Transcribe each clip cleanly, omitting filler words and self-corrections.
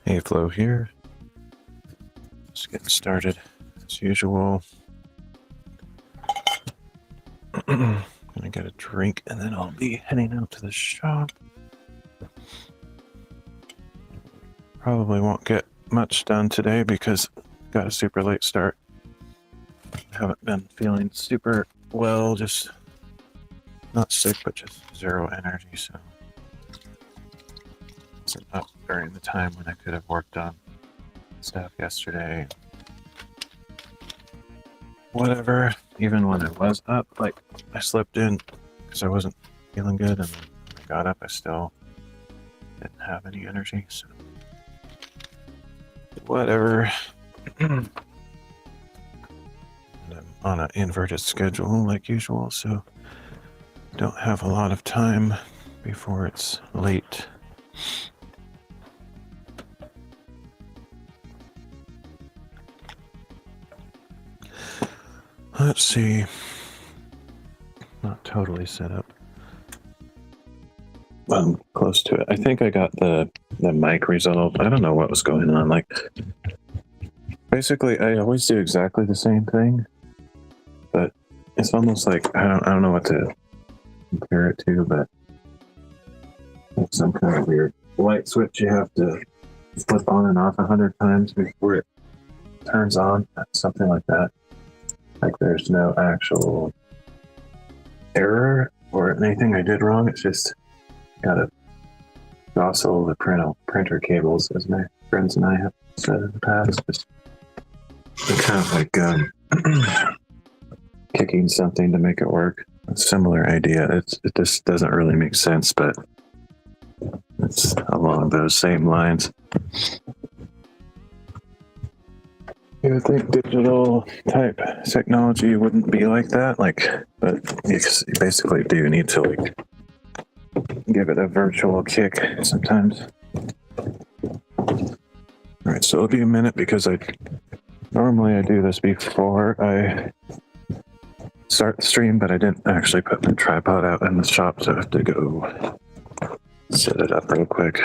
Hey, Flo here. Just getting started as usual. Gonna get a drink and then I'll be heading out to the shop. Probably won't get much done today because got a super late start. Haven't been feeling super well, just not sick, but just zero energy, so wasn't up during the time when I could have worked on stuff yesterday. Whatever, even when I was up, like I slept in because I wasn't feeling good, and when I got up, I still didn't have any energy, so whatever. And I'm on an inverted schedule like usual, so don't have a lot of time before it's late. Let's see. Not totally set up. I'm close to it. I think I got the mic resolved. I don't know what was going on. Like, basically, I always do exactly the same thing, but it's almost like I don't know what to compare it to, but it's some kind of weird light switch you have to flip on and off 100 times before it turns on. Something like that. Like there's no actual error or anything I did wrong. It's just gotta jostle the printer cables, as my friends and I have said in the past. Just kind of like kicking something to make it work. A similar idea. It just doesn't really make sense, but it's along those same lines. You would think digital type technology wouldn't be like that, but you basically do need to give it a virtual kick sometimes. All right, so it'll be a minute because normally I do this before I start the stream, but I didn't actually put the tripod out in the shop, so I have to go set it up real quick.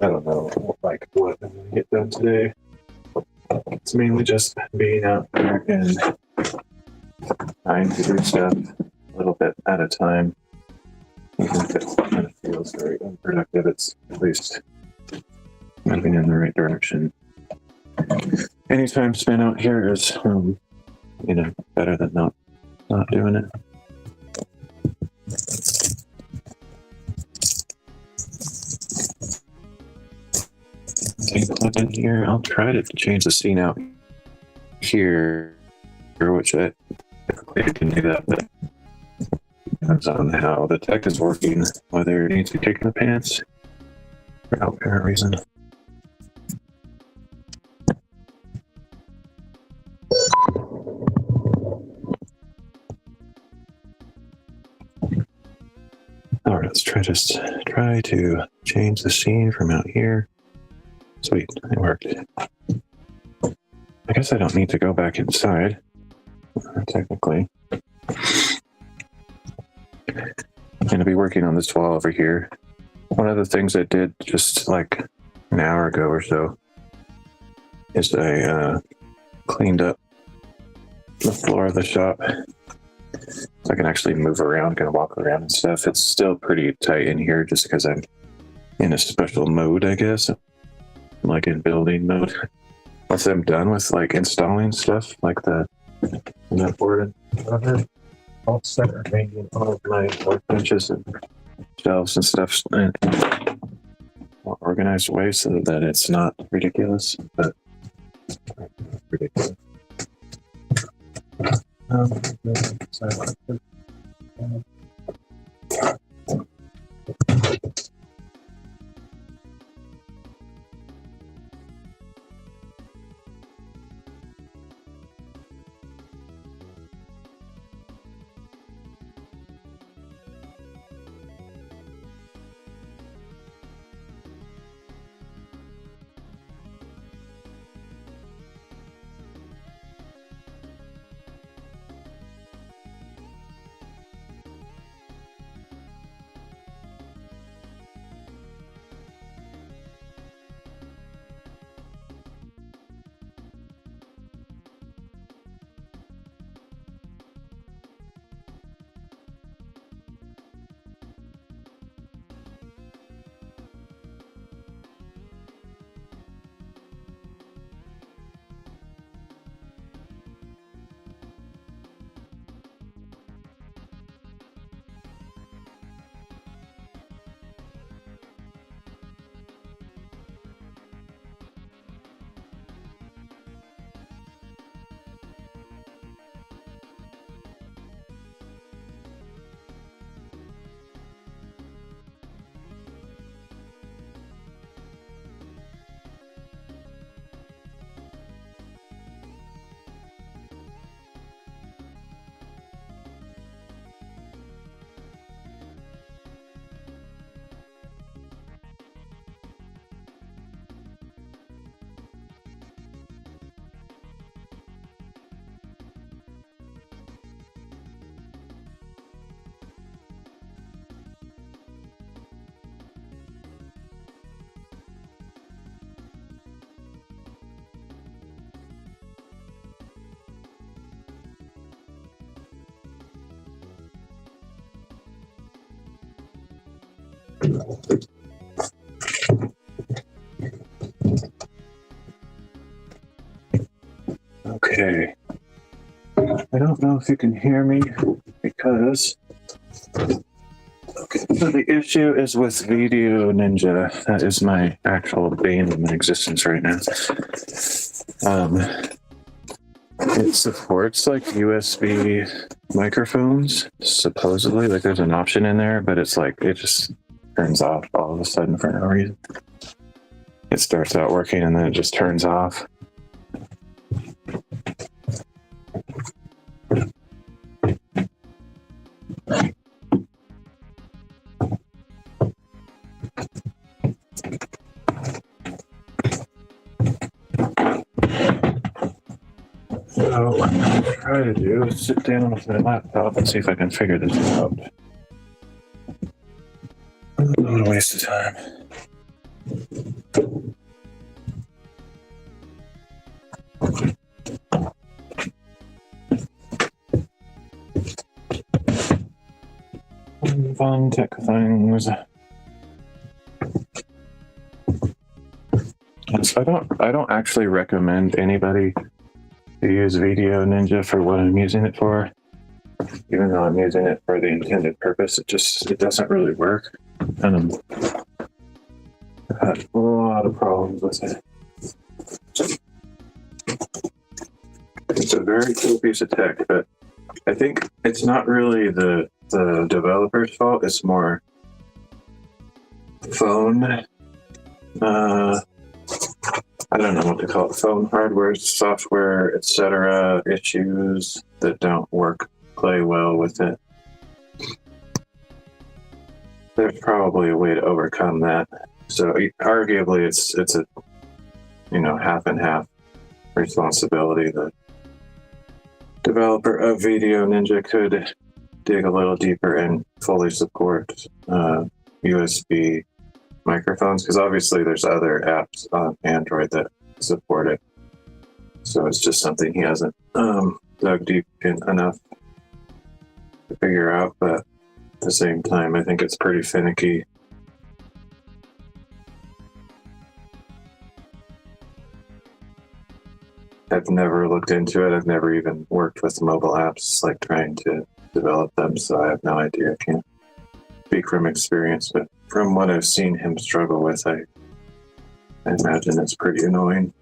I don't know, what I'm going to get done today. It's mainly just being out there and trying to do stuff a little bit at a time. Even if it kind of feels very unproductive, it's at least moving in the right direction. Any time spent out here is, better than not doing it. Plug in here. I'll try to change the scene out here, which I typically can do that, but depends on how the tech is working, whether it needs to kick in the pants for no apparent reason. All right, let's try to change the scene from out here. Sweet, it worked. I guess I don't need to go back inside, technically. I'm going to be working on this wall over here. One of the things I did just like an hour ago or so is I cleaned up the floor of the shop. So I can actually move around, kind of walk around and stuff. It's still pretty tight in here just because I'm in a special mode, I guess. Like in building mode. Once I'm done with like installing stuff, like the board and whatever, I'll start arranging all of my workbenches and shelves and stuff in a more organized way so that it's not ridiculous, but ridiculous. Okay. I don't know if you can hear me because. Okay. So the issue is with Video Ninja. That is my actual bane of my existence right now. It supports like USB microphones, supposedly. Like there's an option in there, but it's like it just turns off all of a sudden for no reason. It starts out working and then it just turns off. So what I'm going to try to do is sit down with my laptop and see if I can figure this out. Not a waste of time. Fun tech things. I don't actually recommend anybody to use Video Ninja for what I'm using it for. Even though I'm using it for the intended purpose, it doesn't really work. And I've had a lot of problems with it. It's a very cool piece of tech, but I think it's not really the developer's fault. It's more phone. I don't know what to call it. Phone hardware, software, etc. issues that don't play well with it. There's probably a way to overcome that. So arguably, it's a half and half responsibility. The developer of Video Ninja could dig a little deeper and fully support USB microphones, because obviously there's other apps on Android that support it. So it's just something he hasn't dug deep in enough to figure out, but at the same time, I think it's pretty finicky. I've never looked into it. I've never even worked with mobile apps, like trying to develop them, so I have no idea. I can't speak from experience, but from what I've seen him struggle with, I imagine it's pretty annoying.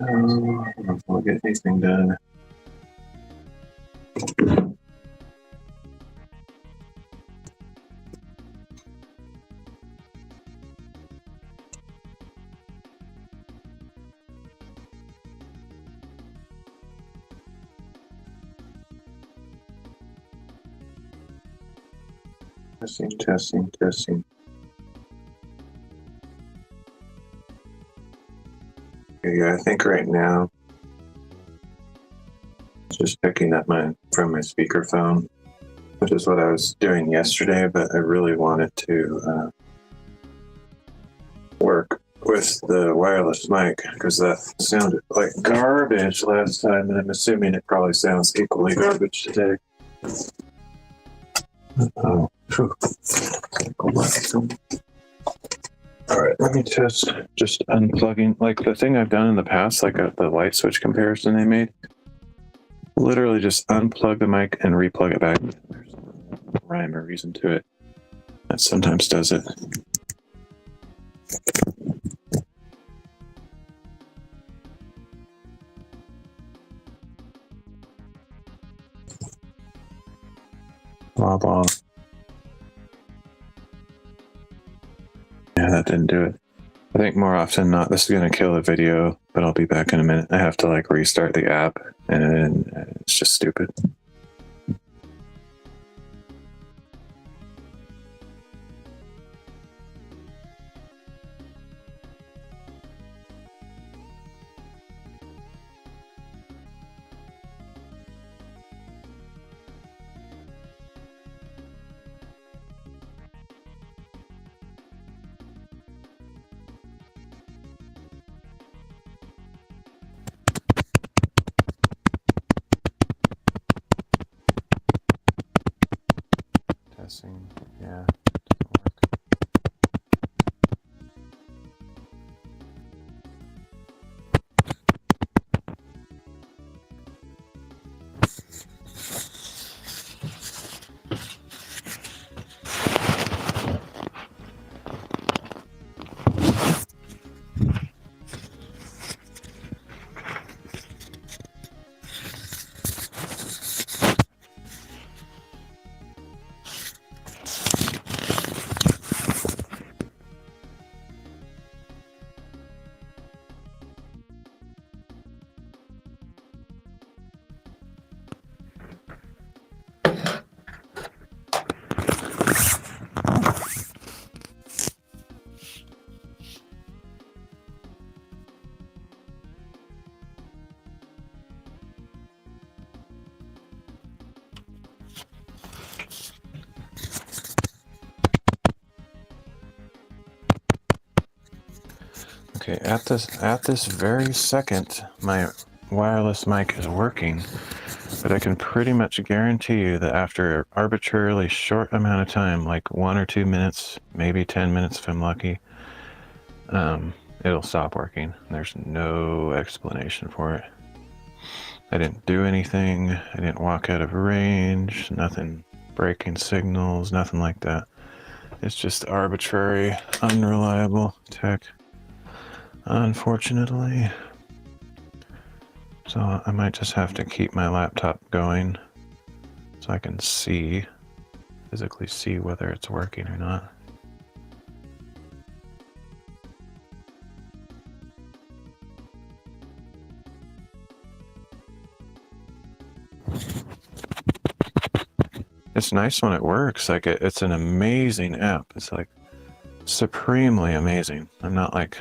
I don't know if we'll get anything done. Testing. Yeah, I think right now, just picking up from my speakerphone, which is what I was doing yesterday, but I really wanted to work with the wireless mic because that sounded like garbage last time, and I'm assuming it probably sounds equally garbage today. Oh. All right, let me test just unplugging. Like the thing I've done in the past, like the light switch comparison they made, literally just unplug the mic and replug it back. There's no rhyme or reason to it. That sometimes does it. Blah, blah. Yeah, that didn't do it. I think more often than not, this is going to kill the video, but I'll be back in a minute. I have to like restart the app, and it's just stupid. missing. Yeah. Okay, at this very second, my wireless mic is working, but I can pretty much guarantee you that after an arbitrarily short amount of time, like 1 or 2 minutes, maybe 10 minutes if I'm lucky, it'll stop working. There's no explanation for it. I didn't do anything. I didn't walk out of range. Nothing breaking signals. Nothing like that. It's just arbitrary, unreliable tech, unfortunately. So I might just have to keep my laptop going so I can physically see whether it's working or not. It's nice when it works. Like it's an amazing app. It's like supremely amazing. I'm not like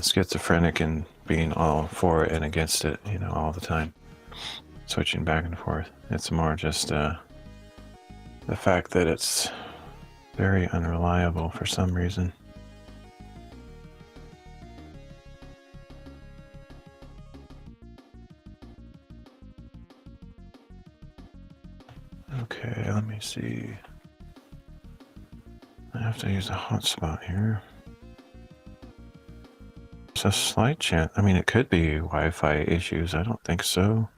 schizophrenic and being all for it and against it, you know, all the time, switching back and forth. It's more just the fact that it's very unreliable for some reason. Okay, let me see. I have to use a hotspot here. It's a slight chance. I mean, it could be Wi-Fi issues. I don't think so.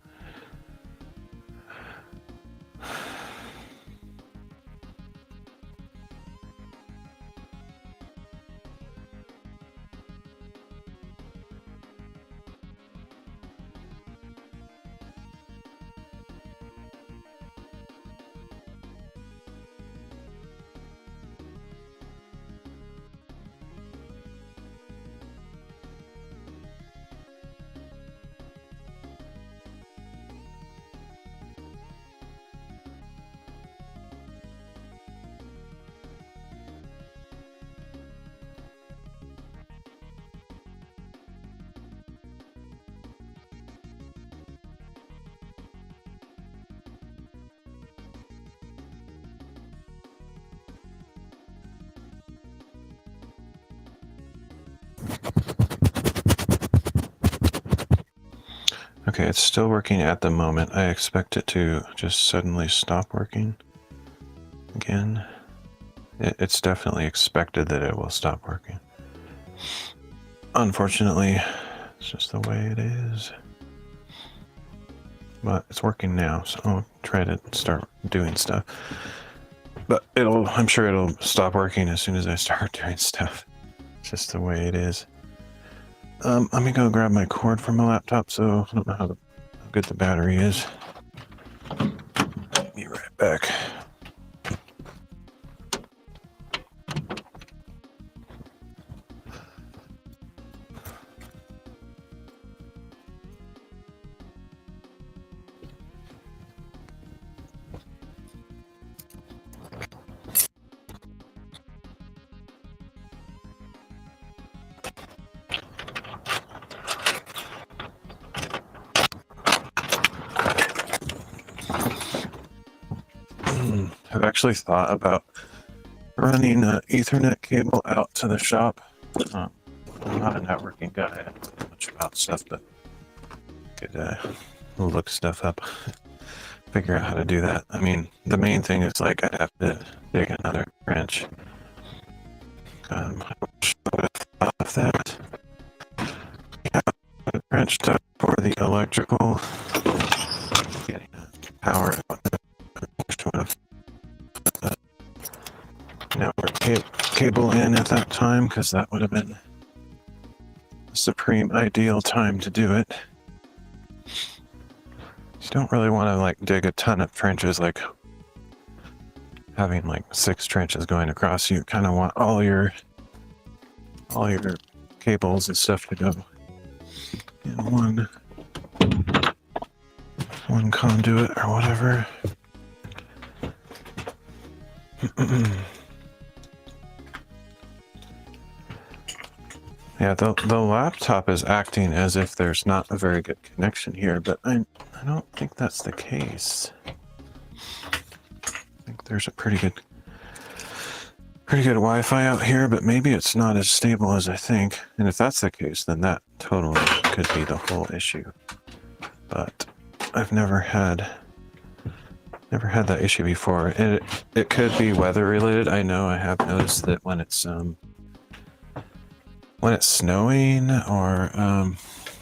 Okay, it's still working at the moment. I expect it to just suddenly stop working again. It's definitely expected that it will stop working. Unfortunately, it's just the way it is. But it's working now, so I'll try to start doing stuff. But I'm sure it'll stop working as soon as I start doing stuff. It's just the way it is. Let me go grab my cord from my laptop, so I don't know how good the battery is. Be right back. I've actually thought about running an Ethernet cable out to the shop. I'm not a networking guy. I don't know much about stuff, but I could look stuff up. figure out how to do that. I mean, the main thing is like I'd have to dig another trench. I would have thought of that. Yeah, a trench dug for the electrical, getting power out of network cable in at that time, because that would have been the supreme ideal time to do it. You don't really want to like dig a ton of trenches, like having like 6 trenches going across. You kind of want all your cables and stuff to go in one conduit or whatever. Yeah, the laptop is acting as if there's not a very good connection here, but I don't think that's the case. I think there's a pretty good Wi-Fi out here, but maybe it's not as stable as I think. And if that's the case, then that totally could be the whole issue. But I've never had that issue before. It could be weather related. I know I have noticed that when it's snowing or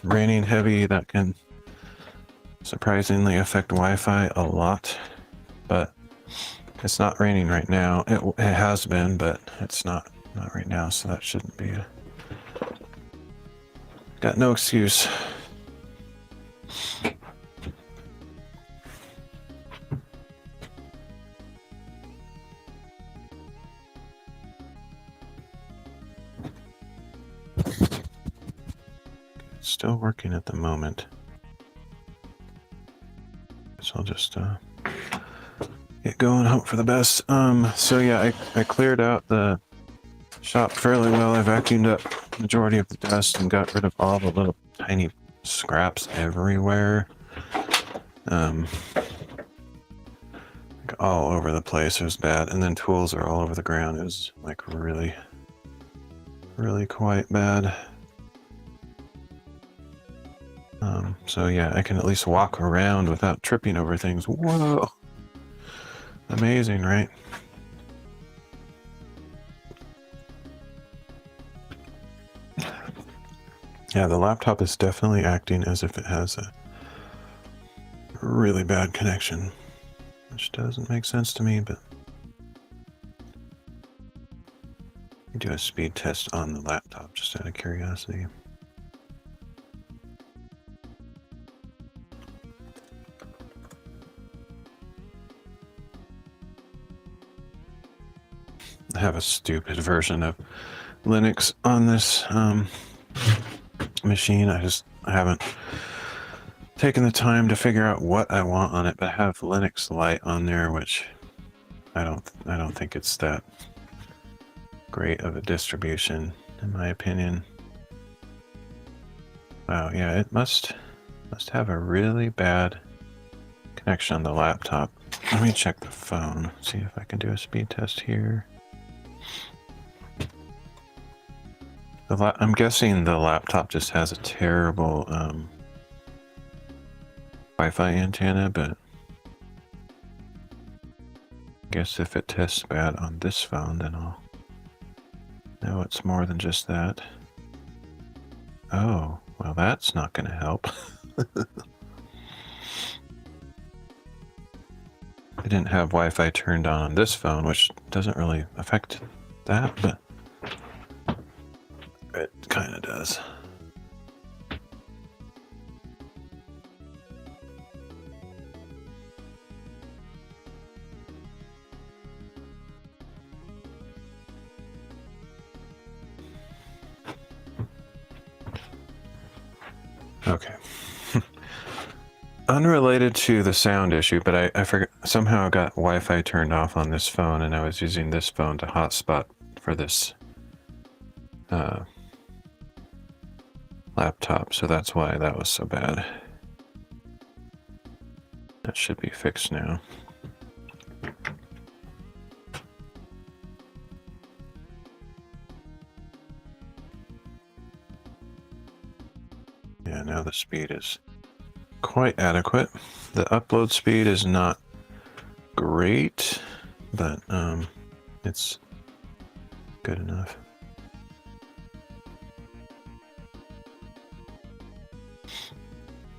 raining heavy, that can surprisingly affect Wi-Fi a lot. But it's not raining right now. It has been, but it's not right now, so that shouldn't be got no excuse. It's still working at the moment. So I'll just get going, hope for the best. So yeah, I cleared out the shop fairly well. I vacuumed up the majority of the dust and got rid of all the little tiny scraps everywhere. Like all over the place. It was bad. And then tools are all over the ground. It was like really quite bad. So yeah, I can at least walk around without tripping over things. Whoa! Amazing, right? Yeah, the laptop is definitely acting as if it has a really bad connection, which doesn't make sense to me, but do a speed test on the laptop just out of curiosity. I have a stupid version of Linux on this machine. I haven't taken the time to figure out what I want on it, but I have Linux Lite on there, which I don't think it's that great of a distribution, in my opinion. Wow, yeah, it must have a really bad connection on the laptop. Let me check the phone, see if I can do a speed test here. I'm guessing the laptop just has a terrible Wi-Fi antenna, but I guess if it tests bad on this phone, then I'll know it's more than just that. Oh, well, that's not going to help. I didn't have Wi-Fi turned on this phone, which doesn't really affect that, but it kind of does. Okay. Unrelated to the sound issue, but I forgot, somehow I got Wi-Fi turned off on this phone, and I was using this phone to hotspot for this laptop, so that's why that was so bad. That should be fixed now. Yeah, now the speed is quite adequate. The upload speed is not great, but it's good enough.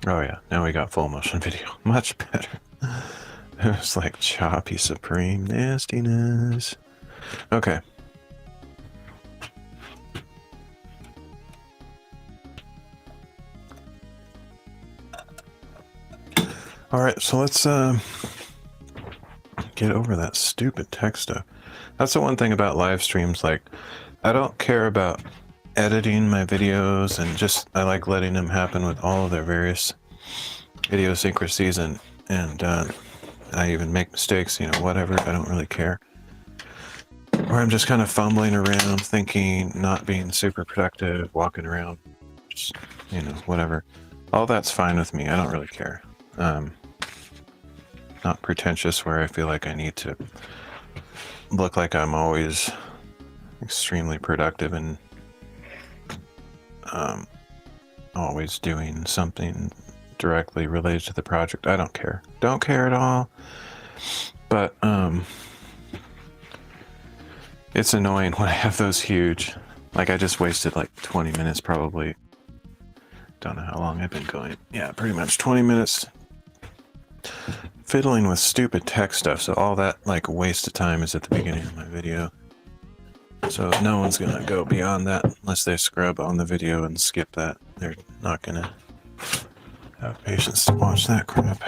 Oh yeah, now we got full motion video. Much better. It was like choppy supreme nastiness. Okay. All right, so let's get over that stupid tech stuff. That's the one thing about live streams. Like, I don't care about editing my videos, and just I like letting them happen with all of their various idiosyncrasies, and I even make mistakes, you know, whatever. I don't really care. Or I'm just kind of fumbling around, thinking, not being super productive, walking around, just, you know, whatever. All that's fine with me. I don't really care. Not pretentious where I feel like I need to look like I'm always extremely productive and always doing something directly related to the project. I don't care. Don't care at all. But it's annoying when I have those huge, like I just wasted like 20 minutes probably. Don't know how long I've been going. Yeah, pretty much 20 minutes fiddling with stupid tech stuff. So all that like waste of time is at the beginning of my video. So no one's gonna go beyond that unless they scrub on the video and skip that. They're not gonna have patience to watch that crap.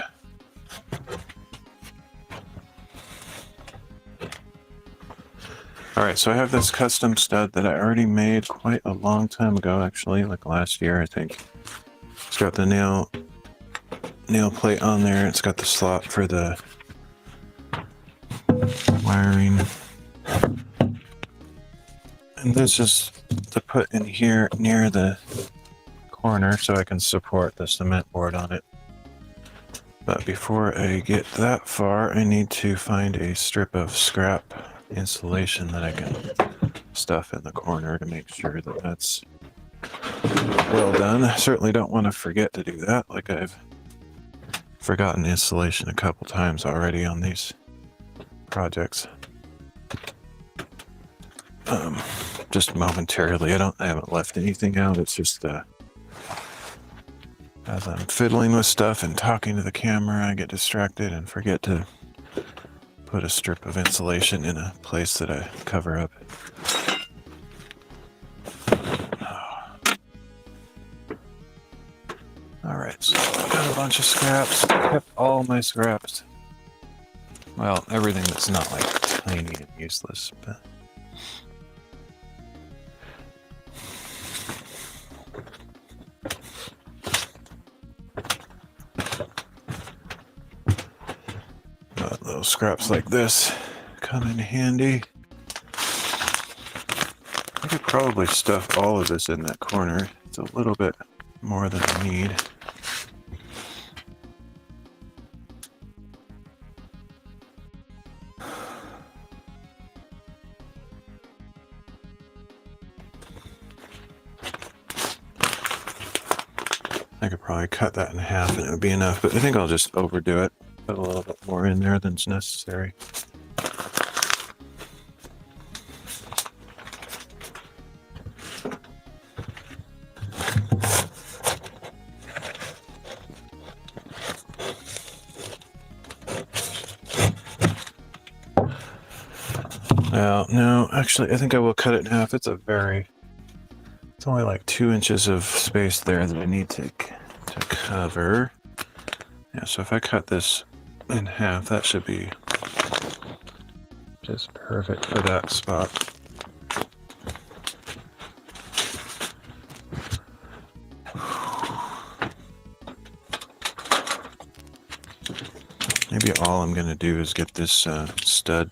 Alright, so I have this custom stud that I already made quite a long time ago, actually, like last year, I think. It's got the nail plate on there. It's got the slot for the wiring. And this is to put in here near the corner so I can support the cement board on it. But before I get that far, I need to find a strip of scrap insulation that I can stuff in the corner to make sure that that's well done. I certainly don't want to forget to do that, like I've forgotten insulation a couple times already on these projects. Just momentarily. I haven't left anything out. It's just as I'm fiddling with stuff and talking to the camera, I get distracted and forget to put a strip of insulation in a place that I cover up. Alright, so I got a bunch of scraps. Kept all my scraps. Well, everything that's not like tiny and useless, but little scraps like this come in handy. I could probably stuff all of this in that corner. It's a little bit more than I need. I could probably cut that in half and it would be enough, but I think I'll just overdo it. Put a little bit more in there than's necessary. Well, no, actually, I think I will cut it in half. It's only like 2 inches of space there that I need to cover. Yeah, so if I cut this in half, that should be just perfect for that spot. Maybe all I'm gonna do is get this stud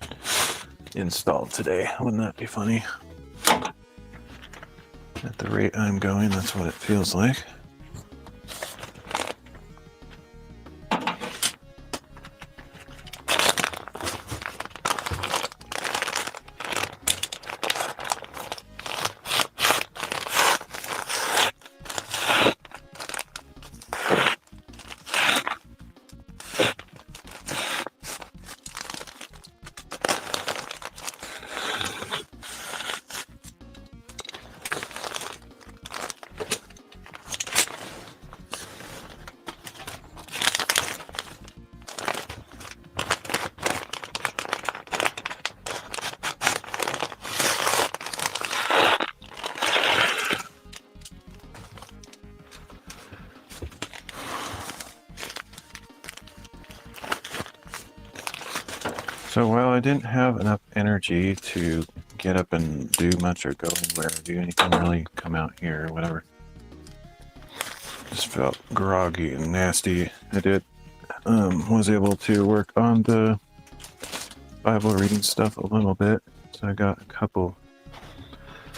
installed today. Wouldn't that be funny? At the rate I'm going, that's what it feels like. So while I didn't have enough energy to get up and do much or go anywhere or do anything really, come out here or whatever, just felt groggy and nasty. I did was able to work on the Bible reading stuff a little bit. So I got a couple.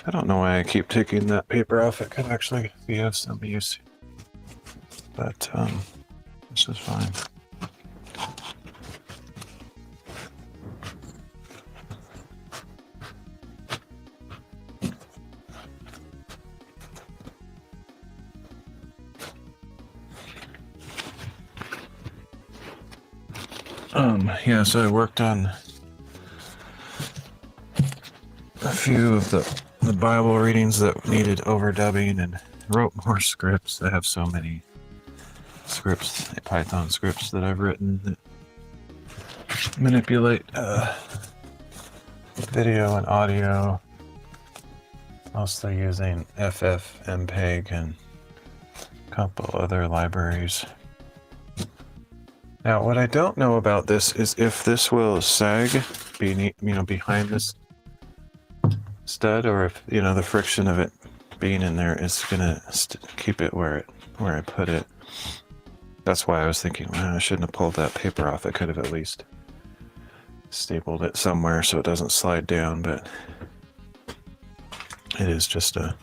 I don't know why I keep taking that paper off. It could actually be of some use. But this is fine. Yeah, so I worked on a few of the Bible readings that needed overdubbing and wrote more scripts. I have so many scripts, Python scripts that I've written that manipulate video and audio, mostly using FFmpeg and a couple other libraries. Now, what I don't know about this is if this will sag behind this stud, or if the friction of it being in there is gonna keep it where I put it. That's why I was thinking, well, I shouldn't have pulled that paper off. I could have at least stapled it somewhere so it doesn't slide down, but it is just a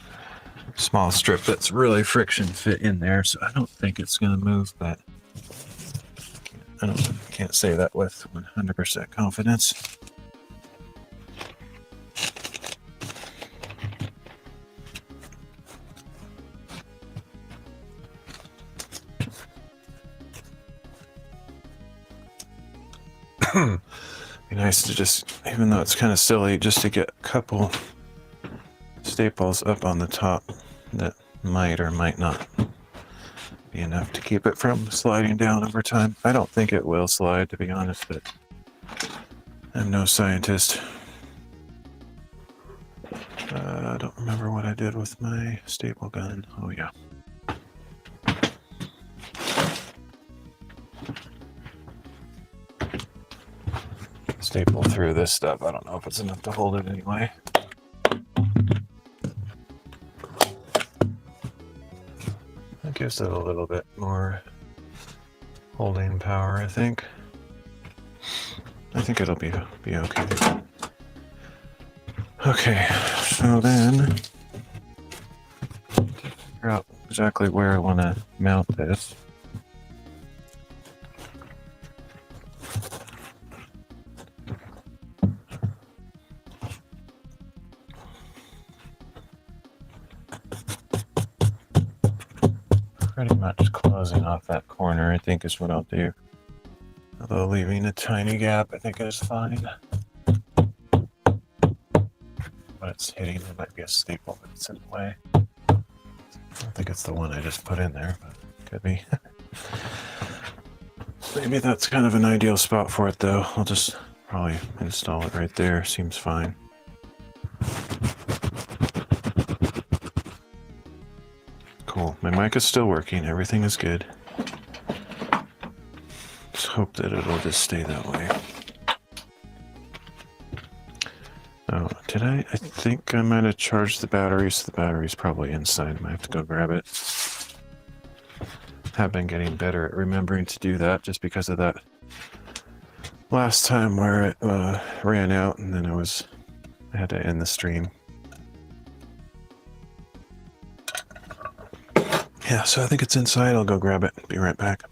small strip that's really friction fit in there, so I don't think it's gonna move, but I can't say that with 100% confidence. Be nice to just, even though it's kind of silly, just to get a couple staples up on the top that might or might not be enough to keep it from sliding down over time. I don't think it will slide, to be honest, but I'm no scientist. I don't remember what I did with my staple gun. Oh yeah. Staple through this stuff. I don't know if it's enough to hold it anyway. That gives it a little bit more holding power, I think. I think it'll be okay. Okay, so then figure out exactly where I want to mount this. Pretty much closing off that corner, I think, is what I'll do. Although leaving a tiny gap, I think is fine. When it's hitting, there might be a staple that's in the way. I don't think it's the one I just put in there, but it could be. Maybe that's kind of an ideal spot for it, though. I'll just probably install it right there. Seems fine. Cool. My mic is still working. Everything is good. Just hope that it'll just stay that way. Oh, did I? I think I might have charged the battery, so the battery's probably inside. I might have to go grab it. Have been getting better at remembering to do that just because of that last time where it ran out and then I had to end the stream. Yeah, so I think it's inside. I'll go grab it. Be right back.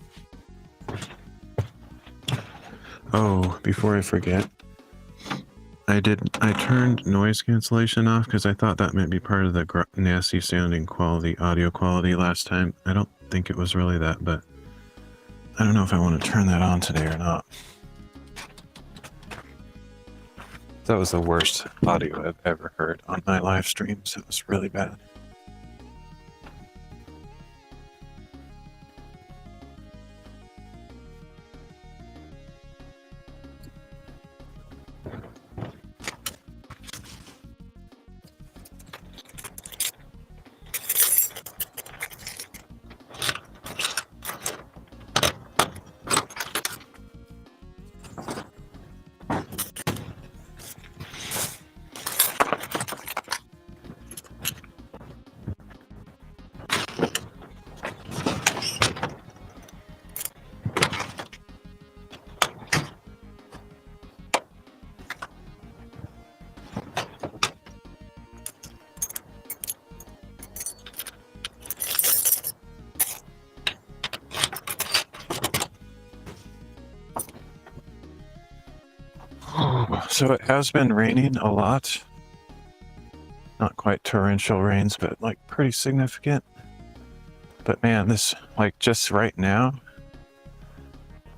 Oh, before I forget, I turned noise cancellation off because I thought that might be part of the nasty sounding audio quality last time. I don't think it was really that, but I don't know if I want to turn that on today or not. That was the worst audio I've ever heard on my live streams. It was really bad. So it has been raining a lot. Not quite torrential rains, but like pretty significant. But man, this, like, just right now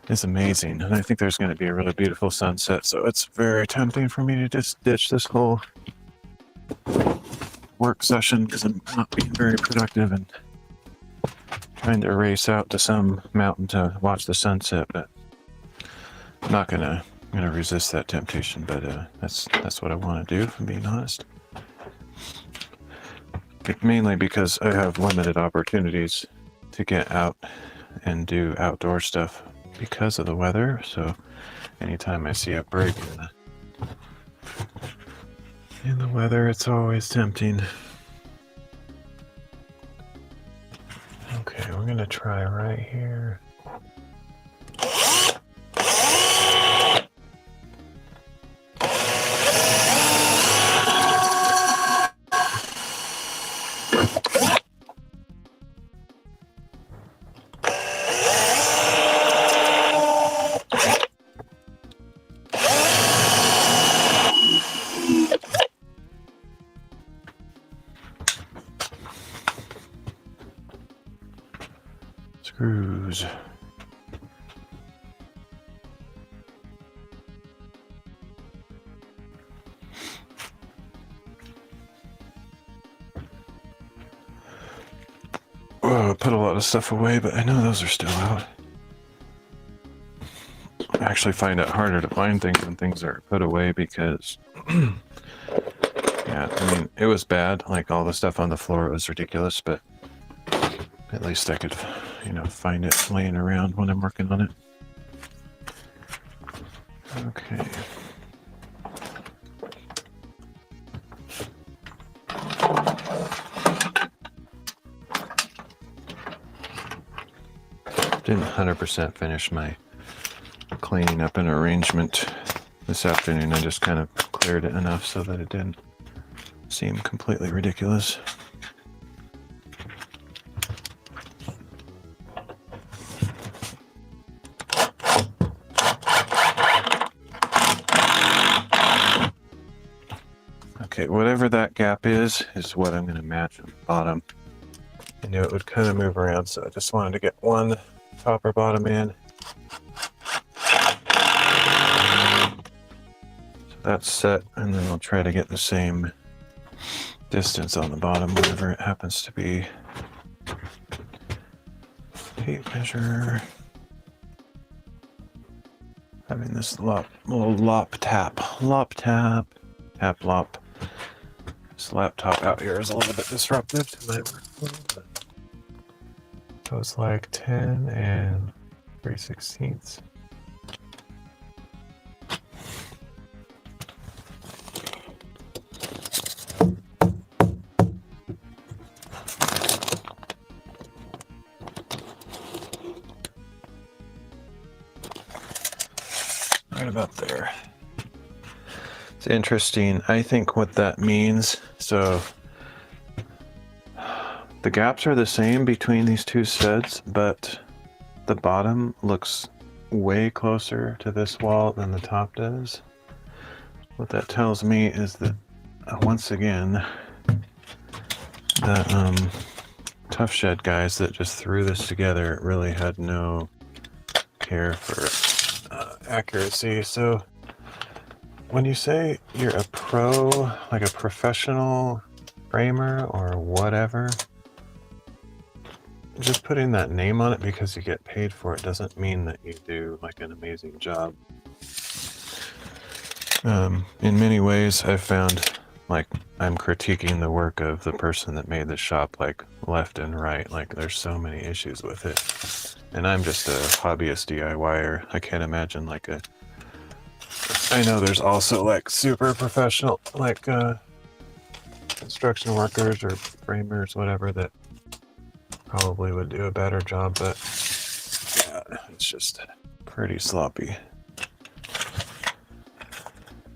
is amazing. And I think there's going to be a really beautiful sunset. So it's very tempting for me to just ditch this whole work session because I'm not being very productive and trying to race out to some mountain to watch the sunset. But I'm not gonna resist that temptation. But that's what I want to do, if I'm being honest. Mainly because I have limited opportunities to get out and do outdoor stuff because of the weather. So anytime I see a break in the weather, it's always tempting. Okay, we're gonna try right here. Screws. Oh, I put a lot of stuff away, but I know those are still out. I actually find it harder to find things when things are put away because, yeah, I mean, it was bad. Like, all the stuff on the floor was ridiculous, but at least I could, find it laying around when I'm working on it. Okay. Didn't 100% finish my cleaning up and arrangement this afternoon. I just kind of cleared it enough so that it didn't seem completely ridiculous. Okay, whatever that gap is what I'm going to match on the bottom. I knew it would kind of move around, so I just wanted to get one top or bottom in. So that's set, and then I'll try to get the same distance on the bottom, whatever it happens to be. Tape measure. Having this little lop tap. This laptop out here is a little bit disruptive to my workflow, but so it's like 10 and 3/16. Right about there. It's interesting. I think what that means, so the gaps are the same between these two studs, but the bottom looks way closer to this wall than the top does. What that tells me is that, once again, the Tough Shed guys that just threw this together really had no care for accuracy. So when you say you're a pro, like a professional framer or whatever, just putting that name on it because you get paid for it doesn't mean that you do like an amazing job. In many ways, I've found like I'm critiquing the work of the person that made the shop like left and right. Like, there's so many issues with it. And I'm just a hobbyist DIYer. I can't imagine like I know there's also like super professional like construction workers or framers, whatever, that probably would do a better job, but yeah, it's just pretty sloppy.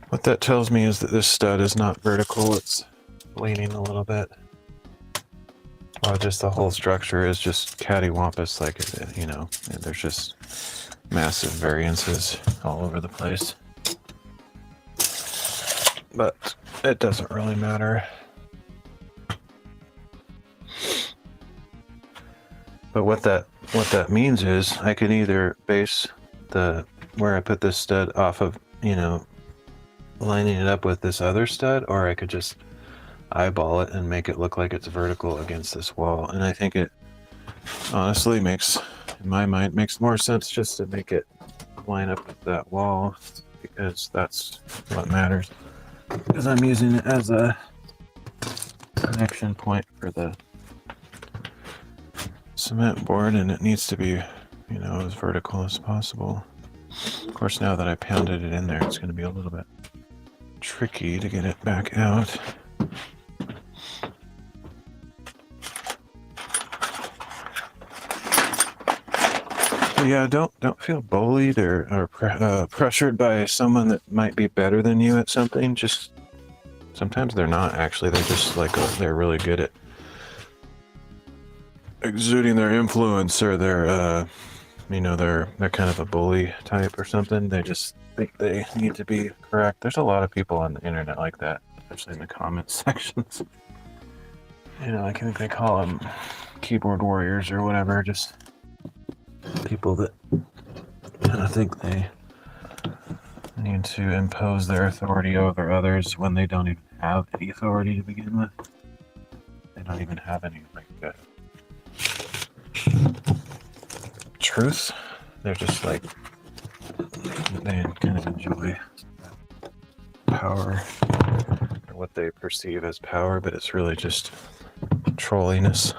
What that tells me is that this stud is not vertical, it's leaning a little bit. Or just the whole structure is just cattywampus, like, there's just massive variances all over the place. but it doesn't really matter. But what that means is I can either base where I put this stud off of, lining it up with this other stud, or I could just eyeball it and make it look like it's vertical against this wall. And I think it honestly makes, in my mind, makes more sense just to make it line up with that wall, because that's what matters. Because I'm using it as a connection point for the cement board, and it needs to be, as vertical as possible. Of course, now that I pounded it in there, it's going to be a little bit tricky to get it back out. But yeah, don't feel bullied or pressured by someone that might be better than you at something. Just sometimes they're not actually. They're just like they're really good at exuding their influence, or they're kind of a bully type or something. They just think they need to be correct. There's a lot of people on the internet like that, especially in the comments sections. I think they call them keyboard warriors or whatever, just people that kind of think they need to impose their authority over others when they don't even have any authority to begin with. They don't even have any truth. They're just like, they kind of enjoy power, or what they perceive as power, but it's really just trolliness.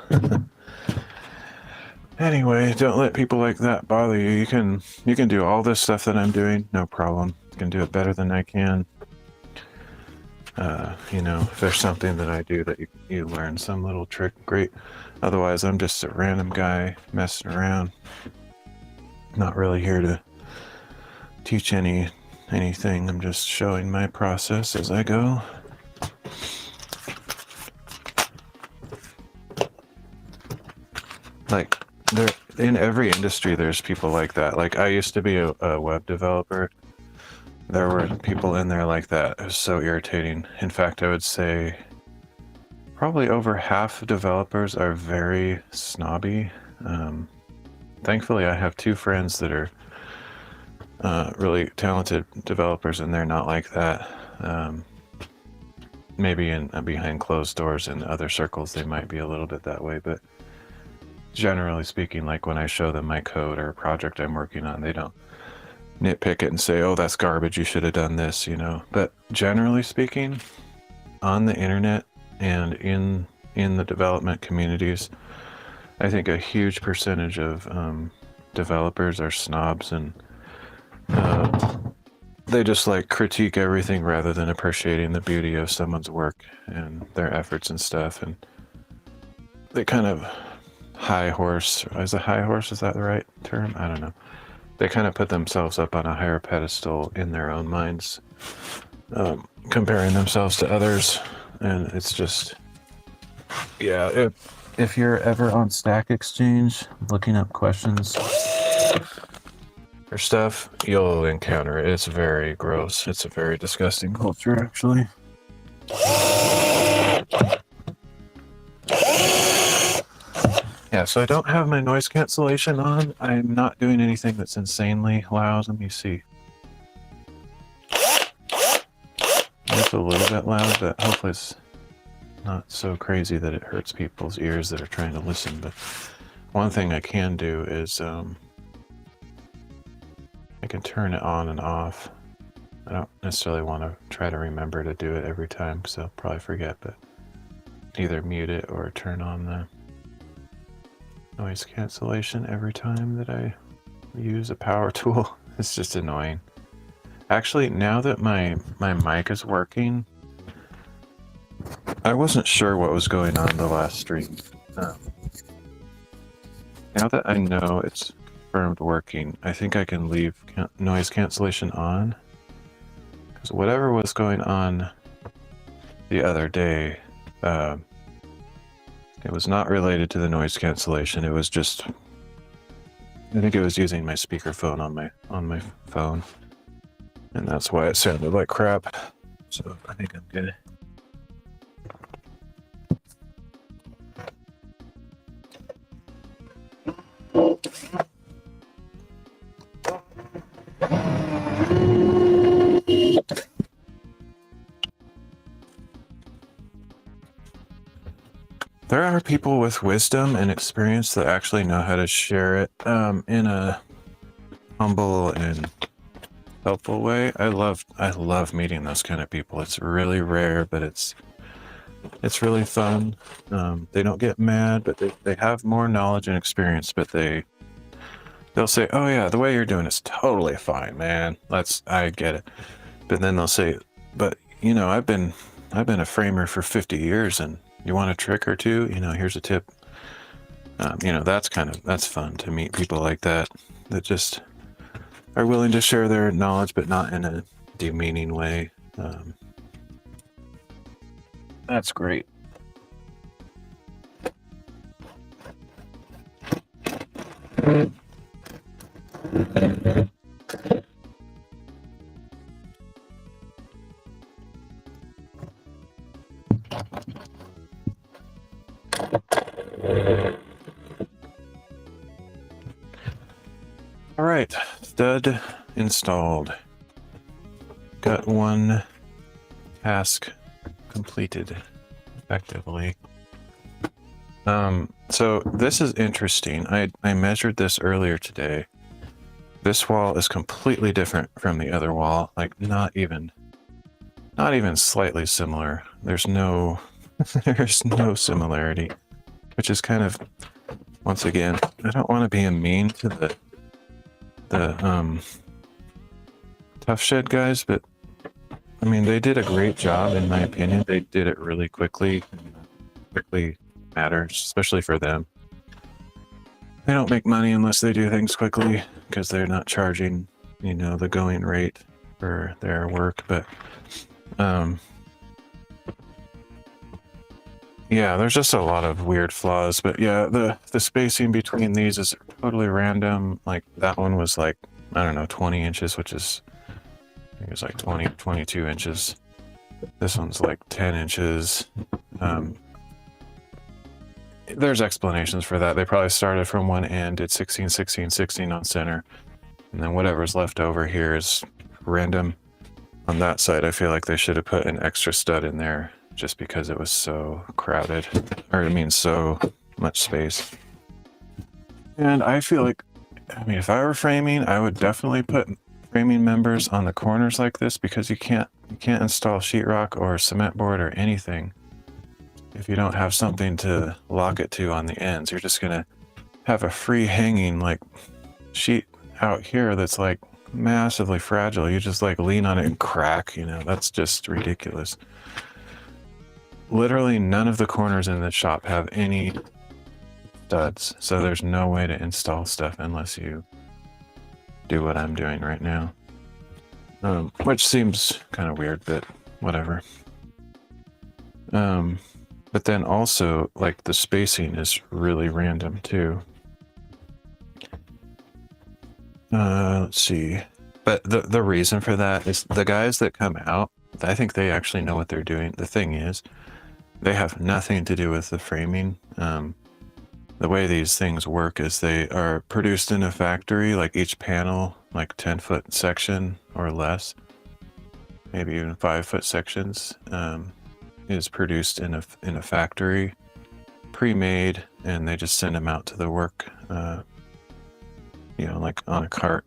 Anyway, don't let people like that bother you. You can do all this stuff that I'm doing, no problem. You can do it better than I can. If there's something that I do that you learn some little trick, great. Otherwise, I'm just a random guy messing around. Not really here to teach anything. I'm just showing my process as I go. Like, in every industry, there's people like that. Like, I used to be a web developer. There were people in there like that. It was so irritating. In fact, I would say probably over half of developers are very snobby. Thankfully, I have two friends that are really talented developers, and they're not like that. Maybe behind closed doors in other circles, they might be a little bit that way, but generally speaking, like when I show them my code or a project I'm working on, they don't nitpick it and say, oh, that's garbage, you should have done this, But generally speaking, on the internet and in the development communities, I think a huge percentage of developers are snobs, and they just like critique everything rather than appreciating the beauty of someone's work and their efforts and stuff. And they kind of high horse, is that the right term? I don't know. They kind of put themselves up on a higher pedestal in their own minds, comparing themselves to others. And it's just, yeah, if you're ever on Stack Exchange looking up questions or stuff, you'll encounter it. It's very gross. It's a very disgusting culture, actually. Yeah, so I don't have my noise cancellation on. I'm not doing anything that's insanely loud. Let me see. It's a little bit loud, but hopefully it's not so crazy that it hurts people's ears that are trying to listen. But one thing I can do is I can turn it on and off. I don't necessarily want to try to remember to do it every time, because I'll probably forget, but either mute it or turn on the noise cancellation every time that I use a power tool. It's just annoying. Actually, now that my mic is working, I wasn't sure what was going on the last stream. Now that I know it's confirmed working, I think I can leave noise cancellation on, because whatever was going on the other day, it was not related to the noise cancellation. It was just, I think it was using my speakerphone on my phone, and that's why it sounded like crap. so I think I'm good. There are people with wisdom and experience that actually know how to share it in a humble and helpful way. I love meeting those kind of people. It's really rare, but it's really fun. They don't get mad, but they have more knowledge and experience, but they'll say, "Oh yeah, the way you're doing is totally fine, man. I get it." But then they'll say, "But you know, I've been a framer for 50 years, and you want a trick or two? You know, here's a tip." You know, that's fun to meet people like that just are willing to share their knowledge, but not in a demeaning way. That's great. All right, stud installed. Got one task completed effectively. So this is interesting. I measured this earlier today. This wall is completely different from the other wall, like not even slightly similar. There's no similarity, which is kind of, once again, I don't want to be mean to the Tough Shed guys, but I mean, they did a great job in my opinion. They did it really quickly. Quickly matters, especially for them. They don't make money unless they do things quickly because they're not charging, you know, the going rate for their work. But yeah, there's just a lot of weird flaws. But yeah, the spacing between these is totally random. Like that one was like, I don't know, 20 inches, which is, I think it was like 22 inches. This one's like 10 inches. There's explanations for that. They probably started from one end, did 16, 16, 16 on center, and then whatever's left over here is random. On that side, I feel like they should have put an extra stud in there just because it was so crowded, or I mean, so much space. And I feel like, I mean, if I were framing, I would definitely put framing members on the corners like this because you can't install sheetrock or cement board or anything if you don't have something to lock it to on the ends. You're just gonna have a free hanging like sheet out here that's like massively fragile. You just like lean on it and crack, you know, that's just ridiculous. Literally none of the corners in the shop have any studs, so there's no way to install stuff unless you do what I'm doing right now, which seems kind of weird, but whatever. But then also, like, the spacing is really random too. Let's see. But the reason for that is the guys that come out, I think they actually know what they're doing. The thing is, they have nothing to do with the framing. The way these things work is they are produced in a factory, like each panel, like 10-foot section or less, maybe even 5-foot sections, is produced in a factory, pre-made, and they just send them out to the work, you know, like on a cart,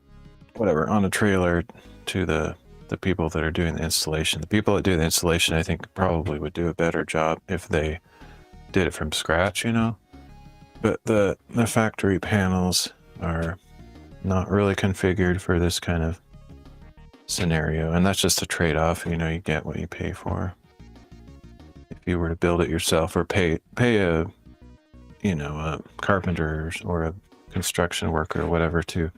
whatever, on a trailer to the people that are doing the installation. The people that do the installation, I think, probably would do a better job if they did it from scratch, you know. But the factory panels are not really configured for this kind of scenario, and that's just a trade-off. You know, you get what you pay for. If you were to build it yourself or pay a, you know, a carpenter or a construction worker or whatever to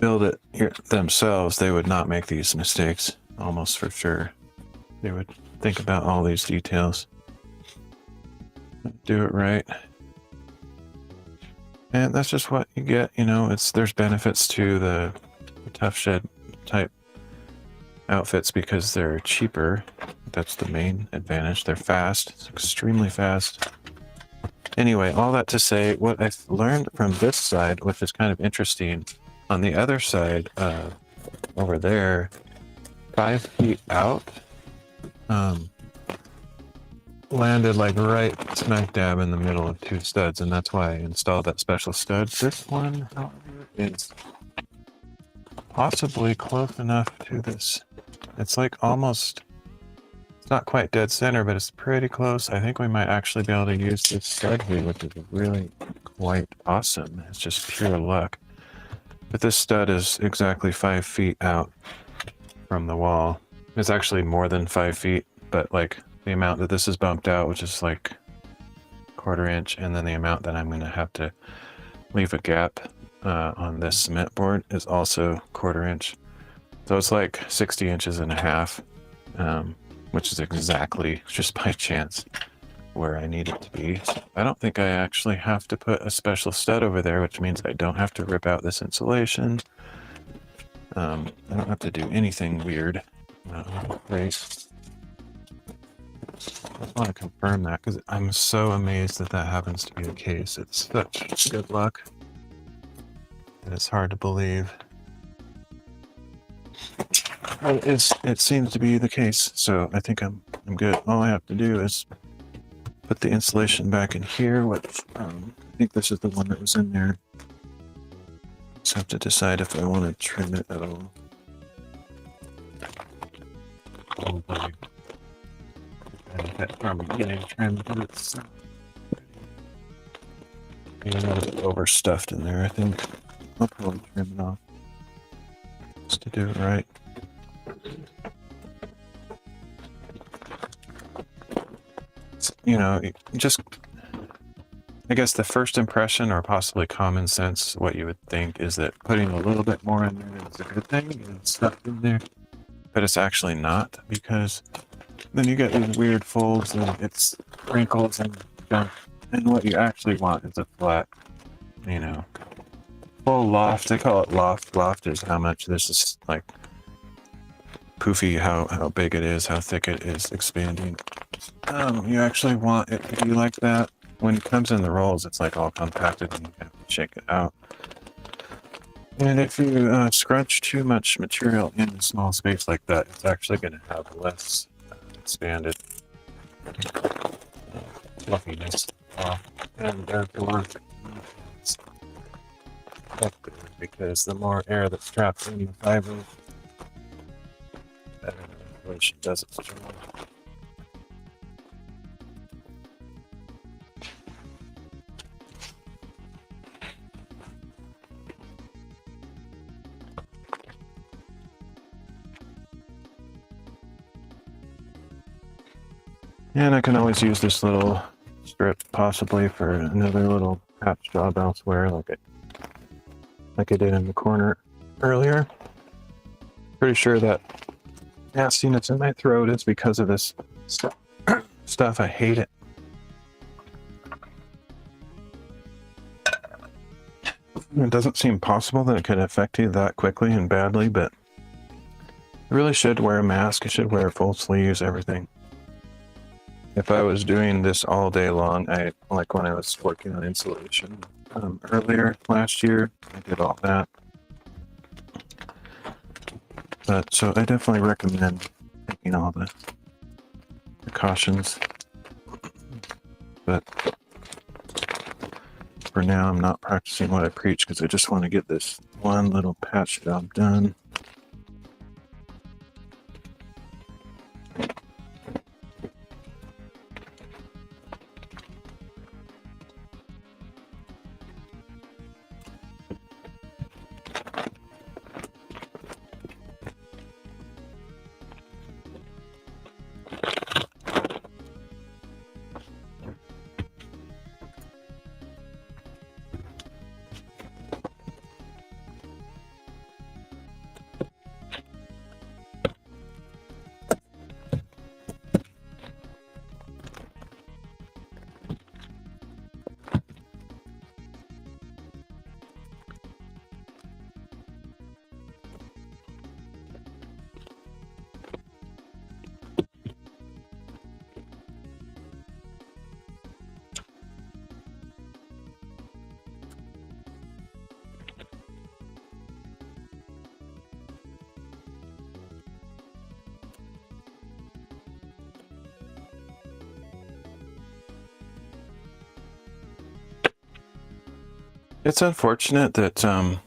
build it themselves, they would not make these mistakes, almost for sure. They would think about all these details, do it right. And that's just what you get, you know. There's benefits to the Tough Shed type outfits because they're cheaper. That's the main advantage. They're fast. It's extremely fast. Anyway, all that to say, what I've learned from this side, which is kind of interesting, on the other side, over there, 5 feet out, landed like right smack dab in the middle of 2 studs, and that's why I installed that special stud. This one, however, is possibly close enough to this. It's like almost, it's not quite dead center, but it's pretty close. I think we might actually be able to use this stud here, which is really quite awesome. It's just pure luck. But this stud is exactly 5 feet out from the wall. It's actually more than 5 feet, but like the amount that this is bumped out, which is like 1/4 inch, and then the amount that I'm going to have to leave a gap on this cement board is also 1/4 inch. So it's like 60 inches and a half, which is exactly, just by chance, where I need it to be. So I don't think I actually have to put a special stud over there, which means I don't have to rip out this insulation. I don't have to do anything weird. Great. I just want to confirm that because I'm so amazed that that happens to be the case. It's such good luck. And it's hard to believe. But it seems to be the case, so I think I'm good. All I have to do is put the insulation back in here, which I think this is the one that was in there. Just have to decide if I want to trim it at all. Probably getting trimmed, but it's a little bit overstuffed in there. I think I'll probably trim it off just to do it right. You know, just, I guess the first impression, or possibly common sense, what you would think is that putting a little bit more in there is a good thing, and stuff in there, but it's actually not, because then you get these weird folds and it's wrinkles and junk, and what you actually want is a flat, you know, full loft. They call it loft. Loft is how much this is like poofy, how big it is, how thick it is expanding. You actually want it to be like that. When it comes in the rolls, it's like all compacted and you have to shake it out. And if you scrunch too much material in a small space like that, it's actually going to have less expanded fluffiness. And therefore, it's effective, because the more air that's trapped in the fiber, the better the insulation does its job. And I can always use this little strip possibly for another little patch job elsewhere, like I did in the corner earlier. Pretty sure that nastiness in my throat is because of this stuff. I hate it. It doesn't seem possible that it could affect you that quickly and badly, but you really should wear a mask. You should wear full sleeves, everything. If I was doing this all day long, like when I was working on insulation earlier last year, I did all that. But so I definitely recommend taking all the precautions. But for now, I'm not practicing what I preach because I just want to get this one little patch job done. It's unfortunate that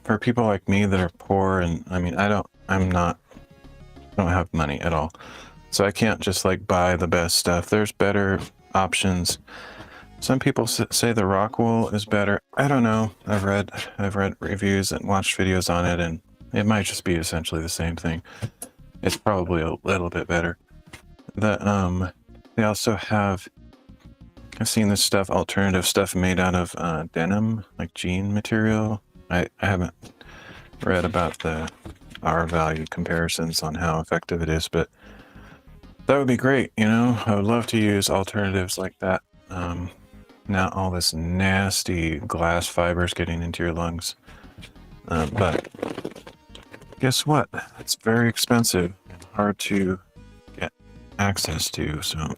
for people like me that are poor, and I mean, I don't have money at all, so I can't just like buy the best stuff. There's better options. Some people say the rock wool is better. I don't know. I've read reviews and watched videos on it, and it might just be essentially the same thing. It's probably a little bit better. They also have, I've seen this stuff, alternative stuff made out of denim, like jean material. I haven't read about the R value comparisons on how effective it is, but that would be great. You know, I would love to use alternatives like that. Not all this nasty glass fibers getting into your lungs. But guess what? It's very expensive and hard to get access to, so.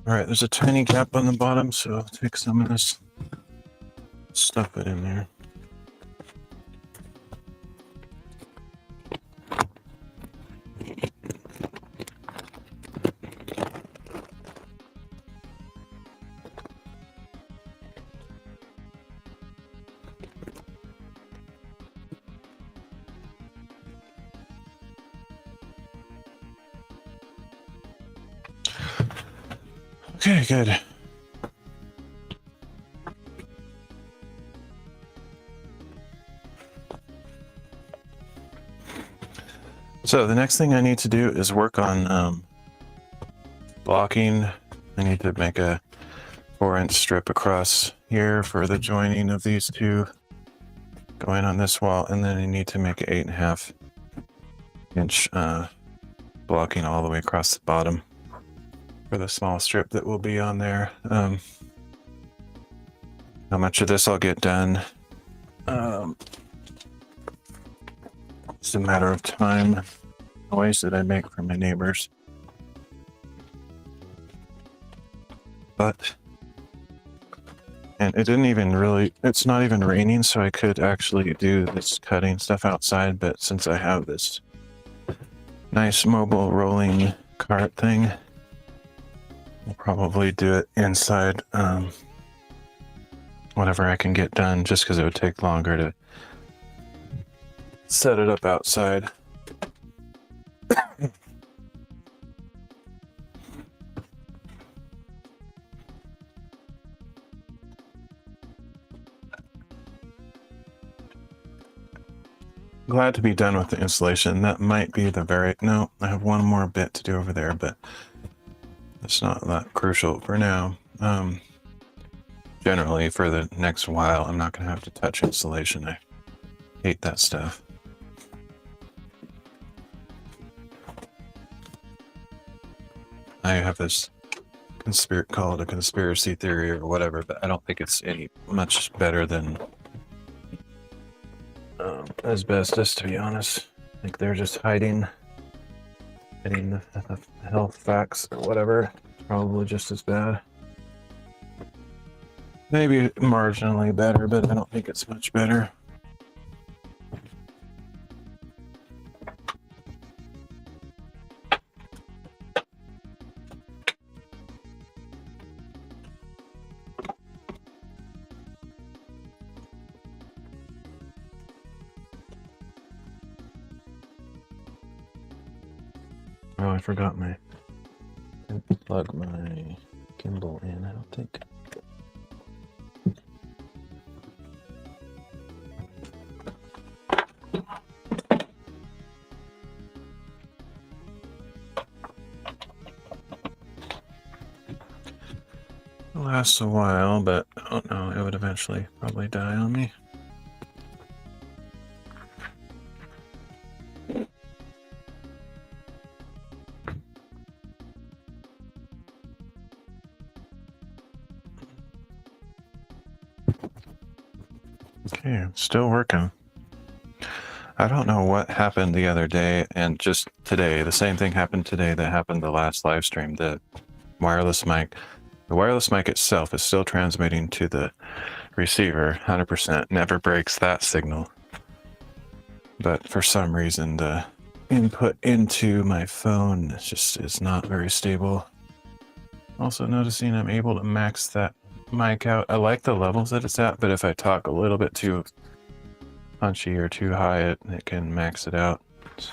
All right, there's a tiny gap on the bottom, so I'll take some of this, stuff it in there. Okay, good. So the next thing I need to do is work on blocking. I need to make a 4-inch strip across here for the joining of these two going on this wall, and then I need to make an 8.5-inch blocking all the way across the bottom for the small strip that will be on there. How much of this I'll get done, it's a matter of time. Noise that I make for my neighbors. And it didn't even really, it's not even raining, so I could actually do this cutting stuff outside, but since I have this nice mobile rolling cart thing, I'll probably do it inside. Whatever I can get done, just because it would take longer to set it up outside. Glad to be done with the installation. That might be no, I have one more bit to do over there, but it's not that crucial for now. Generally, for the next while, I'm not going to have to touch installation. I hate that stuff. I have this call it a conspiracy theory or whatever, but I don't think it's any much better than asbestos, to be honest. I think they're just hiding the health facts or whatever. Probably just as bad. Maybe marginally better, but I don't think it's much better. Oh, I forgot my. Plug my gimbal in, I don't think. It lasts a while, but I don't know, it would eventually probably die on me. Okay, still working. I don't know what happened the other day and just today. The same thing happened today that happened the last live stream. The wireless mic itself is still transmitting to the receiver 100%, never breaks that signal. But for some reason, the input into my phone is not very stable. Also noticing I'm able to max that mic out. I like the levels that it's at, but if I talk a little bit too punchy or too high, it can max it out. It's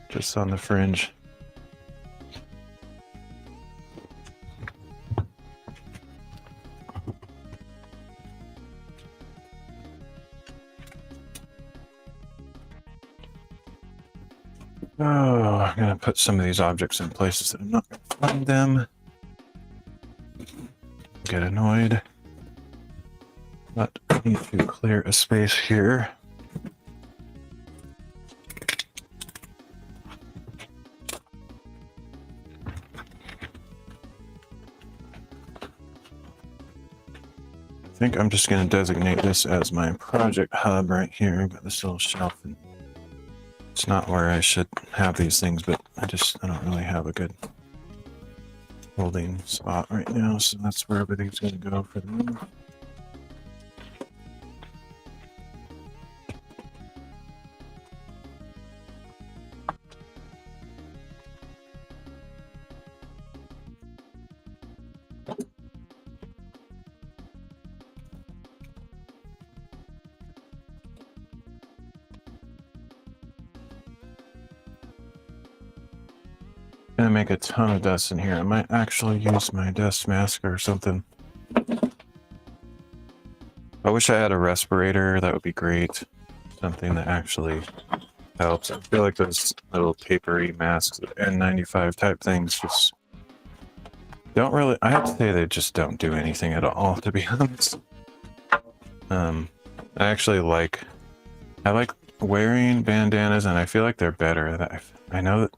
just on the fringe. Oh, I'm gonna put some of these objects in places that I'm not gonna find them. Get annoyed. But I need to clear a space here. I think I'm just going to designate this as my project hub right here. I've got this little shelf, and it's not where I should have these things, but I don't really have a good holding spot right now, so that's where everything's going to go for the moment. Gonna make a ton of dust in here. I might actually use my dust mask or something. I wish I had a respirator. That would be great. Something that actually helps. I feel like those little papery masks, N95 type things, just don't really. I have to say they just don't do anything at all, to be honest. I actually like. I like wearing bandanas, and I feel like they're better. I know that.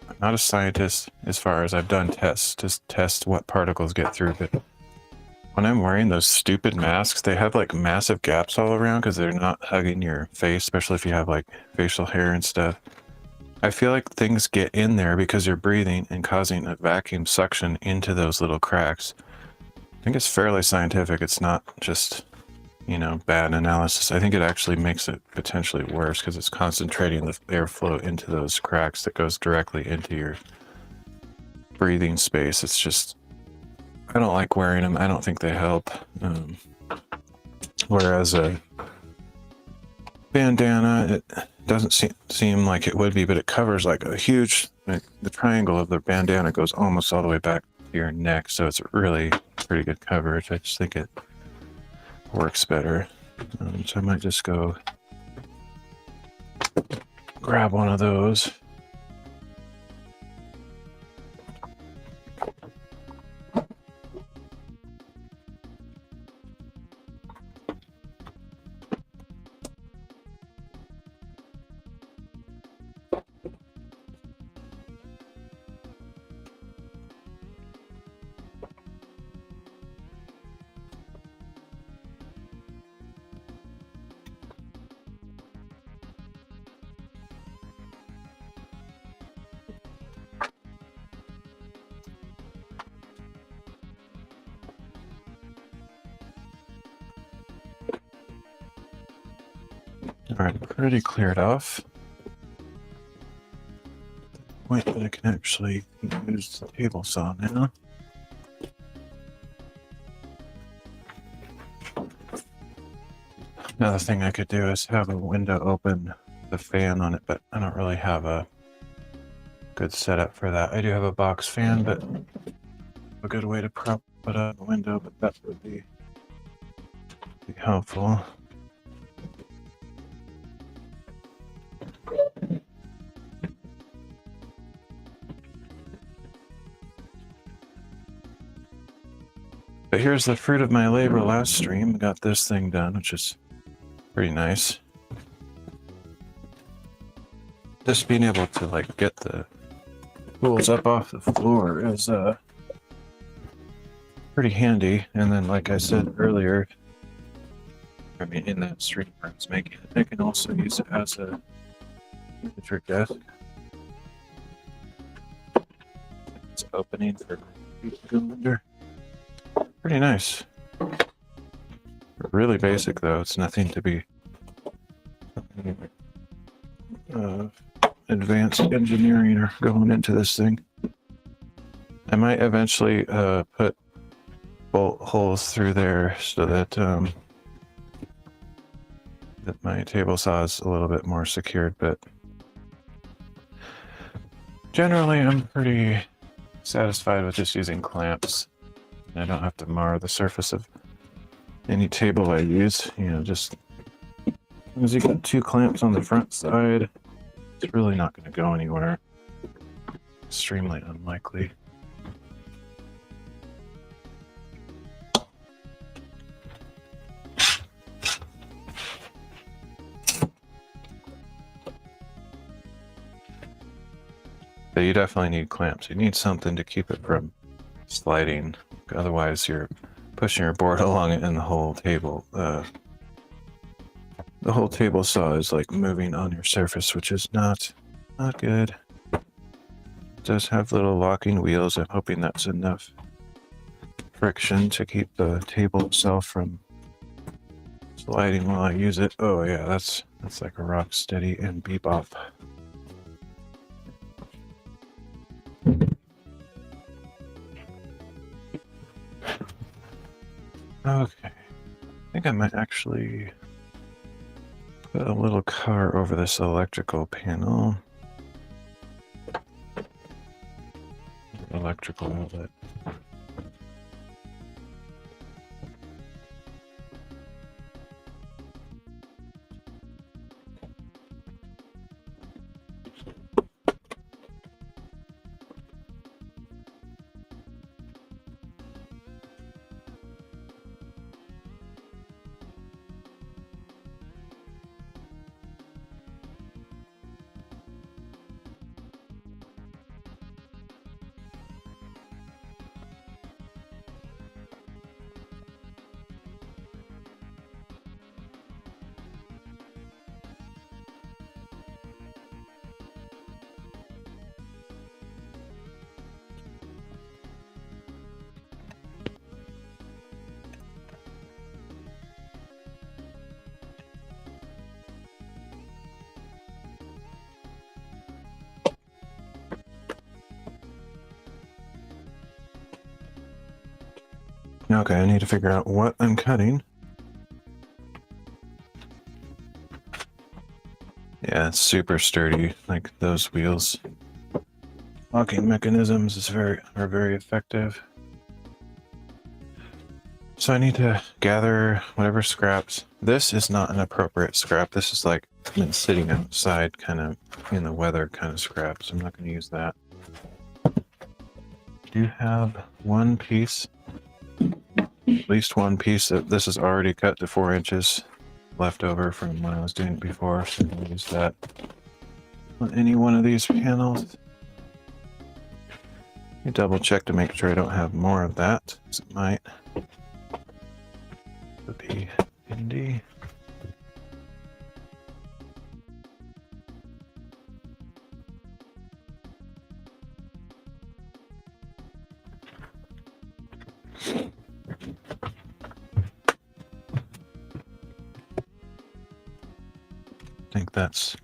I'm not a scientist as far as I've done tests to test what particles get through, but when I'm wearing those stupid masks, they have like massive gaps all around because they're not hugging your face, especially if you have like facial hair and stuff. I feel like things get in there because you're breathing and causing a vacuum suction into those little cracks. I think it's fairly scientific. It's not just, bad analysis. I think it actually makes it potentially worse because it's concentrating the airflow into those cracks that goes directly into your breathing space. It's just, I don't like wearing them. I don't think they help. Whereas a bandana, it doesn't seem like it would be, but it covers like a huge, the triangle of the bandana goes almost all the way back to your neck. So it's really pretty good coverage. I just think it works better. So I might just go grab one of those. All right, pretty cleared off. Point that I can actually use the table saw now. Another thing I could do is have a window open, the fan on it, but I don't really have a good setup for that. I do have a box fan, but a good way to put up the window, but that would be helpful. But here's the fruit of my labor last stream. Got this thing done, which is pretty nice. Just being able to like get the tools up off the floor is pretty handy. And then, like I said earlier, I mean, in that stream I was making, I can also use it as a furniture desk. It's opening for feet to go under. Pretty nice. Really basic though. It's nothing to be advanced engineering or going into this thing. I might eventually put bolt holes through there so that that my table saw is a little bit more secured, but generally I'm pretty satisfied with just using clamps. I don't have to mar the surface of any table I use, you know, just as long as you got 2 clamps on the front side, it's really not going to go anywhere. Extremely unlikely. But you definitely need clamps. You need something to keep it from sliding. Otherwise, you're pushing your board along it, and the whole table saw is like moving on your surface, which is not good. It does have little locking wheels. I'm hoping that's enough friction to keep the table itself from sliding while I use it. Oh yeah, that's like a rock steady and bebop. Okay, I think I might actually put a little car over this electrical panel. Electrical outlet. Okay, I need to figure out what I'm cutting. Yeah, it's super sturdy, like those wheels. Locking mechanisms are very effective. So I need to gather whatever scraps. This is not an appropriate scrap. This is like been sitting outside, kind of in the weather kind of scraps. I'm not going to use that. I do have one piece. At least one piece that this is already cut to 4 inches left over from when I was doing it before, so I'm gonna use that on any one of these panels. You double check to make sure I don't have more of that, because it might be handy. I think that's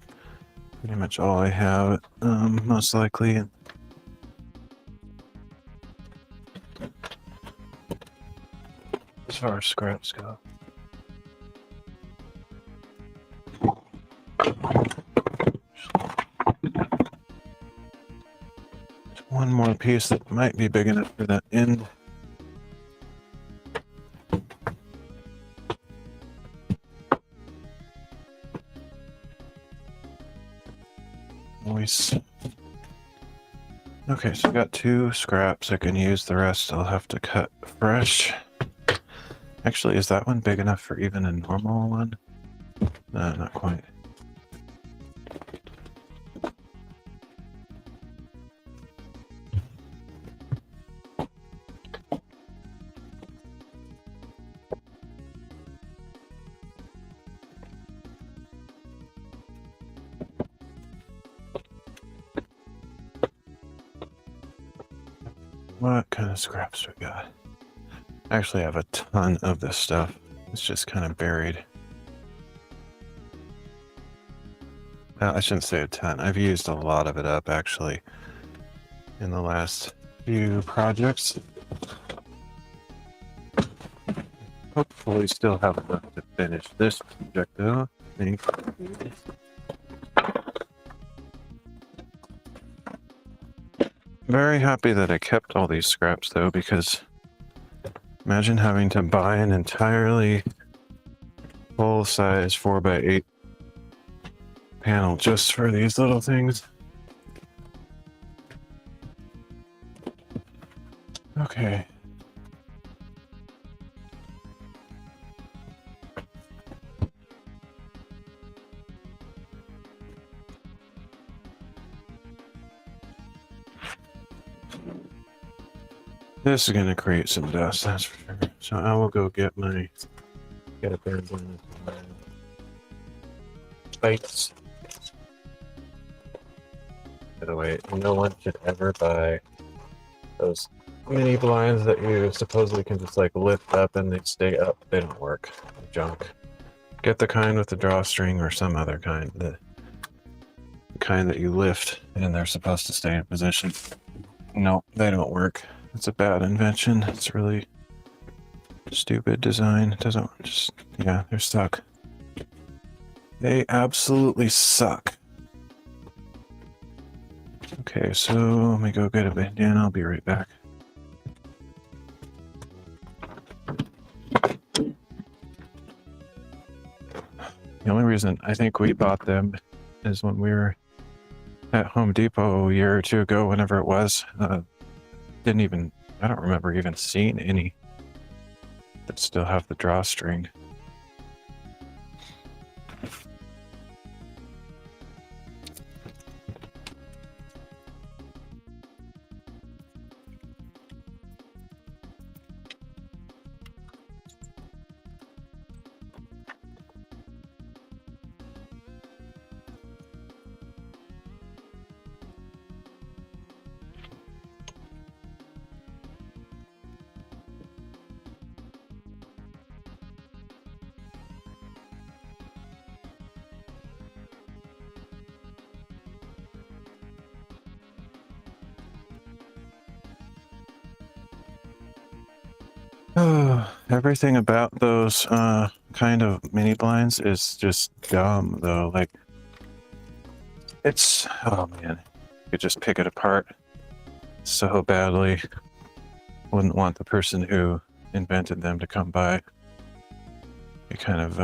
pretty much all I have, most likely. As far as scraps go. one more piece that might be big enough for that end. Nice. Okay, so I got 2 scraps I can use. The rest I'll have to cut fresh. Actually, is that one big enough for even a normal one? No, not quite. What kind of scraps we got? I actually have a ton of this stuff. It's just kind of buried. I shouldn't say a ton. I've used a lot of it up actually in the last few projects. Hopefully still have enough to finish this project though, I think. Very happy that I kept all these scraps though, because imagine having to buy an entirely full-size 4x8 panel just for these little things. Okay. This is going to create some dust, that's for sure. So I will go get a pair of lights. By the way, no one should ever buy those mini blinds that you supposedly can just like lift up and they stay up. They don't work. Junk. Get the kind with the drawstring or some other kind. The kind that you lift and they're supposed to stay in position. No, they don't work. It's a bad invention. It's really stupid design. It doesn't just, yeah, they're stuck. They absolutely suck. Okay, so let me go get a bandana. I'll be right back. The only reason I think we bought them is when we were at Home Depot a year or two ago, whenever it was. I don't remember even seeing any that still have the drawstring. Everything about those kind of mini blinds is just dumb though. Like, it's, oh man, you could just pick it apart so badly. Wouldn't want the person who invented them to come by. It kind of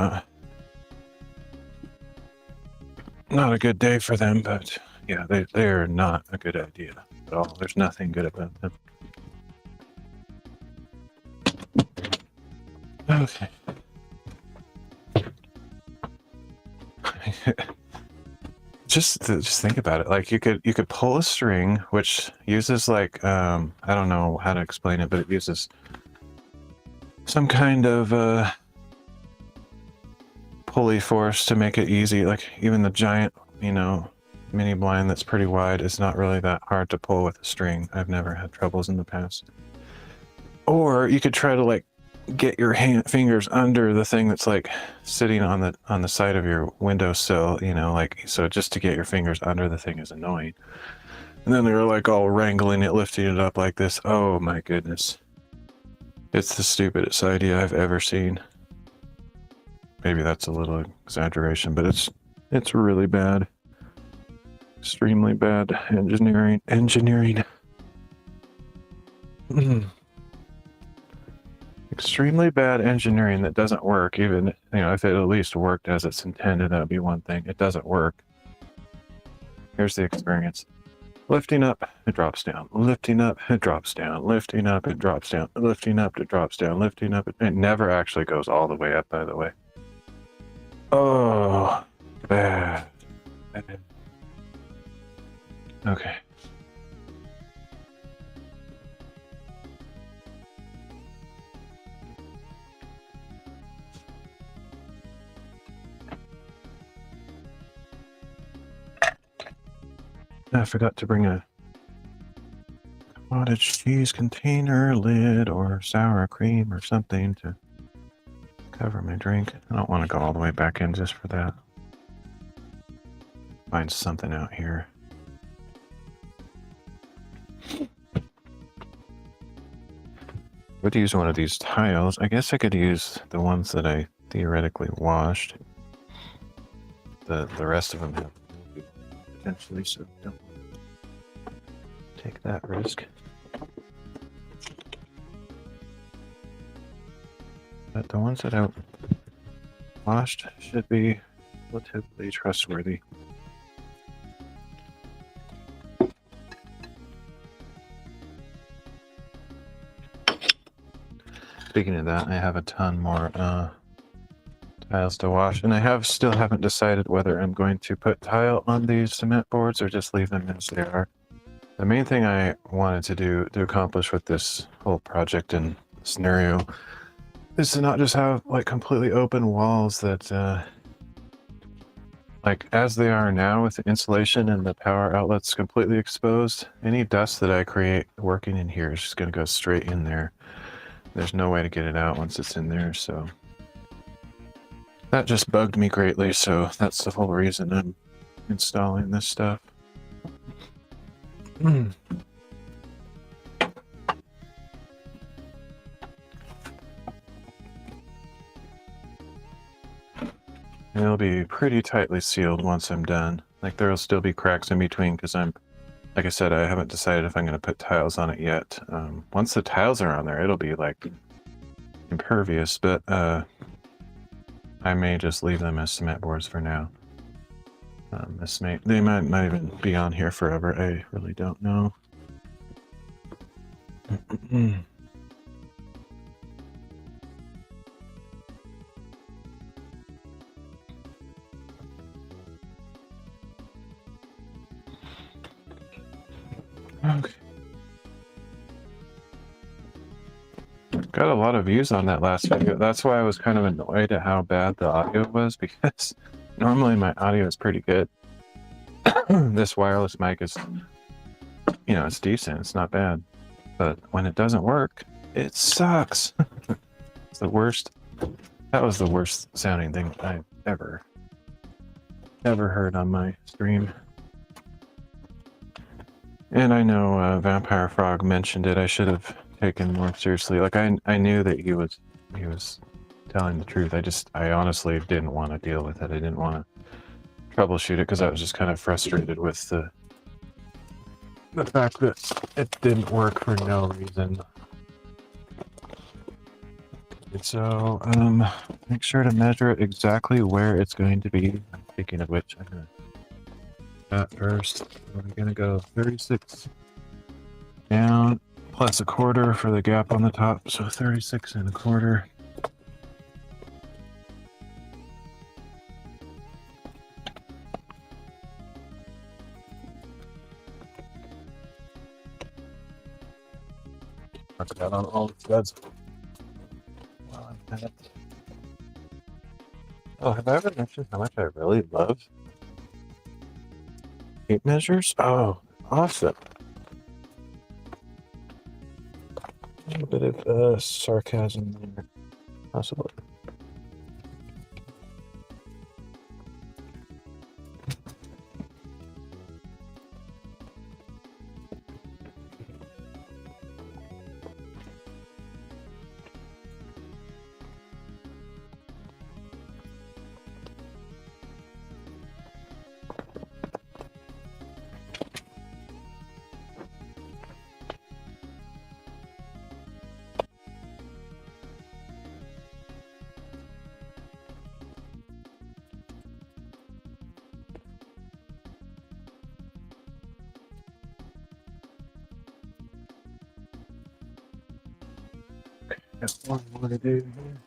not a good day for them, but yeah, they're not a good idea at all. There's nothing good about them. Okay. just think about it. Like you could pull a string, which uses like I don't know how to explain it, but it uses some kind of pulley force to make it easy. Like even the giant, mini blind that's pretty wide is not really that hard to pull with a string. I've never had troubles in the past. Or you could try to like get your fingers under the thing that's like sitting on the side of your windowsill, like, so just to get your fingers under the thing is annoying. And then they're like all wrangling it, lifting it up like this. Oh my goodness. It's the stupidest idea I've ever seen. Maybe that's a little exaggeration, but it's really bad. Extremely bad engineering. Extremely bad engineering that doesn't work. Even, you know, if it at least worked as it's intended, that would be one thing. It doesn't work. Here's the experience. Lifting up, it drops down. Lifting up, it drops down. Lifting up, it drops down. Lifting up, it drops down. Lifting up, it never actually goes all the way up, by the way. Oh, bad. Okay. I forgot to bring a cottage cheese container lid or sour cream or something to cover my drink. I don't want to go all the way back in just for that. Find something out here. Would use one of these tiles. I guess I could use the ones that I theoretically washed. The rest of them have potentially, so don't take that risk. But the ones that I washed should be relatively trustworthy. Speaking of that, I have a ton more tiles to wash, and I still haven't decided whether I'm going to put tile on these cement boards or just leave them as they are. The main thing I wanted to accomplish with this whole project and scenario is to not just have like completely open walls that like as they are now with the insulation and the power outlets completely exposed. Any dust that I create working in here is just going to go straight in there. There's no way to get it out once it's in there, so that just bugged me greatly, so that's the whole reason I'm installing this stuff. And it'll be pretty tightly sealed once I'm done. Like there'll still be cracks in between because like I said, I haven't decided if I'm going to put tiles on it yet. Once the tiles are on there, it'll be like impervious, but I may just leave them as cement boards for now. They might not even be on here forever. I really don't know. Okay. Got a lot of views on that last video. That's why I was kind of annoyed at how bad the audio was, because normally my audio is pretty good. This wireless mic is, you know, it's decent. It's not bad. But when it doesn't work, it sucks. It's the worst. That was the worst sounding thing I've ever heard on my stream. And I know Vampire Frog mentioned it. I should have taken more seriously. Like I knew that he was telling the truth. I honestly didn't want to deal with it. I didn't want to troubleshoot it because I was just kind of frustrated with the fact that it didn't work for no reason. And so make sure to measure it exactly where it's going to be. Speaking of which, I'm gonna that first. We're gonna go 36 down plus a quarter for the gap on the top, so 36 and a quarter. Mark that on all the threads. Oh, have I ever mentioned how much I really love tape measures? Oh, awesome. A little bit of sarcasm there, possibly. Got one more to do here.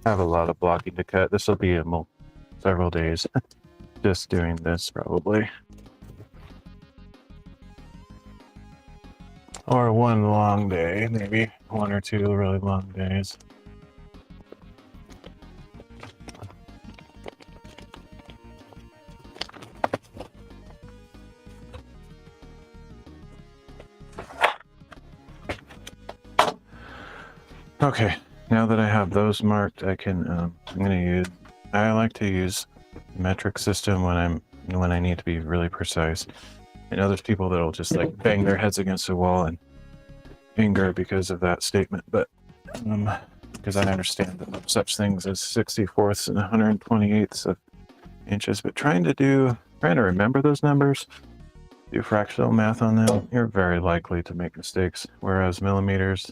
I have a lot of blocking to cut. This will be several days just doing this probably. Or one long day, maybe one or two really long days. Okay, now that I have those marked, I can, I like to use metric system when I need to be really precise. I know there's people that'll just like bang their heads against the wall in anger because of that statement, but because I understand that there's such things as 64ths and 128ths of inches, but trying to remember those numbers, do fractional math on them, you're very likely to make mistakes. Whereas millimeters,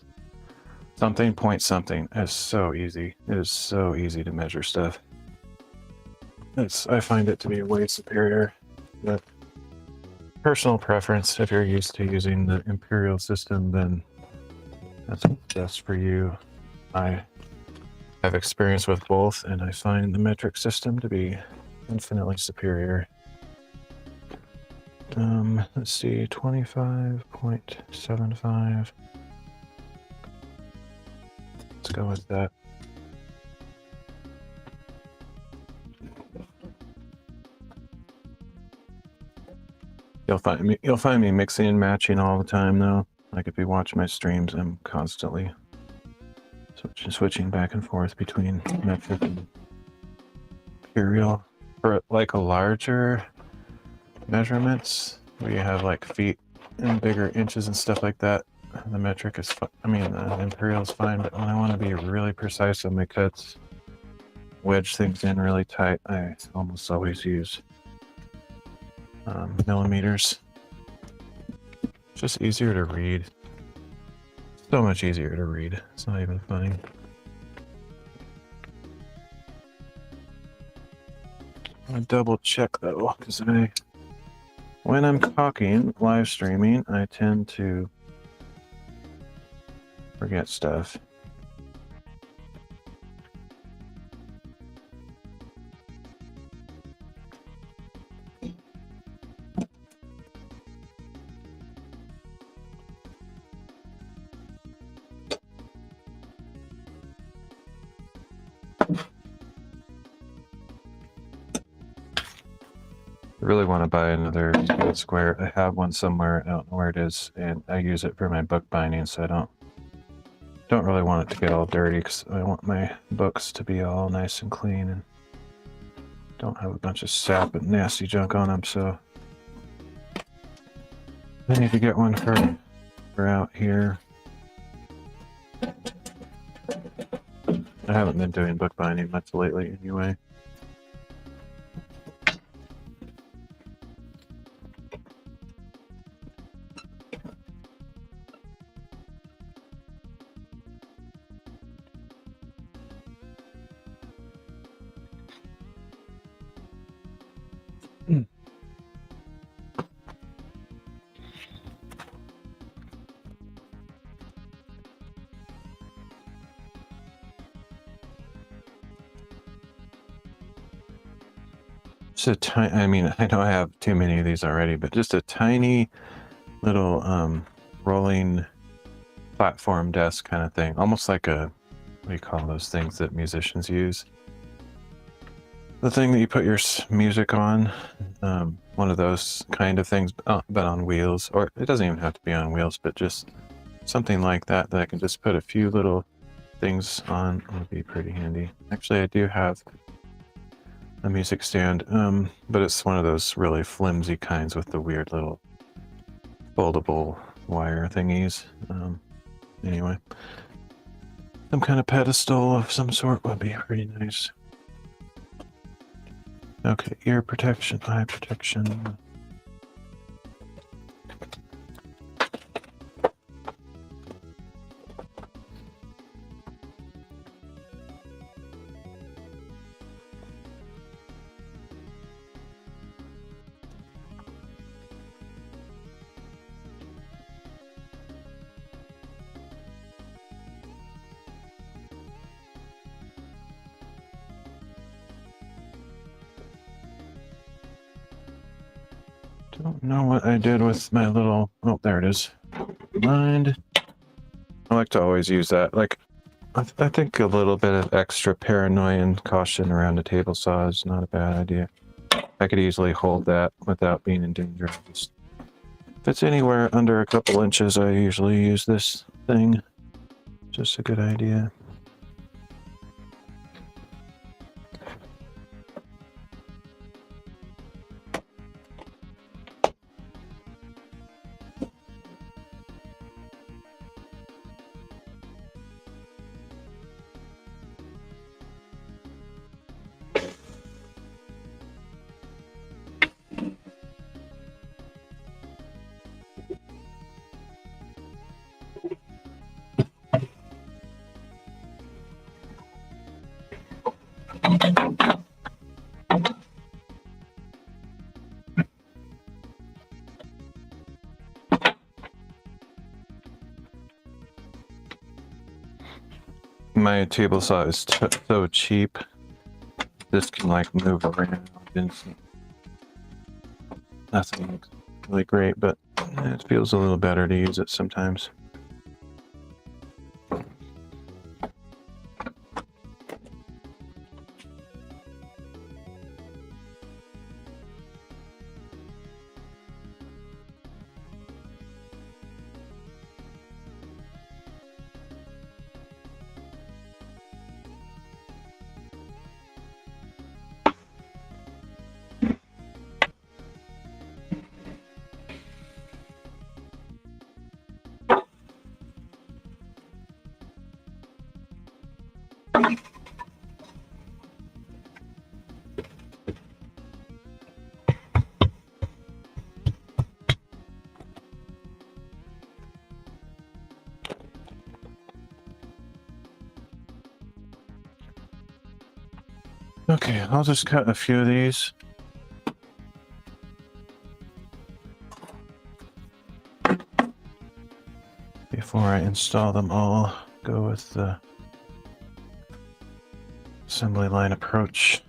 something, point something, is so easy. It is so easy to measure stuff. I find it to be way superior, but personal preference, if you're used to using the imperial system, then that's what's best for you. I have experience with both, and I find the metric system to be infinitely superior. Let's see, 25.75. Let's go with that. You'll find me mixing and matching all the time though. Like if you watch my streams, I'm constantly switching back and forth between metric and imperial. For like a larger measurements where you have like feet and bigger inches and stuff like that, the metric is the imperial is fine, but when I want to be really precise on my cuts, wedge things in really tight, I almost always use millimeters. It's just easier to read. So much easier to read. It's not even funny. I double check though, because when I'm talking live streaming, I tend to forget stuff. I really want to buy another square. I have one somewhere. I don't know where it is, and I use it for my book binding, so I don't really want it to get all dirty because I want my books to be all nice and clean and don't have a bunch of sap and nasty junk on them. So I need to get one for out here. I haven't been doing book binding much lately anyway. Just a tiny, I know I have too many of these already, but just a tiny little rolling platform desk kind of thing. Almost like what do you call those things that musicians use? The thing that you put your music on, one of those kind of things, but on wheels, or it doesn't even have to be on wheels, but just something like that I can just put a few little things on would be pretty handy. Actually, I do have a music stand, but it's one of those really flimsy kinds with the weird little foldable wire thingies. Anyway, some kind of pedestal of some sort would be pretty nice. Okay, ear protection, eye protection. Don't know what I did with my little, oh, there it is. Mind. I like to always use that. Like, I think a little bit of extra paranoia and caution around a table saw is not a bad idea. I could easily hold that without being in danger. Just, if it's anywhere under a couple inches, I usually use this thing. Just a good idea. My table saw is so cheap. This can like move around. It's nothing really great, but it feels a little better to use it sometimes. Okay, I'll just cut a few of these. Before I install them all, go with the assembly line approach.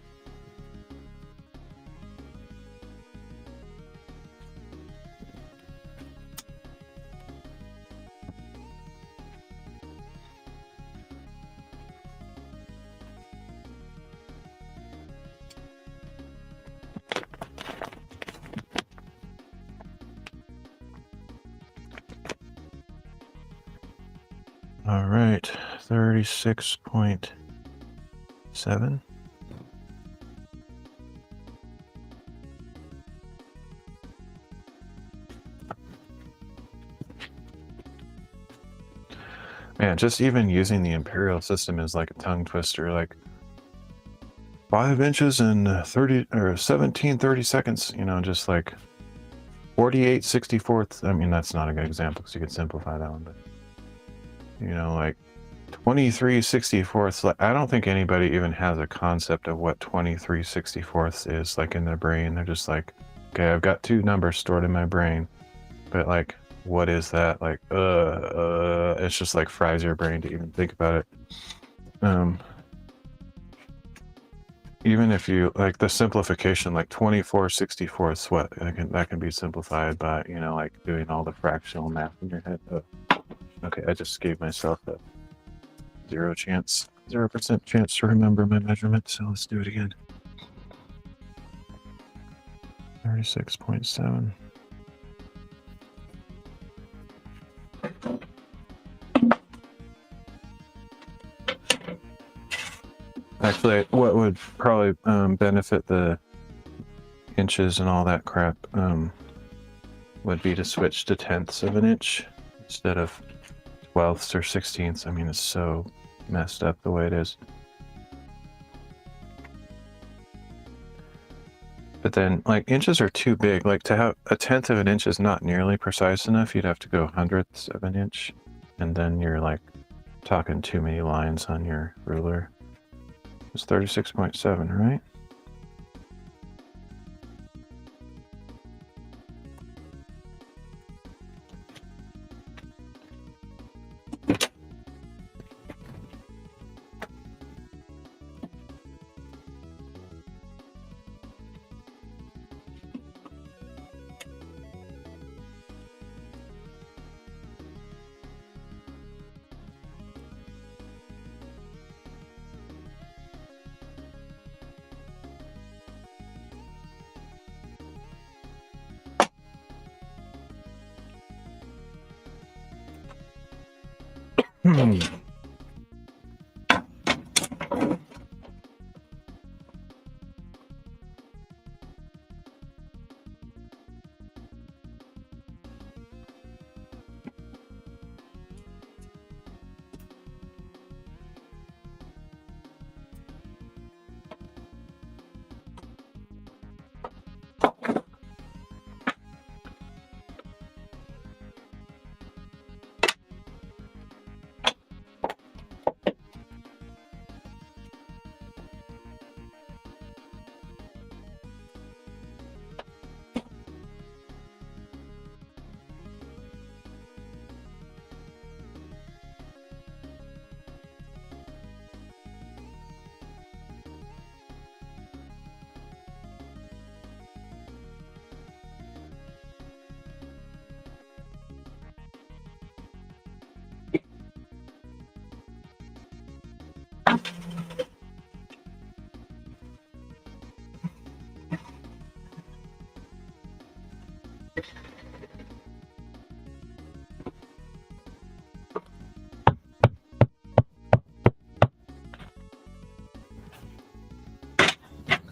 All right, 36.7. Man, just even using the imperial system is like a tongue twister. Like 5 inches and 30 or 17 30 seconds. You know, just like 48/64. I mean, that's not a good example because you could simplify that one, but you know, like 23/64. Like, I don't think anybody even has a concept of what 23/64 is like in their brain. They're just like, okay, I've got 2 numbers stored in my brain, but like, what is that? Like, it's just like fries your brain to even think about it. Even if you like the simplification, like 24/64, what that can be simplified by, you know, like doing all the fractional math in your head. Okay, I just gave myself a 0% chance to remember my measurement, so let's do it again. 36.7. Actually, what would probably benefit the inches and all that crap would be to switch to tenths of an inch instead of 12ths or 16ths. I mean, it's so messed up the way it is. But then, like, inches are too big. Like, to have a 1/10 of an inch is not nearly precise enough. You'd have to go 100ths of an inch, and then you're like talking too many lines on your ruler. It's 36.7, right? Hmm.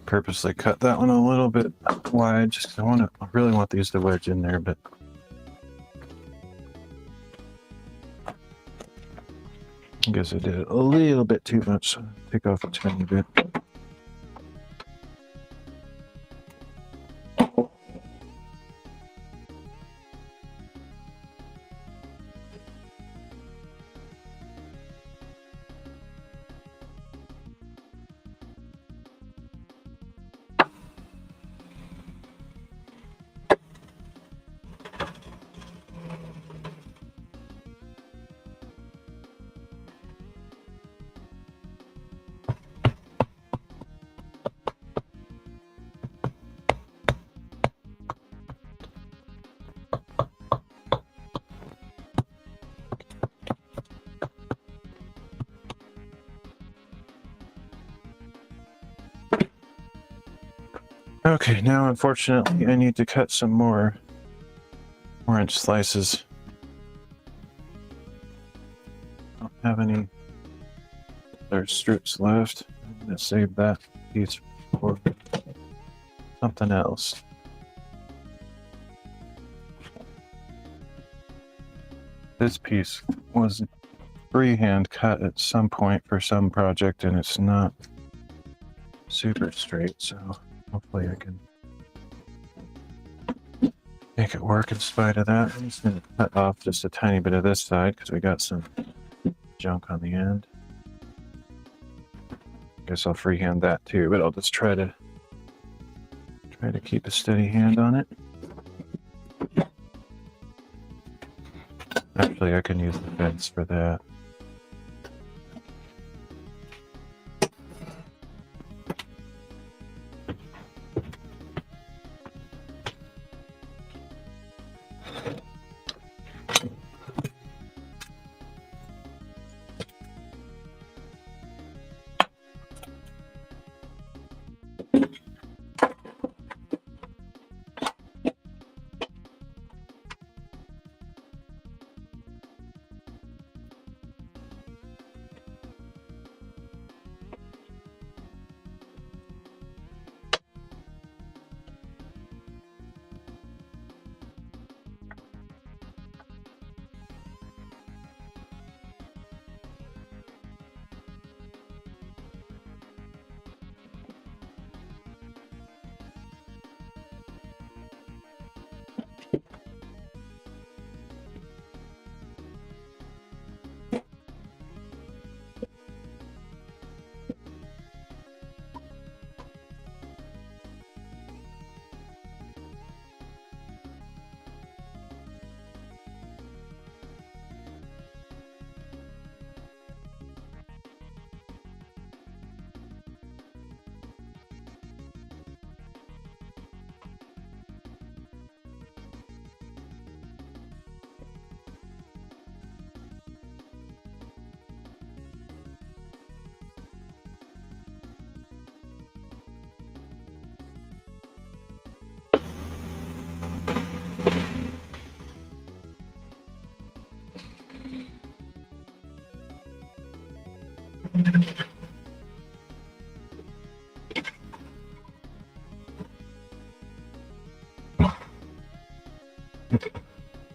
Purposely cut that one a little bit wide just 'cause I really want these to wedge in there, but I guess I did it a little bit too much, so take off a tiny bit. Okay, now unfortunately I need to cut some more orange slices. Don't have any other strips left. I'm gonna save that piece for something else. This piece was freehand cut at some point for some project and it's not super straight, so hopefully I can make it work in spite of that. I'm just going to cut off just a tiny bit of this side because we got some junk on the end. Guess I'll freehand that too, but I'll just try to keep a steady hand on it. Actually, I can use the fence for that.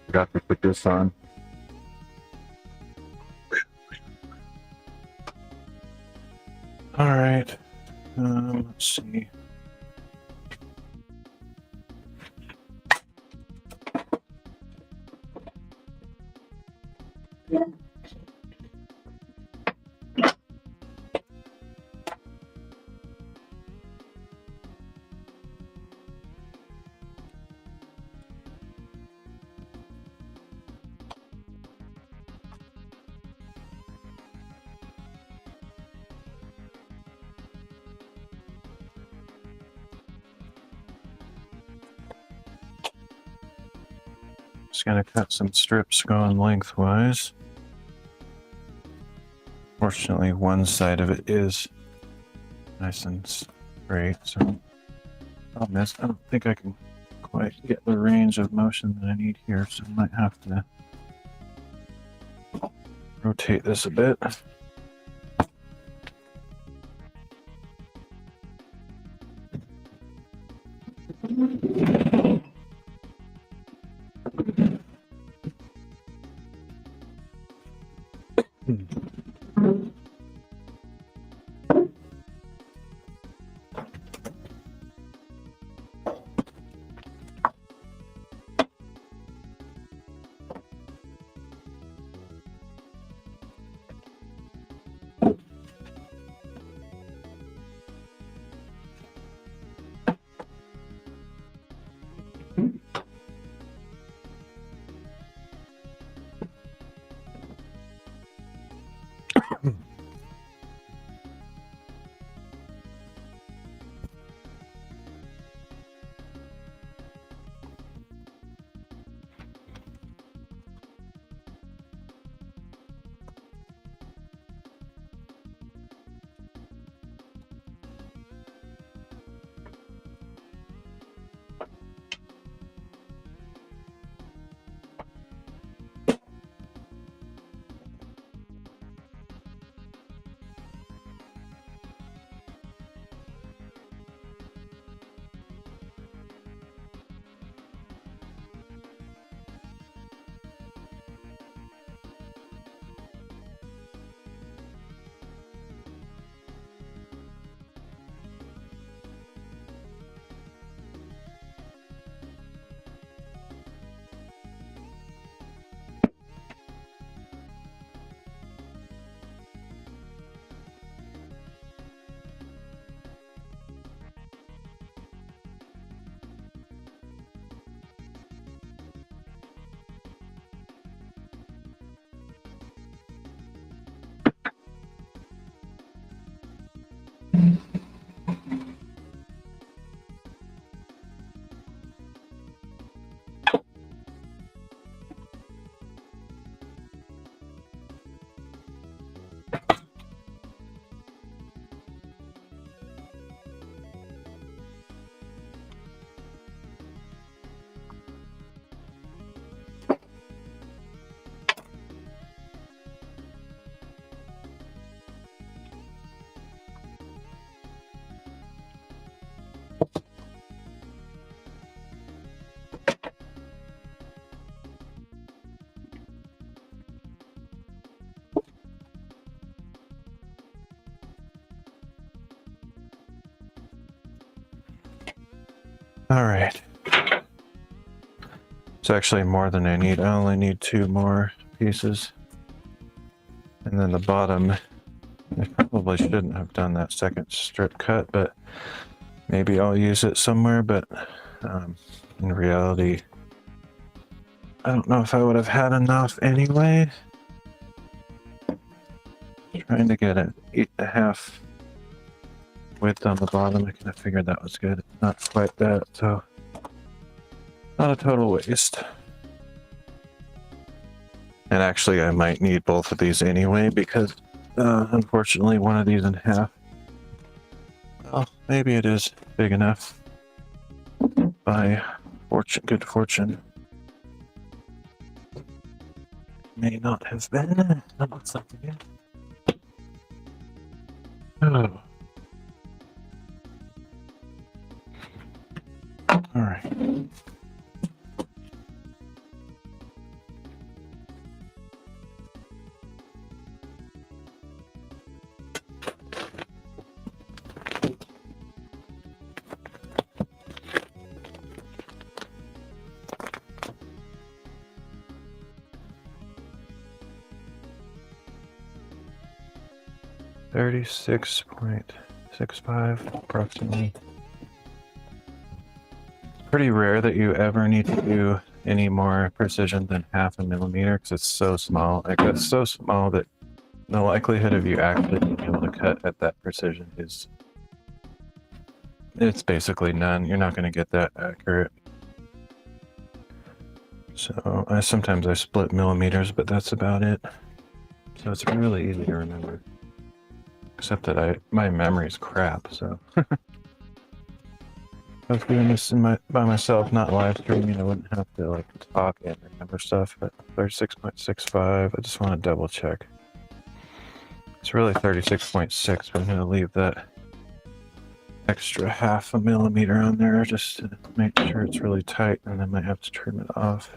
Forgot to put this on. All right. Let's see. Just gonna cut some strips going lengthwise. Fortunately, one side of it is nice and straight, so I don't think I can quite get the range of motion that I need here, so I might have to rotate this a bit. All right. It's actually more than I need. I only need 2 more pieces. And then the bottom, I probably shouldn't have done that second strip cut, but maybe I'll use it somewhere. But in reality, I don't know if I would have had enough anyway. Trying to get an 8.5 width on the bottom. I kind of figured that was good. Not quite that, so not a total waste. And actually, I might need both of these anyway because unfortunately, one of these in half. Well, maybe it is big enough by good fortune. May not have been. That looks like it. Oh. All right. 36.65 approximately. It's pretty rare that you ever need to do any more precision than 0.5 millimeter because it's so small. Like, it's so small that the likelihood of you actually being able to cut at that precision is, it's basically none. You're not going to get that accurate. So sometimes I split millimeters, but that's about it. So it's really easy to remember. Except that my memory's crap, so. If I was doing this by myself, not live streaming, I wouldn't have to like talk and remember stuff. But 36.65, I just want to double check. It's really 36.6, but I'm going to leave that extra 0.5 millimeter on there just to make sure it's really tight, and I might have to trim it off.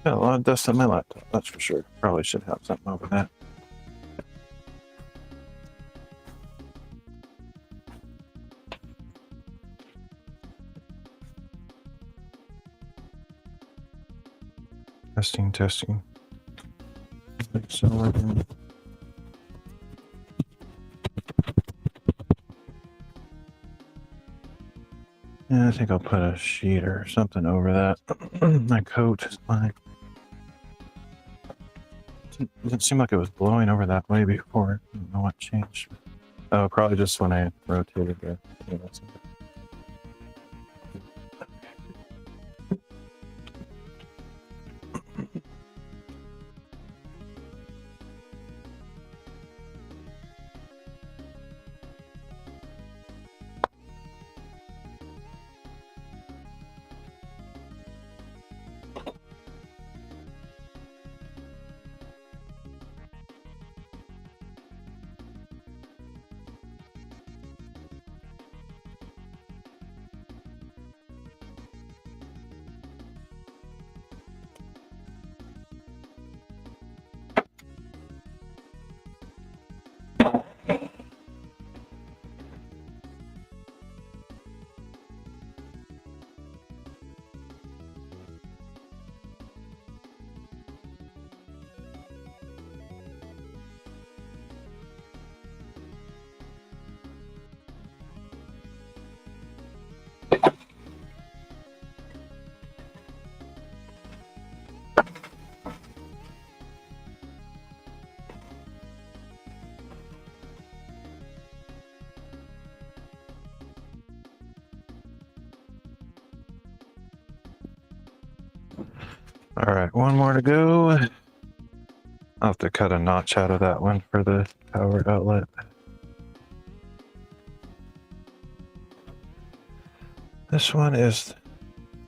Got a lot of dust on my laptop, that's for sure. Probably should have something over that. Testing. So yeah, I think I'll put a sheet or something over that. My coat is fine. Didn't seem like it was blowing over that way before. I don't know what changed. Oh, probably just when I rotated the. Yeah, that's it. All right, one more to go. I'll have to cut a notch out of that one for the power outlet. This one is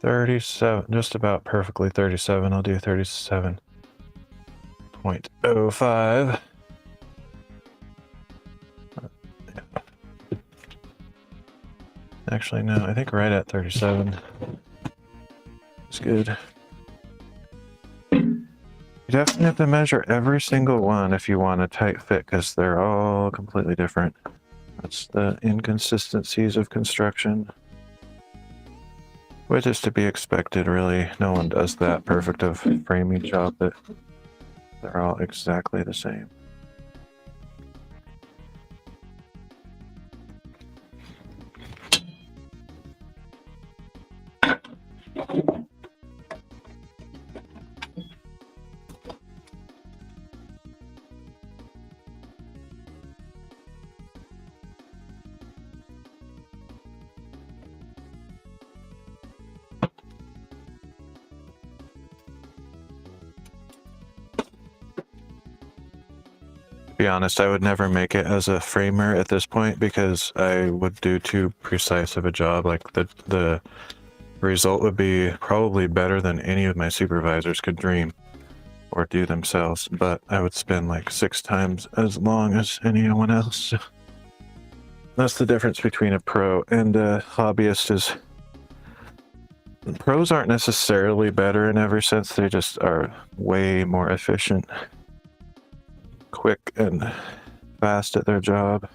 37, just about perfectly 37. I'll do 37.05. Actually, no, I think right at 37 is good. You definitely have to measure every single one if you want a tight fit, because they're all completely different. That's the inconsistencies of construction, which is to be expected, really. No one does that perfect of framing job that they're all exactly the same. be honest, I would never make it as a framer at this point because I would do too precise of a job. Like the result would be probably better than any of my supervisors could dream or do themselves, but I would spend like 6 times as long as anyone else. That's the difference between a pro and a hobbyist. Is pros aren't necessarily better in every sense, they just are way more efficient, quick and fast at their job.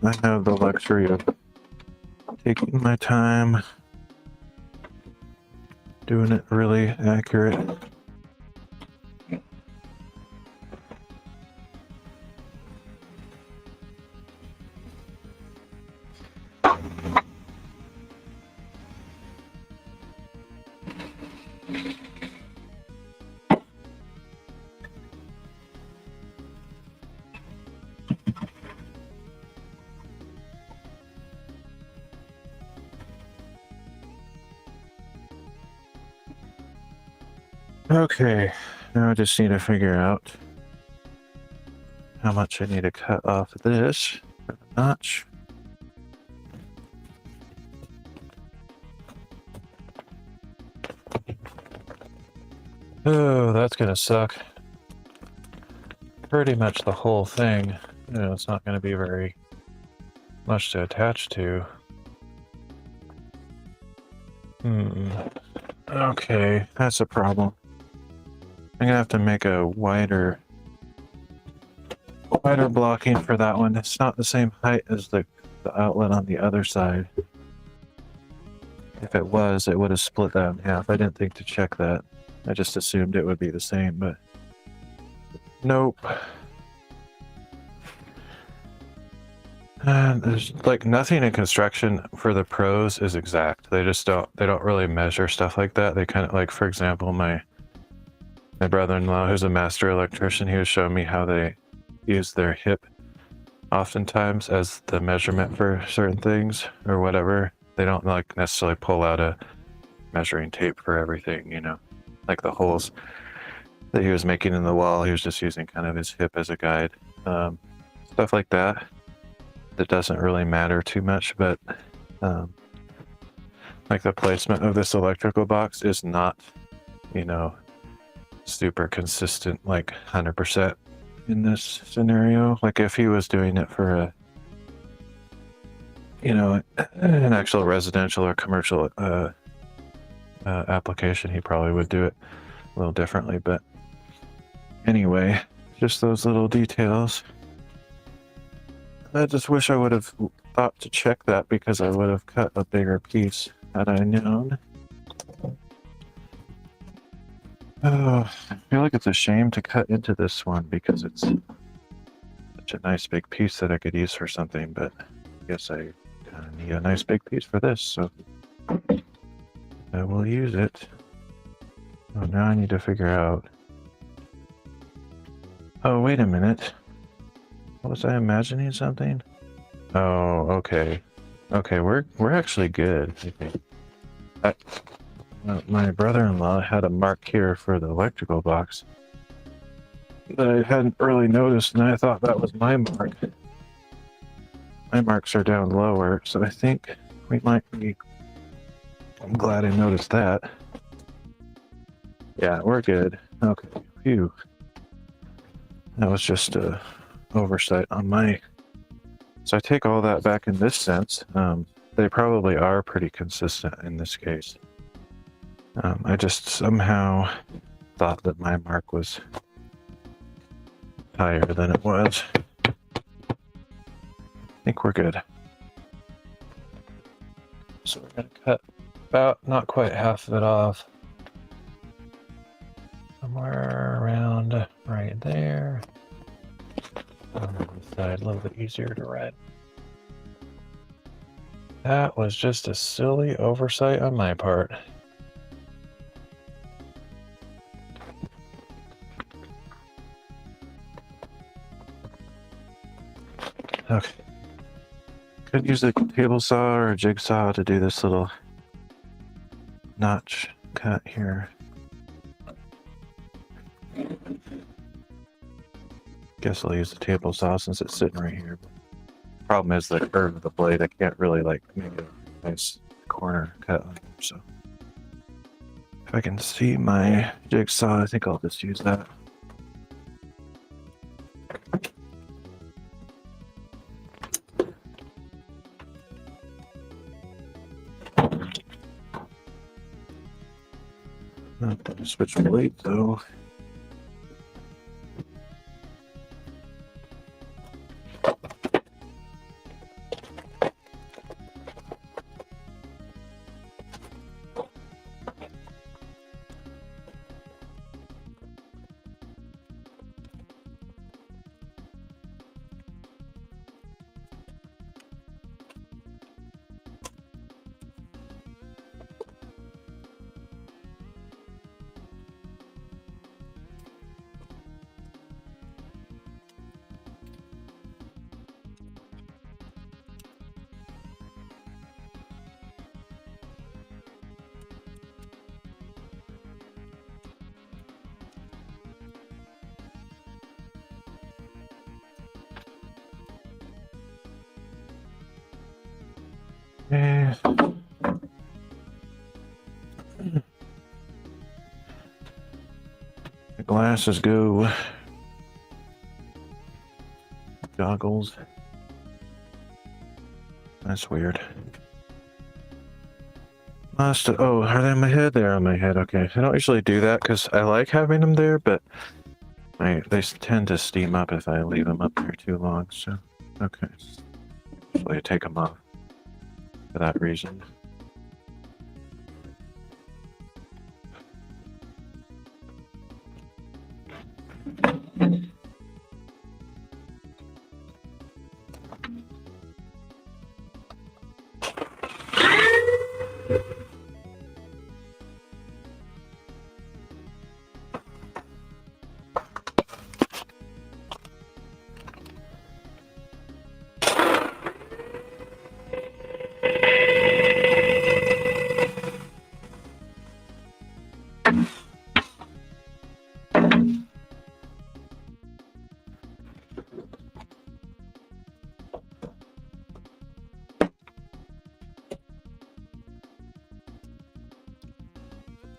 I have the luxury of taking my time, doing it really accurate. Okay, now I just need to figure out how much I need to cut off this for the notch. Oh, that's gonna suck. Pretty much the whole thing. You know, it's not gonna be very much to attach to. Okay, that's a problem. I'm gonna have to make a wider blocking for that one. It's not the same height as the outlet on the other side. If it was, it would have split that in half. I didn't think to check that. I just assumed it would be the same, but nope. And there's like nothing in construction for the pros is exact. They don't really measure stuff like that. They kind of, like, for example, my brother-in-law, who's a master electrician, he was showing me how they use their hip oftentimes as the measurement for certain things or whatever. They don't like necessarily pull out a measuring tape for everything, you know, like the holes that he was making in the wall. He was just using kind of his hip as a guide. Stuff like that. That doesn't really matter too much, but like the placement of this electrical box is not, you know, super consistent, like 100% in this scenario. Like if he was doing it for a, you know, an actual residential or commercial application, he probably would do it a little differently. But anyway, just those little details. I just wish I would have thought to check that, because I would have cut a bigger piece had I known. Oh, I feel like it's a shame to cut into this one because it's such a nice big piece that I could use for something, but I guess I kind of need a nice big piece for this, so I will use it. Oh, now I need to figure out... Oh, wait a minute. Was I imagining something? Oh, okay. Okay, we're actually good, I think. My brother-in-law had a mark here for the electrical box that I hadn't really noticed, and I thought that was my mark. My marks are down lower, so I think we might be... I'm glad I noticed that. Yeah, we're good. Okay, phew. That was just a oversight on my... So I take all that back in this sense. They probably are pretty consistent in this case. I just somehow thought that my mark was higher than it was. I think we're good. So we're going to cut about, not quite half of it off. Somewhere around right there. On the side, a little bit easier to read. That was just a silly oversight on my part. Okay. Could use a table saw or a jigsaw to do this little notch cut here. guess I'll use the table saw since it's sitting right here. Problem is the curve of the blade. I can't really like make a nice corner cut on there. So if I can see my jigsaw, I think I'll just use that. Not gonna switch blade though. Okay. The glasses go. Goggles. That's weird. Oh, are they on my head? They're on my head. Okay. I don't usually do that because I like having them there, but they tend to steam up if I leave them up there too long. So, okay. Usually I take them off for that reason.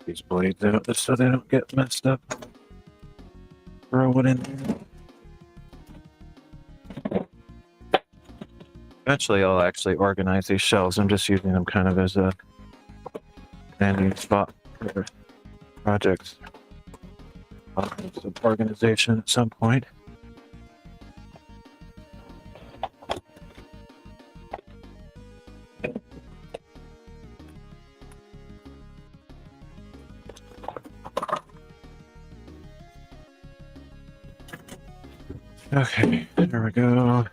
These blades out just so they don't get messed up. Throw it in there. Eventually I'll actually organize these shelves. I'm just using them kind of as a landing spot for projects. I'll have some organization at some point. Okay, there we go.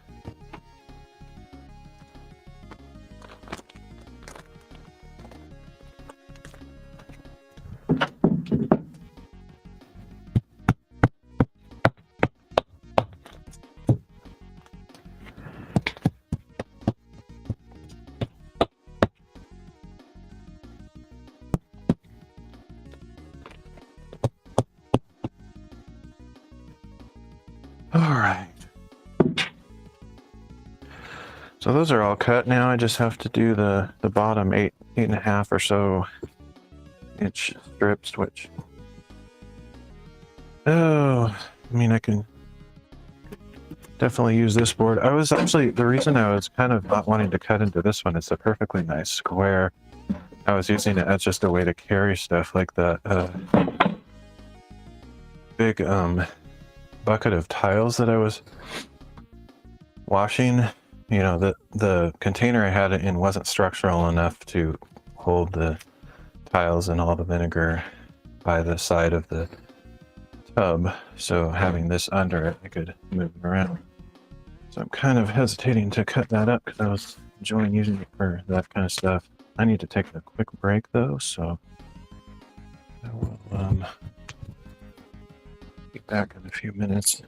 All right. So those are all cut now. I just have to do the bottom 8.5 or so inch strips, which, oh, I mean, I can definitely use this board. I was actually, the reason I was kind of not wanting to cut into this one, it's a perfectly nice square. I was using it as just a way to carry stuff like the big bucket of tiles that I was washing. You know, the container I had it in wasn't structural enough to hold the tiles and all the vinegar by the side of the tub. So having this under it, I could move them around. So I'm kind of hesitating to cut that up because I was enjoying using it for that kind of stuff. I need to take a quick break though, so I will be back in a few minutes.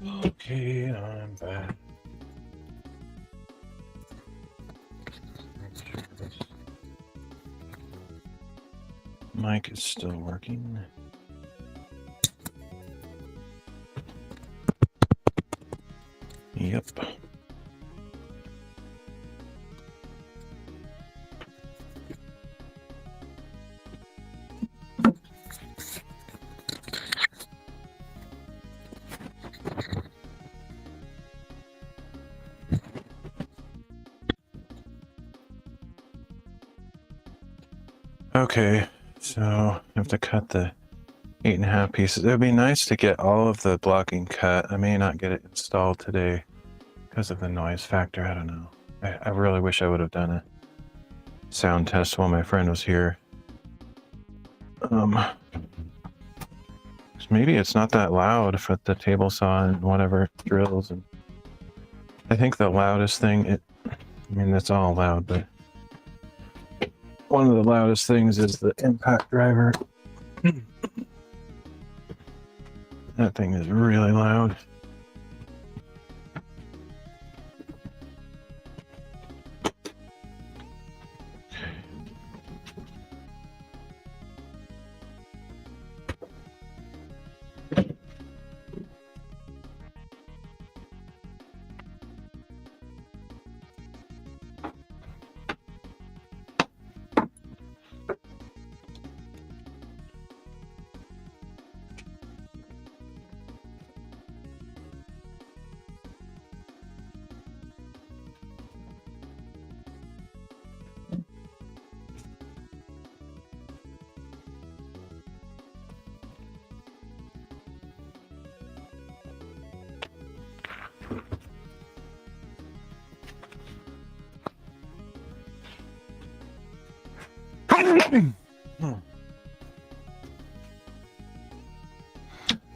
Okay, I'm back. Make sure this mic is still working. Yep. Okay, so I have to cut the 8.5 pieces. It would be nice to get all of the blocking cut. I may not get it installed today because of the noise factor. I don't know. I really wish I would have done a sound test while my friend was here. Maybe it's not that loud for the table saw and whatever drills. And I think the loudest thing, I mean, that's all loud, but one of the loudest things is the impact driver. That thing is really loud.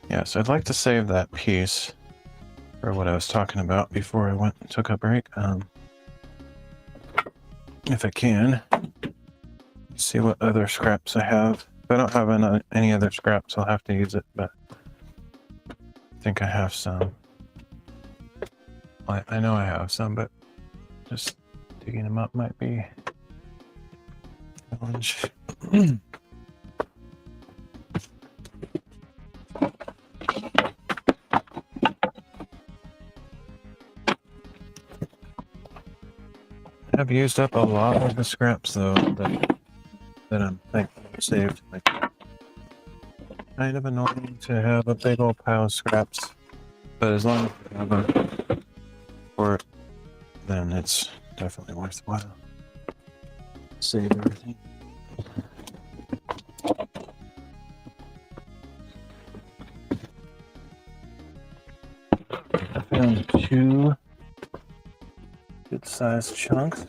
Yes, I'd like to save that piece for what I was talking about before I went and took a break. If I can, see what other scraps I have. If I don't have any other scraps, I'll have to use it, but I think I have some. I know I have some, but just digging them up might be a challenge. I've used up a lot of the scraps though that I'm thankful I saved. Like, kind of annoying to have a big old pile of scraps, but as long as I have them for it, then it's definitely worthwhile. Save everything. I found 2 good-sized chunks.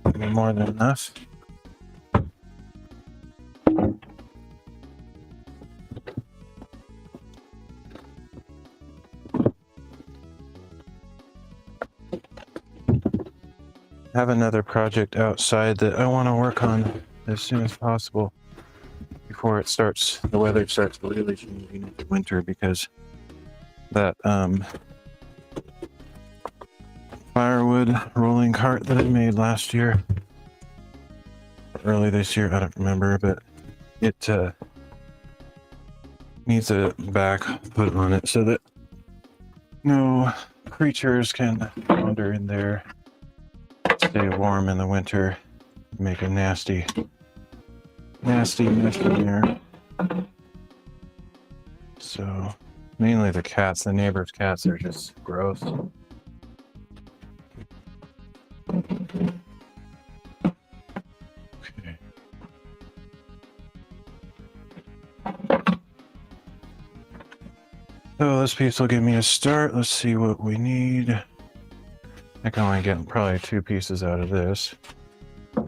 Maybe more than enough. I have another project outside that I want to work on as soon as possible before it starts, the weather starts really changing into winter, because that firewood rolling cart that I made last year, early this year, I don't remember, but it needs a back put on it so that no creatures can wander in there, stay warm in the winter, make a nasty mess in there. So mainly the cats, the neighbors' cats, are just gross. Okay. So this piece will give me a start. Let's see what we need. I can only get probably 2 pieces out of this. I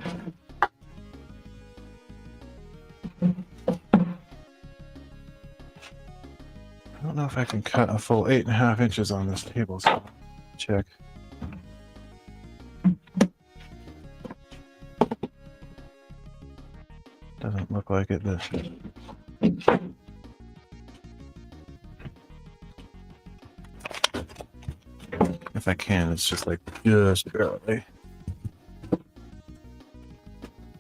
don't know if I can cut a full 8.5 inches on this table, so check. like it, but if I can, it's just like just barely.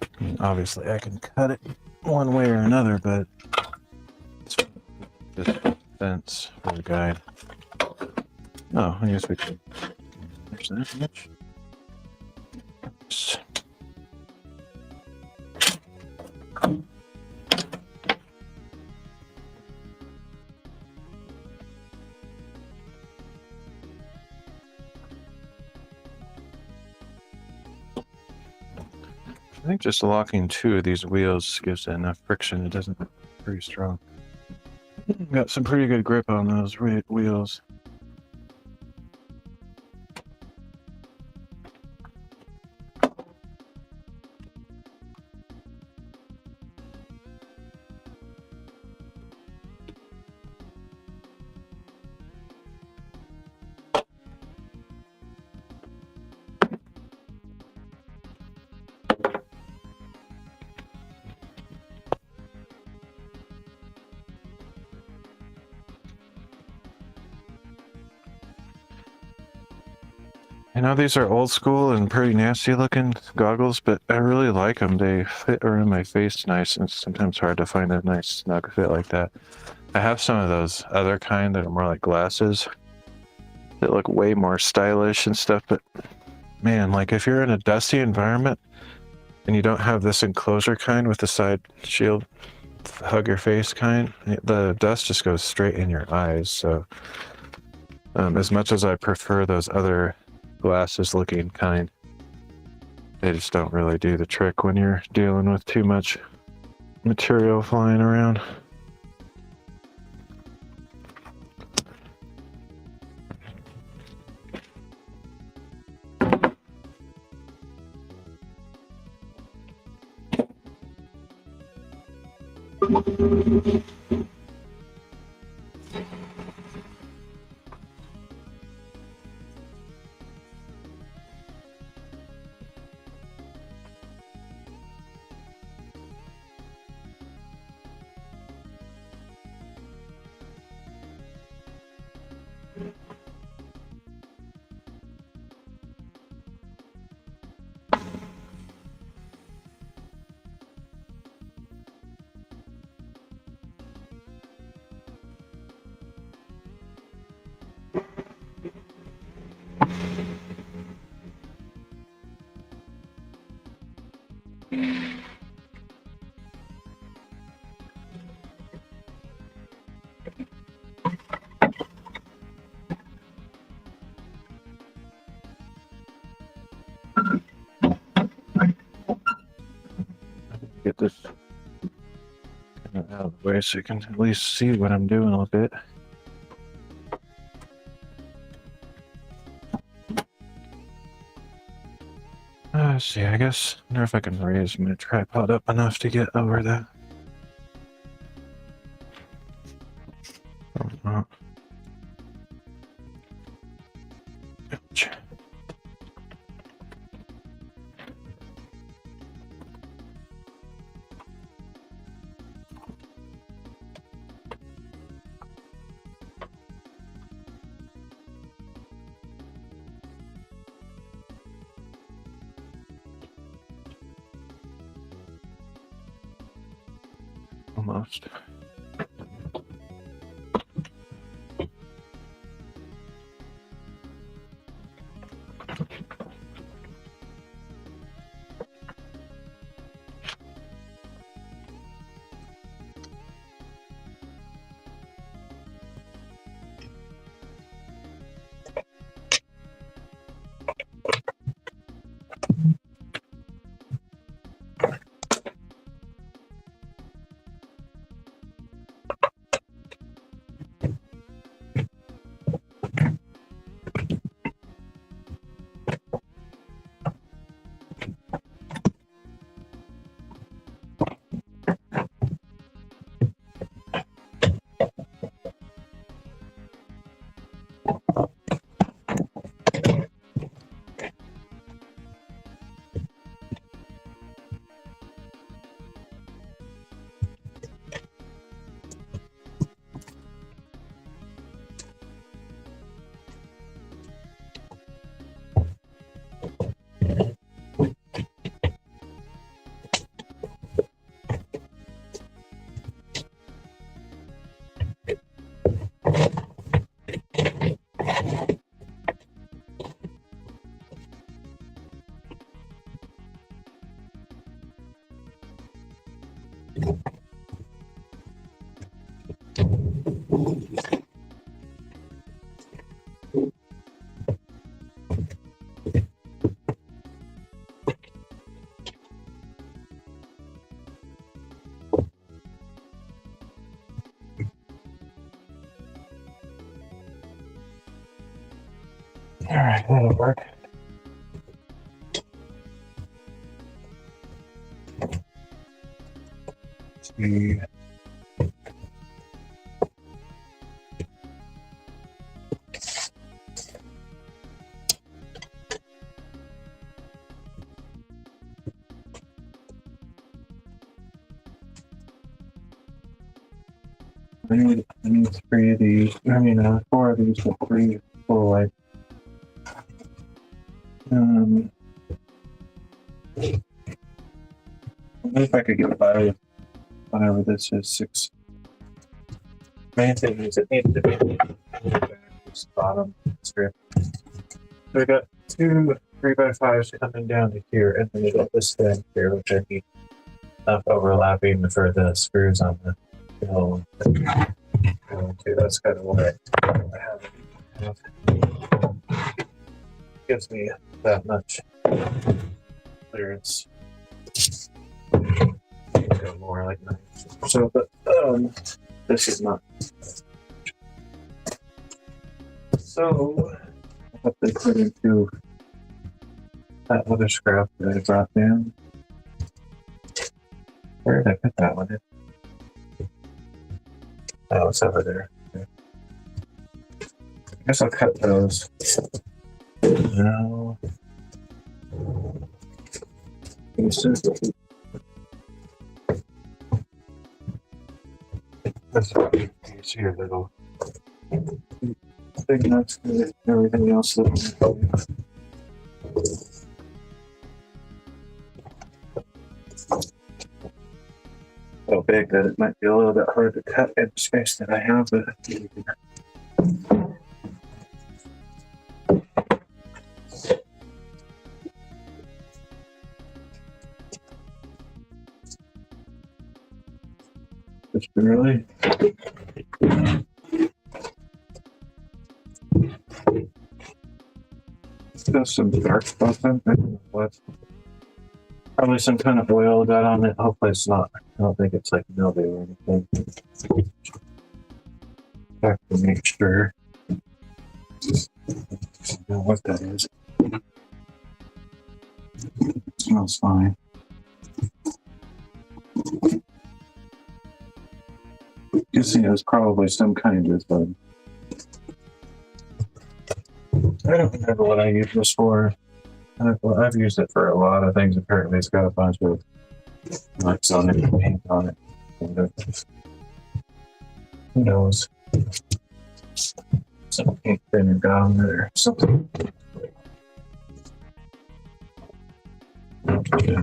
I mean, obviously, I can cut it one way or another, but it's just fence for the guide. Oh, I guess we can. There's that much. I think just locking 2 of these wheels gives it enough friction. It doesn't pretty strong. Got some pretty good grip on those wheels. I know these are old school and pretty nasty looking goggles, but I really like them. They fit around my face nice, and it's sometimes hard to find a nice snug fit like that. I have some of those other kind that are more like glasses that look way more stylish and stuff, but man, like if you're in a dusty environment and you don't have this enclosure kind with the side shield, hug your face kind, the dust just goes straight in your eyes. So as much as I prefer those other glasses looking kind, they just don't really do the trick when you're dealing with too much material flying around. Get this kind of out of the way so you can at least see what I'm doing a bit. Let's see, I guess, I wonder if I can raise my tripod up enough to get over that. Ouch. Almost. All right, that'll work. See. I need 3 of these. I mean, 4 of these, but 3 full light. If I could get by with whatever this is, 6. Main thing is it needs to be this bottom strip. So we got 2 3x5s coming down to here, and then we got this thing here, which I need enough overlapping for the screws on the hill. That's kind of what I have. Gives me that much clearance. Go more like 9. So, but this is not. So I have to put into that other scrap that I brought down. Where did I put that one in? Oh, it's over there. Okay. I guess I'll cut those. No. That's easier little big nuts and everything else that so big that it might be a little bit hard to cut in the space that I have, but just barely. There's some dark spots on it. What? Probably some kind of oil got on it. Hopefully it's not. I don't think it's like mildew or anything. Check to make sure. I don't know what that is. It smells fine. Guessing it was probably some kind of. I don't remember what I used this for. I've used it for a lot of things. Apparently, it's got a bunch of marks on it, paint on it. Who knows? Some paint thinner down there or something. Okay.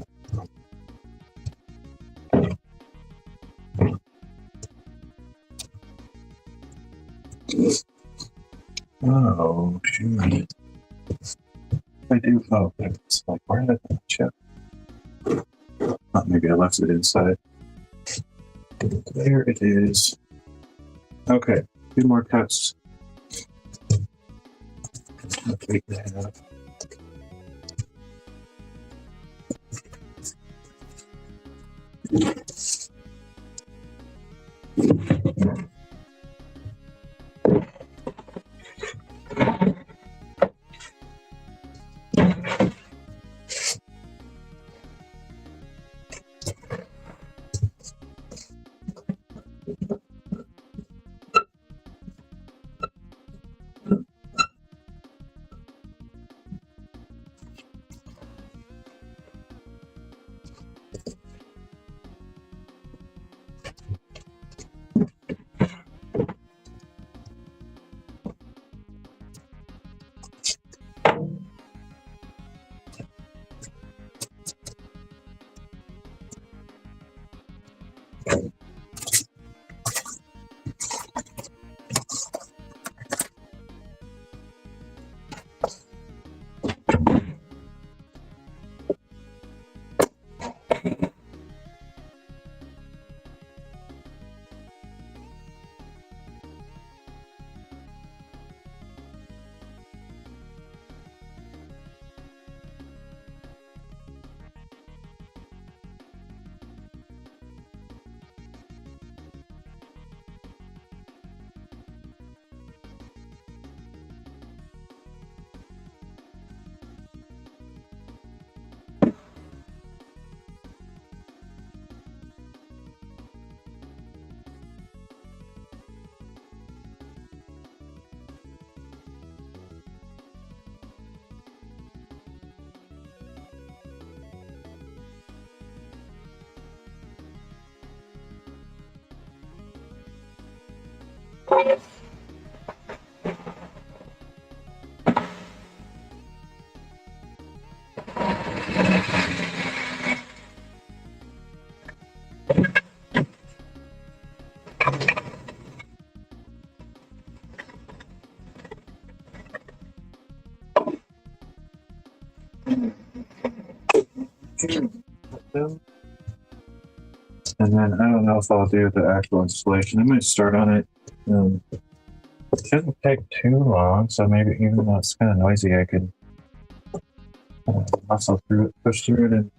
Oh, shoot. I do. Oh, it's like, where did I check? Oh, maybe I left it inside. There it is. Okay, 2 more cuts. I'll take that out. And then I don't know if I'll do the actual installation. I might start on it. It shouldn't take too long, so maybe even though it's kind of noisy, I can muscle through it, push through it, and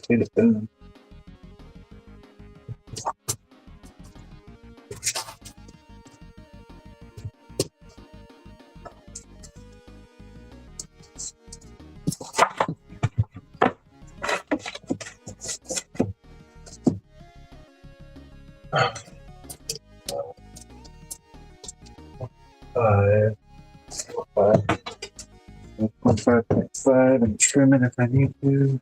get it done. Five, 5.5, and trim it if I need to.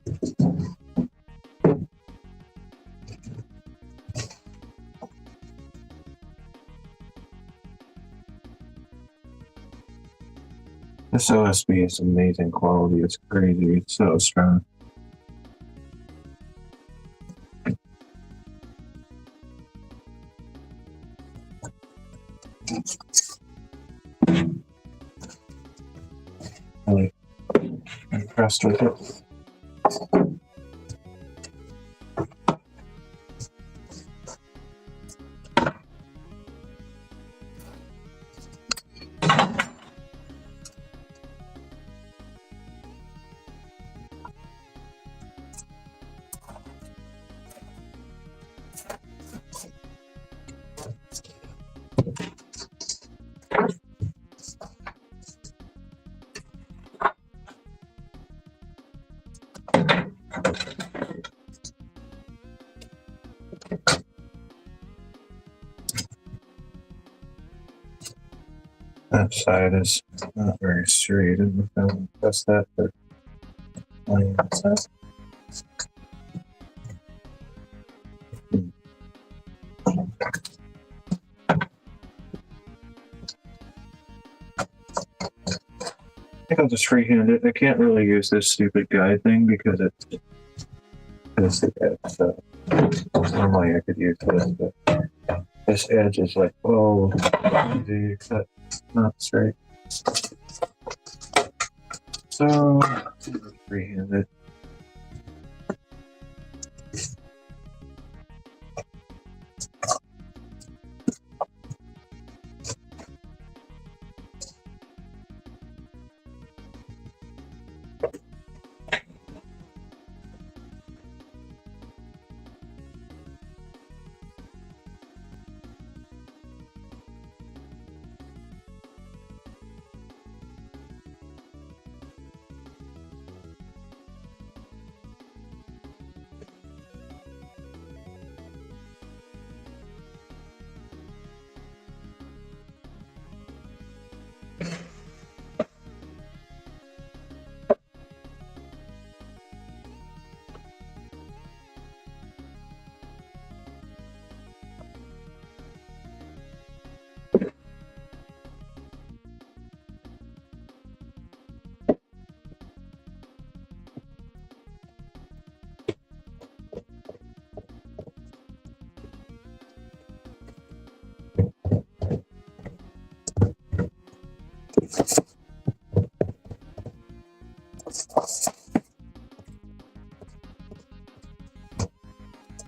This OSB is amazing quality. It's crazy. It's so strong. Really impressed with it. That side is not very straight. I don't know if I press that, but I think I'll just freehand it. I can't really use this stupid guide thing because it's the edge. So normally I could use this, but this edge is like, oh, easy, except it's not straight. So freehand it.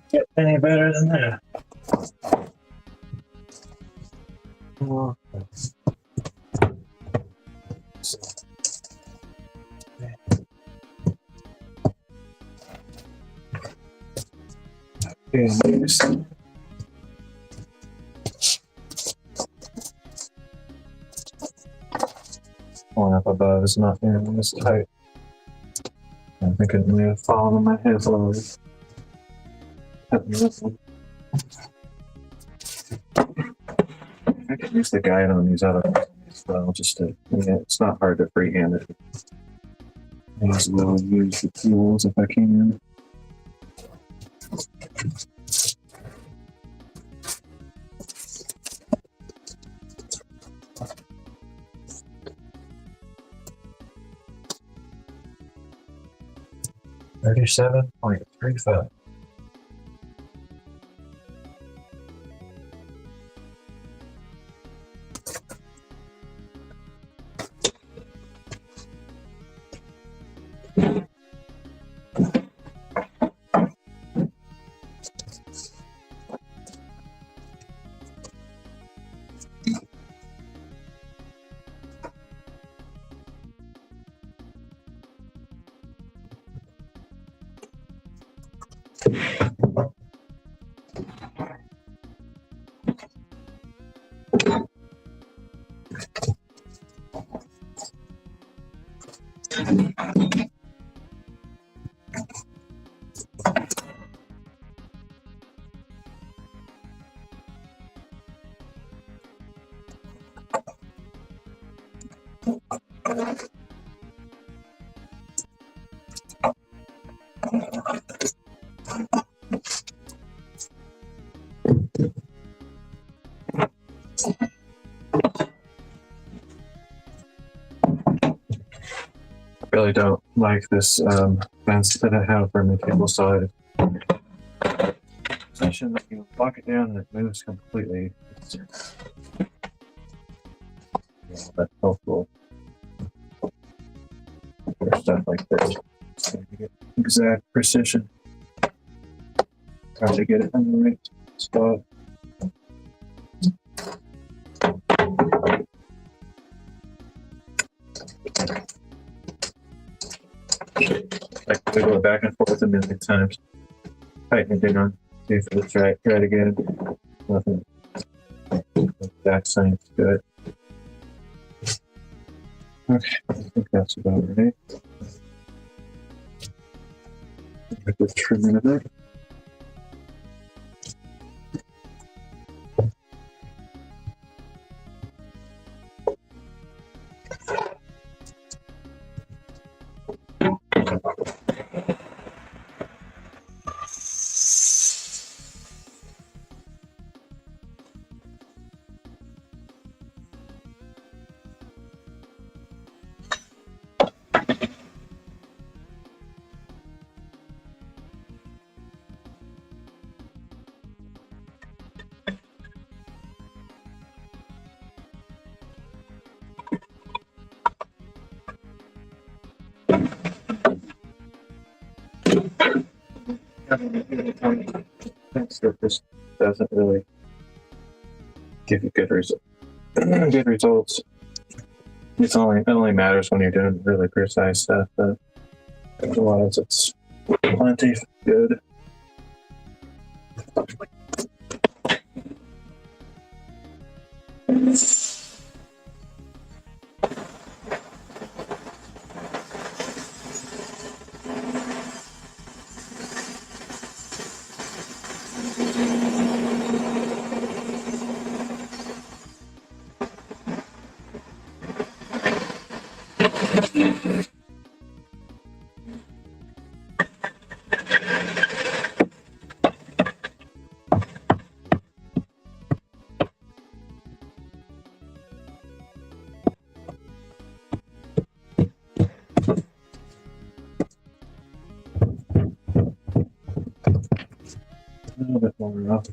Get any better than that. Okay, next. One up above is not nearly this tight. I think it may have fallen on my head slowly. I could use the guide on these other ones as well, just to, yeah, it's not hard to freehand it. I as well use the tools if I can. $37.35. Really don't like this fence that I have from the cable side. Position that you lock it down and it moves completely. That's helpful for stuff like this. So you get exact precision. Try to get it in the right spot. Like to go back and forth a million times. Tighten it down. See if it's right. Try it again. Nothing. Exact same. Good. Okay, I think that's about right. Just trim it a bit. Surface doesn't really give you good results. It only matters when you're doing really precise stuff. But otherwise, it's plenty good. A little bit more rough.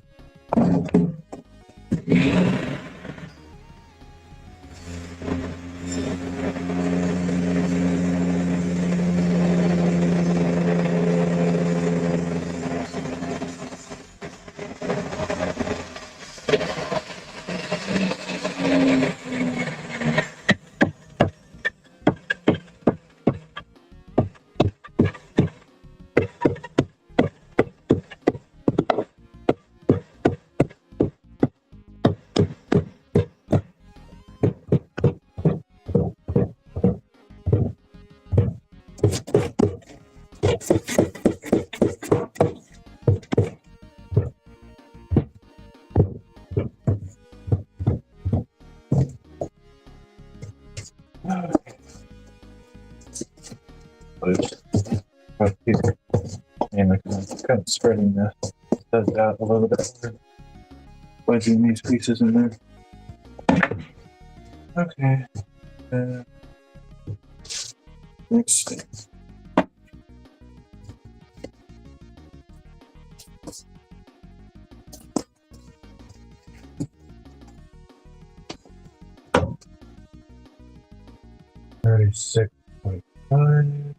And I'm kind of spreading the studs out a little bit, wedging these pieces in there. Okay. Next thing. $36.5.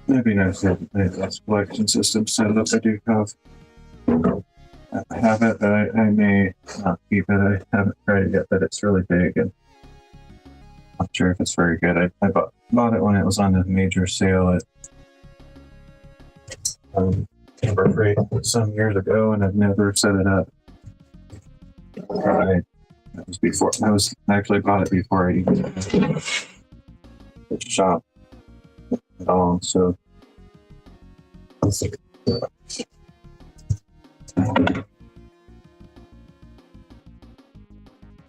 Maybe nice to have this collection system set up. I do have it, but I may not keep it. I haven't tried it yet, but it's really big and I'm not sure if it's very good. I bought it when it was on the major sale at Timber Freight some years ago, and I've never set it up. I That was before. I actually bought it before I even the shop at all. So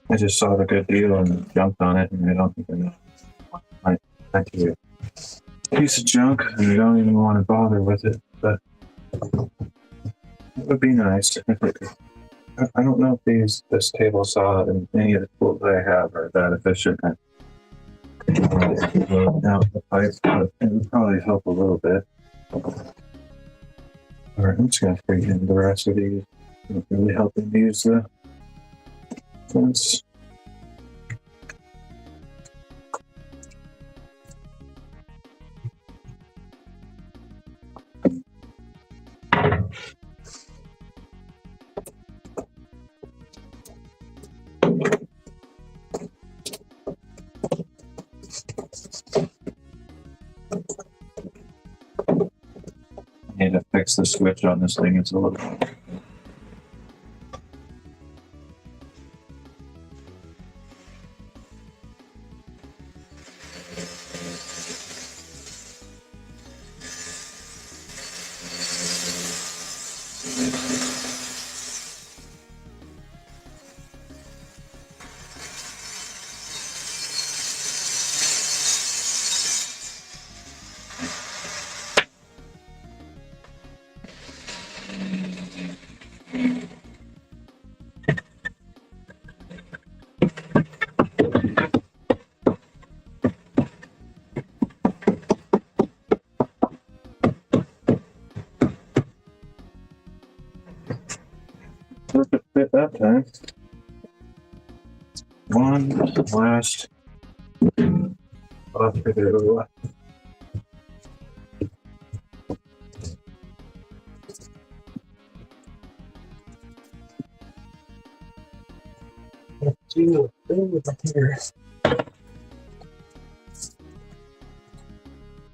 I just saw the good deal and jumped on it, and I don't think I might do a piece of junk, and I don't even want to bother with it. But it would be nice. I don't know if this table saw and any of the tools I have are that efficient at out the pipe, but it would probably help a little bit. Alright, I'm just gonna bring in the rest of these. It's really helping me use the fence. I need to fix the switch on this thing. It's a little. Perfect fit that time. One last. Let's see what's over here.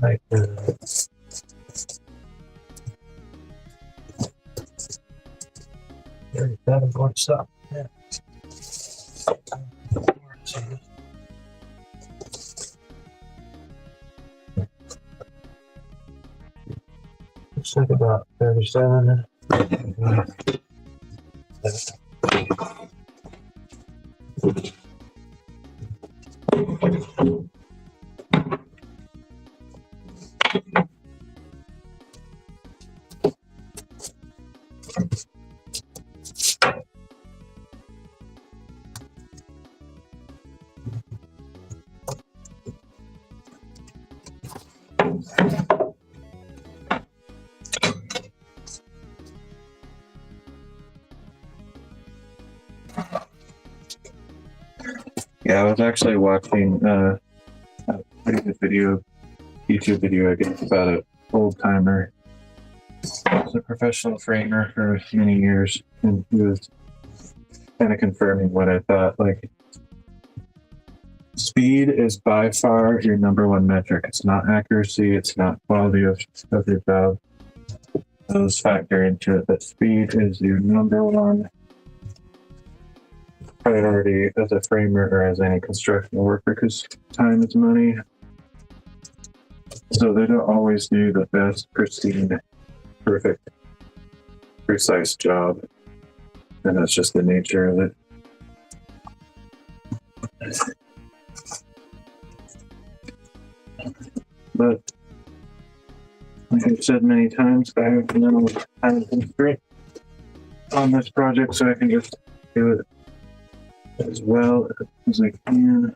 Like there's that going to stop. Yeah. Looks like about 37. Yeah, I was actually watching a pretty good YouTube video, I guess, about an old timer. He was a professional framer for many years, and he was kind of confirming what I thought. Like, speed is by far your number one metric. It's not accuracy, it's not quality of your job. Those factor into it, but speed is your number one priority as a framer or as any construction worker, because time is money. So they don't always do the best, pristine, perfect, precise job, and that's just the nature of it. But like I've said many times, I have no time constraint on this project, so I can just do it as well as I can.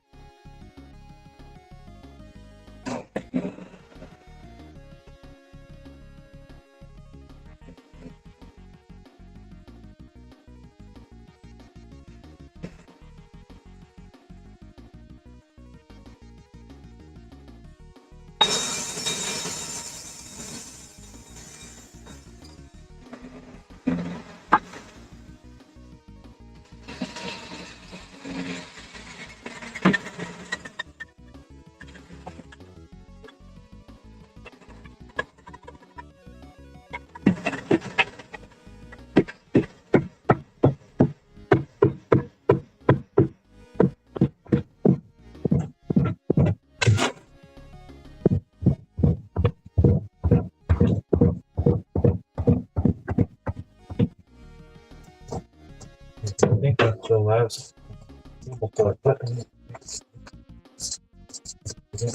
I think that's the last.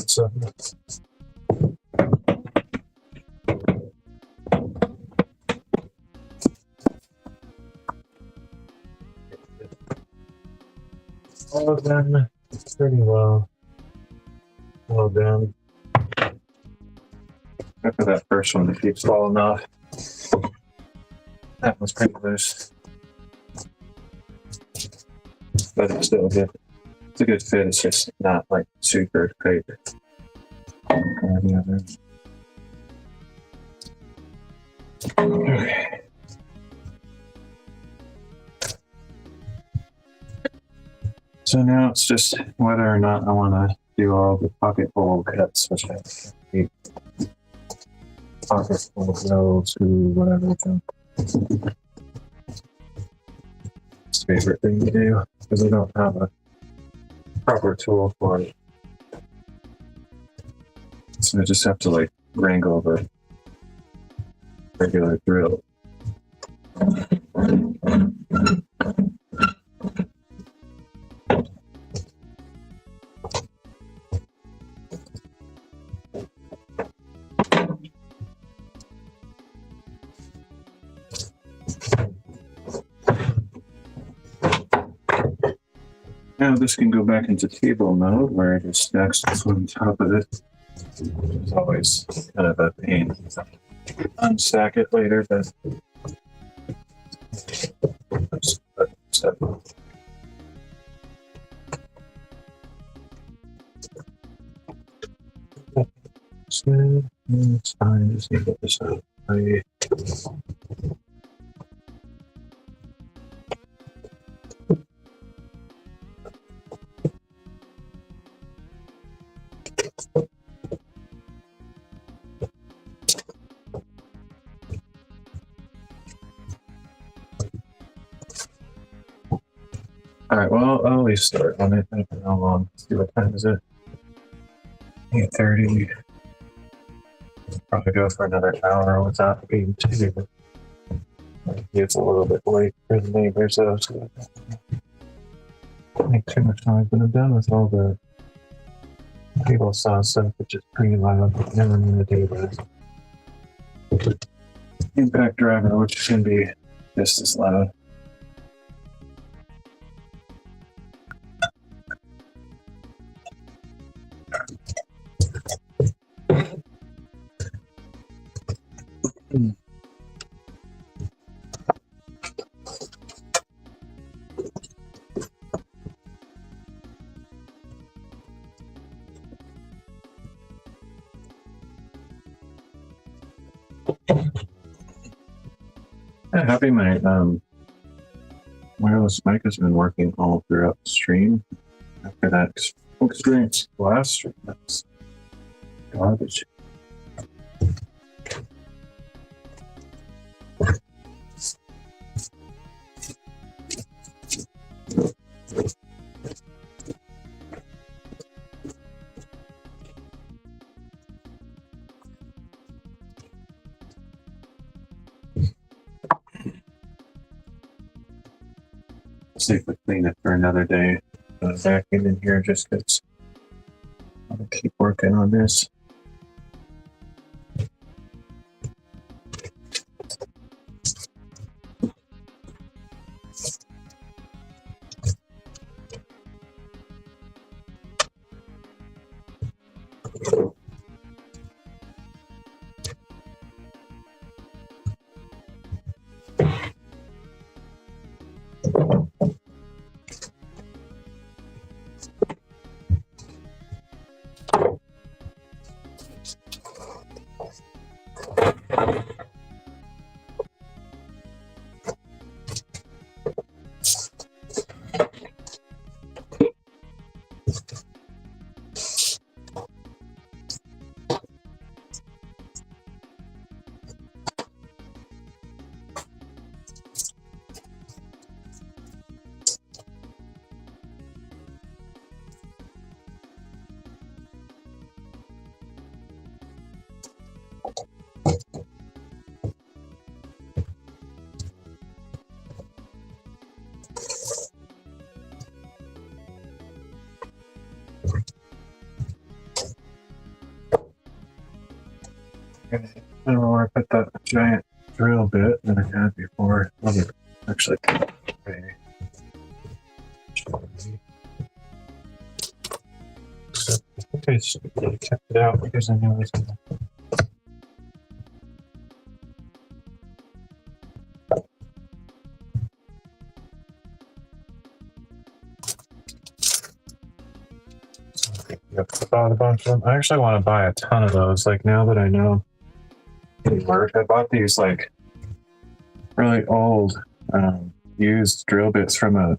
So, all of them pretty well done. Except for that first one that keeps falling off. That was pretty loose. But it's still good. It's a good fit, it's just not like super tight. Okay. So now it's just whether or not I want to do all the pocket hole cuts, which I hate. Pocket hole, no screw, whatever. It's favorite thing to do because I don't have a proper tool for it. So I just have to like wrangle the regular drill. Now this can go back into table mode where it just stacks this on top of it. It's always kind of a pain. Unstack it later, but it's fine. Just need to get this out of the way. All right, well, I'll at least start on it. I don't know how long. Let's see what time is it. 8:30. Probably go for another hour without being too. It's a little bit late for the neighbors, so it's going to make too much noise. But I'm done with all the table saw stuff, which is pretty loud. Never in the do that. Impact driver, which can be just as loud. I'm happy my wireless mic has been working all throughout the stream. After that experience last stream, that's garbage. See if we clean it for another day. Vacuum in here just because I'm gonna keep working on this. I don't want to put that giant drill bit that I had before. Let me actually put it away. I think I just kept it out because I knew it was gonna. Yep, I bought a bunch of them. I actually want to buy a ton of those. Like now that I know they work, I bought these like really old used drill bits from a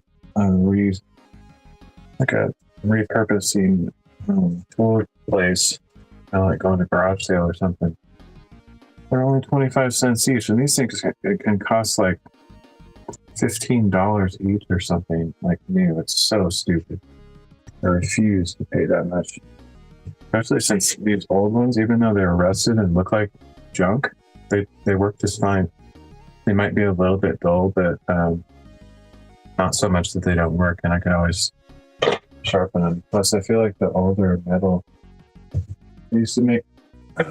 repurposing tool place, kind of like going to garage sale or something. They're only 25 cents each, and these things can cost like $15 each or something. Like new, it's so stupid. I refuse to pay that much, especially since these old ones, even though they're rusted and look like junk, they work just fine. They might be a little bit dull, but not so much that they don't work, and I can always sharpen them. Plus, I feel like the older metal, they used to make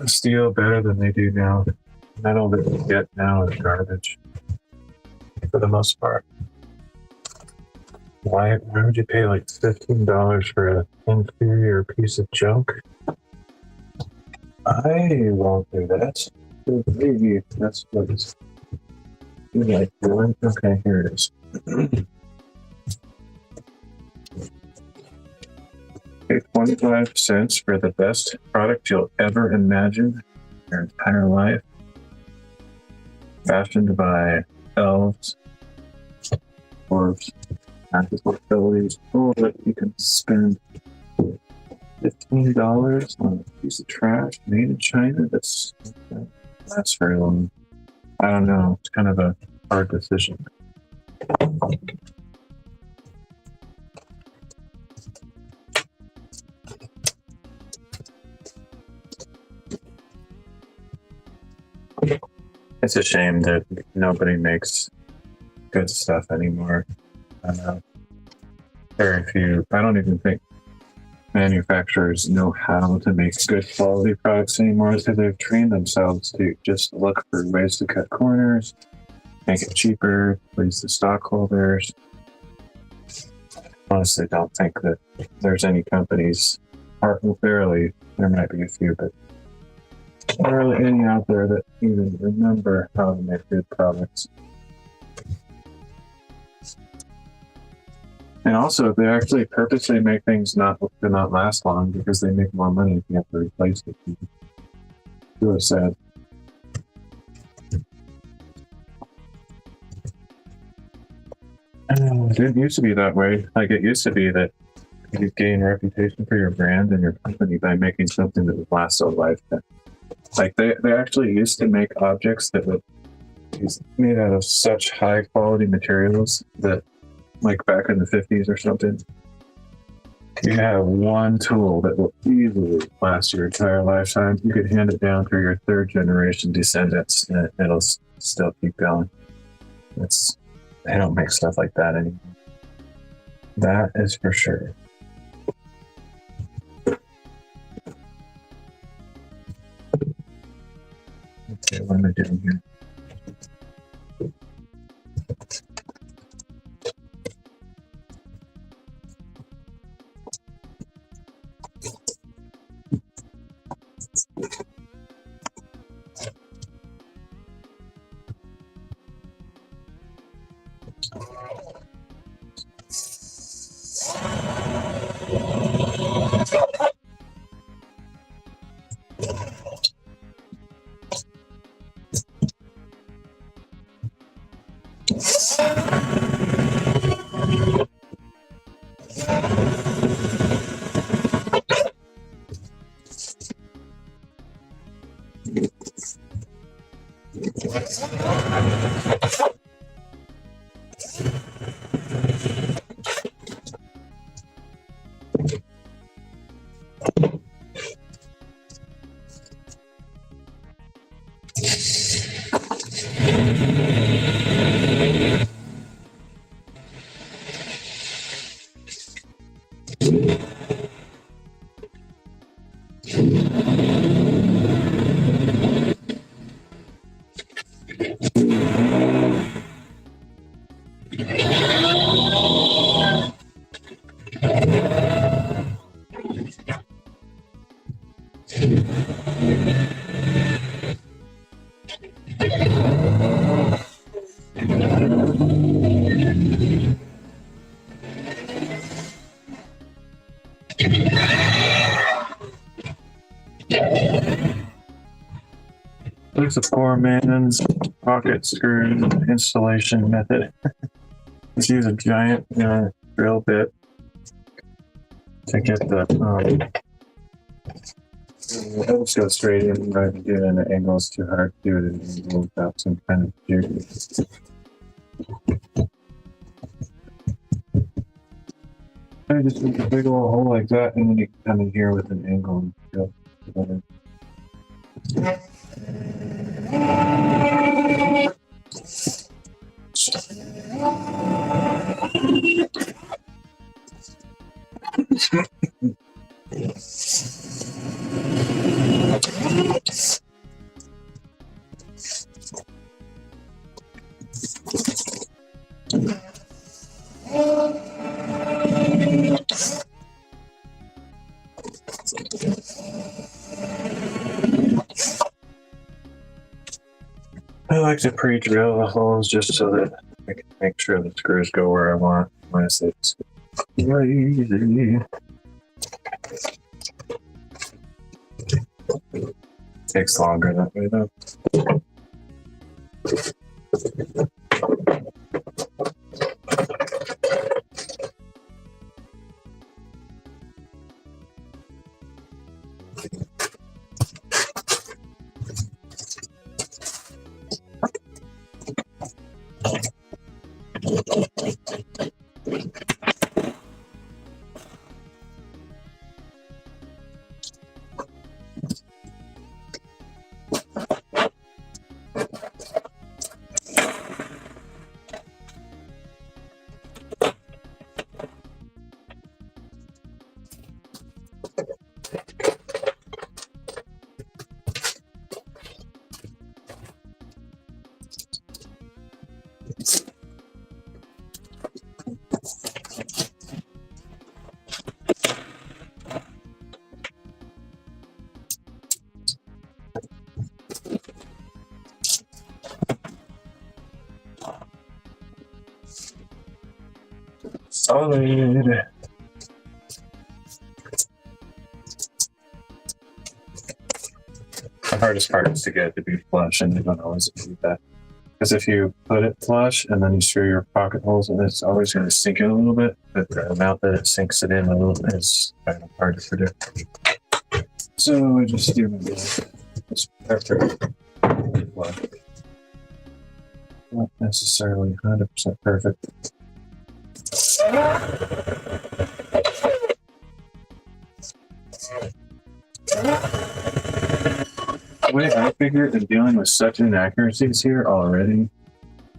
steel better than they do now. Metal that you get now is garbage for the most part. Why would you pay like $15 for an inferior piece of junk? I won't do that. Maybe that's what it's like doing. Okay, here it is. Pay 25 cents for the best product you'll ever imagine your entire life. Fashioned by elves, dwarves, magical abilities, or you can spend $15 on a piece of trash made in China. That's very long. I don't know. It's kind of a hard decision. It's a shame that nobody makes good stuff anymore. I know. Very few. I don't even think manufacturers know how to make good quality products anymore because they've trained themselves to just look for ways to cut corners, make it cheaper, please the stockholders. Honestly, don't think that there's any companies, barely, there might be a few, but barely any out there that even remember how to make good products. And also, they actually purposely make things to not last long because they make more money if you have to replace it. Really sad. It didn't used to be that way. Like, it used to be that you gain a reputation for your brand and your company by making something that would last a lifetime. Like, they actually used to make objects that would be made out of such high quality materials that, like back in the 50s or something, you have one tool that will easily last your entire lifetime. You could hand it down to your third generation descendants and it'll still keep going. They don't make stuff like that anymore. That is for sure. Okay, what am I doing here? There's a poor man's pocket screw installation method. Let's use a giant drill bit to get the it'll just go straight in rather than do it at an angle. It's too hard to do it at an angle without some kind of jig. I just make a big old hole like that, and then you can come in here with an angle and go together. I like to pre-drill the holes just so that I can make sure the screws go where I want. Otherwise, it's crazy. Takes longer that way though. Solid. The hardest part is to get it to be flush, and you don't always achieve that. Because if you put it flush and then you screw your pocket holes in, it's always going to sink in a little bit. But the amount that it sinks it in a little is kind of hard to predict. So I just do my best. It's perfect. Flush. Not necessarily 100% perfect. The way I figure in dealing with such inaccuracies here already,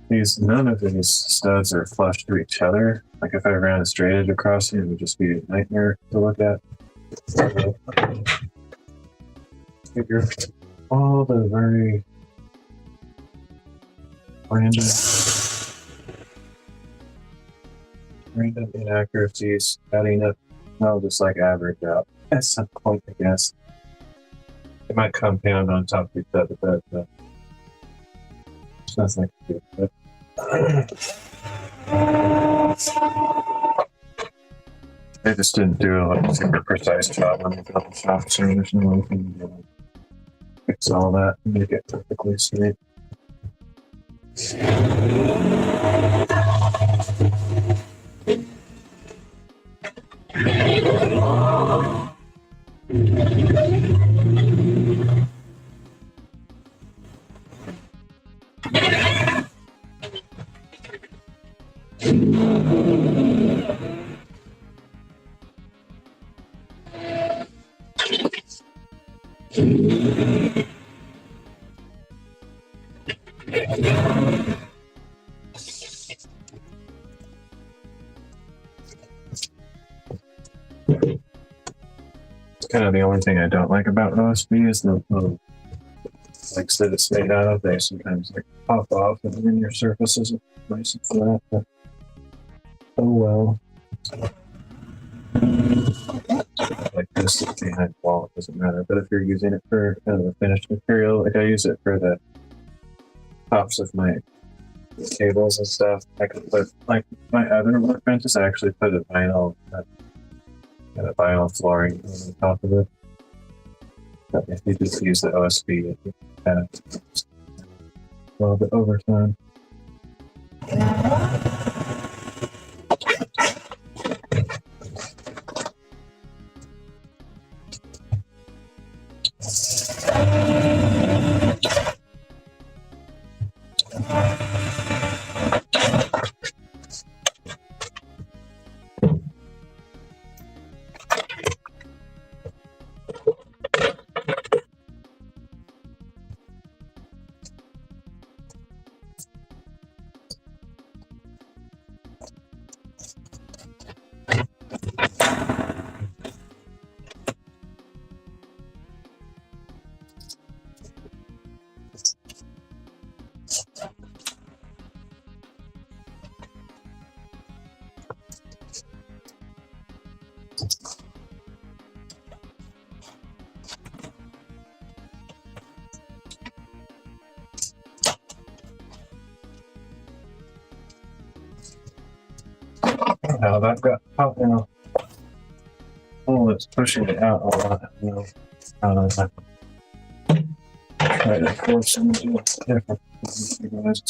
none of these studs are flush to each other. Like if I ran a straight edge across here, it would just be a nightmare to look at. Figure all the very random inaccuracies adding up, I'll just like average out at some point, I guess. It might compound on top of each other, but there's nothing I can do. I just didn't do a super precise job on the build shop, so there's no way we can fix all that and make it perfectly straight. Kind of the only thing I don't like about OSB is the little legs that it's made out of. They sometimes like pop off, and then your surface isn't nice and flat. But oh well. Like this behind the wall, it doesn't matter. But if you're using it for kind of a finished material, like I use it for the tops of my tables and stuff, I can put like my other workbenches. I actually put a vinyl and a vinyl flooring on the top of it. But if you just use the OSB, it kind of a little bit over time. Now that got caught now. Oh, it's pushing it out a lot. You know, try to force them to do it different. You guys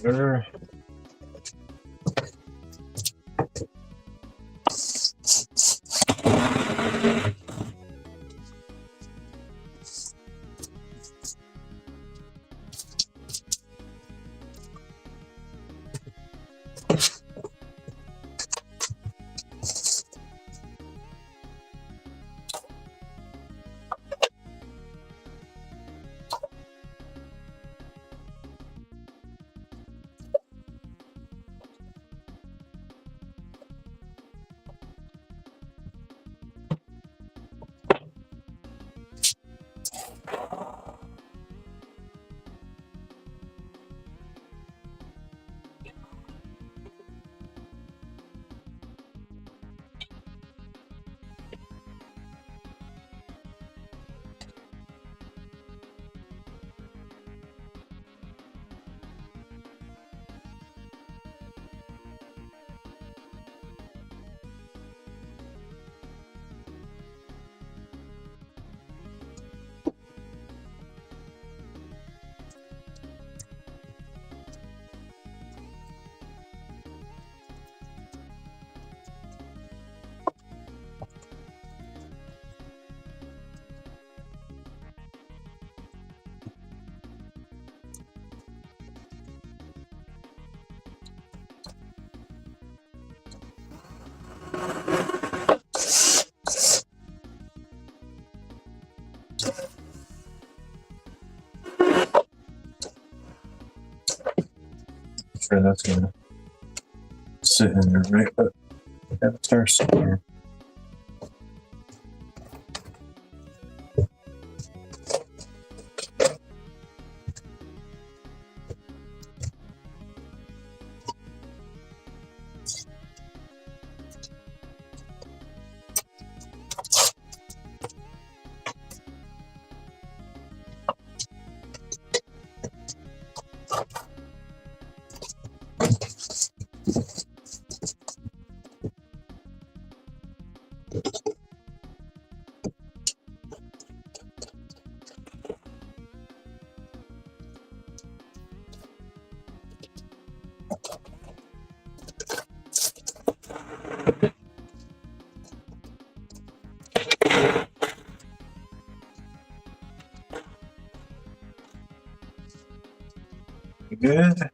Sure. Sure, that's gonna sit in there, right? But that starts somewhere. Good.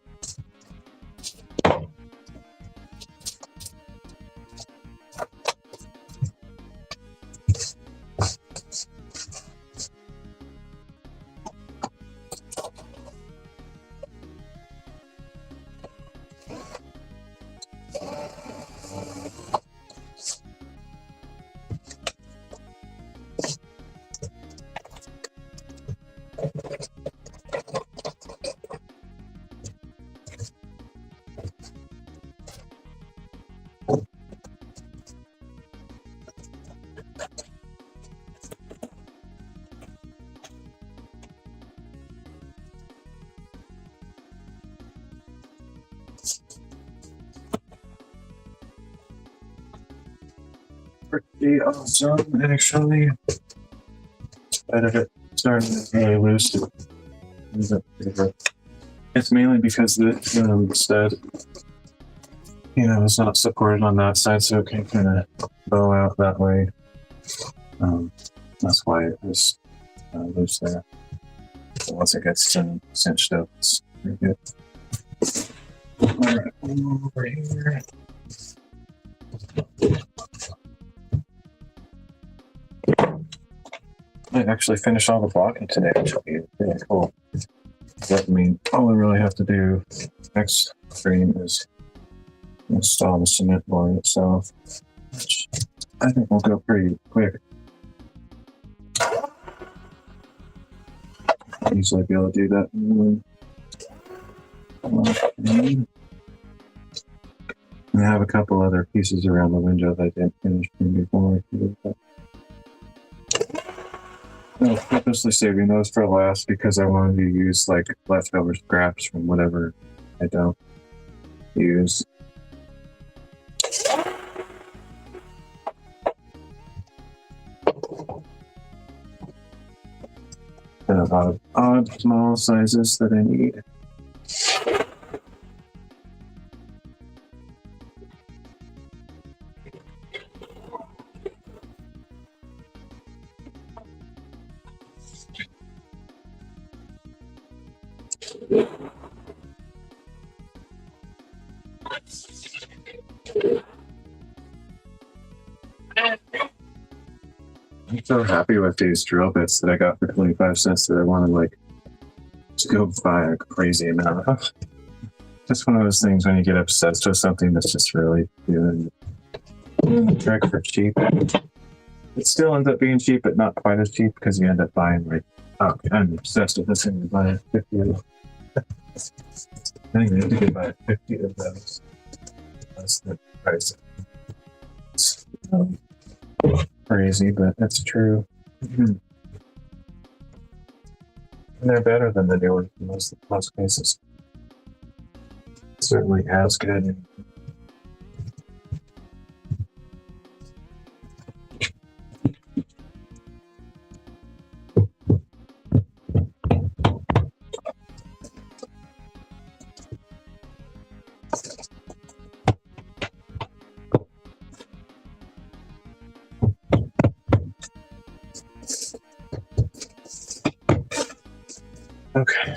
pretty awesome, actually. But if it started really loose, it ends up pretty rough. It's mainly because the stud, it's not supported on that side, so it can kind of bow out that way. That's why it was loose there. So once it gets cinched up, it's pretty good. Alright, over here. I actually finished all the blocking today, which will be really cool. That means all we really have to do next stream is install the cement board itself, which I think will go pretty quick. I'll easily be able to do that. I have a couple other pieces around the window that I didn't finish before. I'm purposely saving those for last because I wanted to use like leftover scraps from whatever I don't use. And a lot of odd small sizes that I need. I'm so happy with these drill bits that I got for 25 cents that I want to like just go buy a crazy amount of. Just one of those things when you get obsessed with something that's just really doing the trick for cheap. It still ends up being cheap, but not quite as cheap because you end up buying like, oh, I'm obsessed with this thing. You buy 50 of them. I think you have to buy 50 of those. That's the price. It's crazy, but that's true. And they're better than the new ones in most cases. Certainly as good. Okay.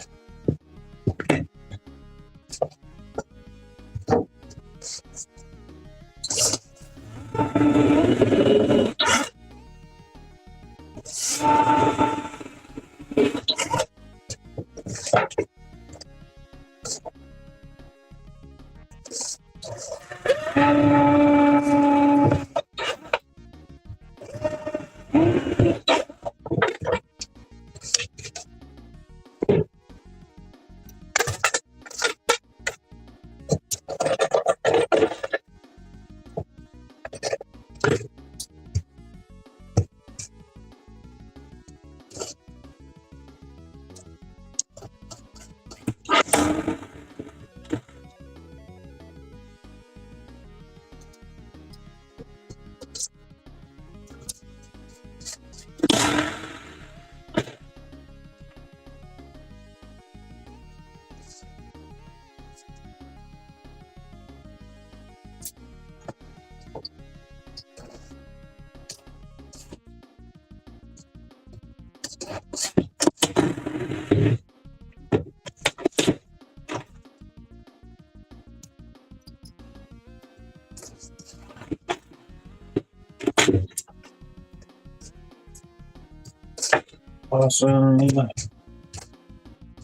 Awesome.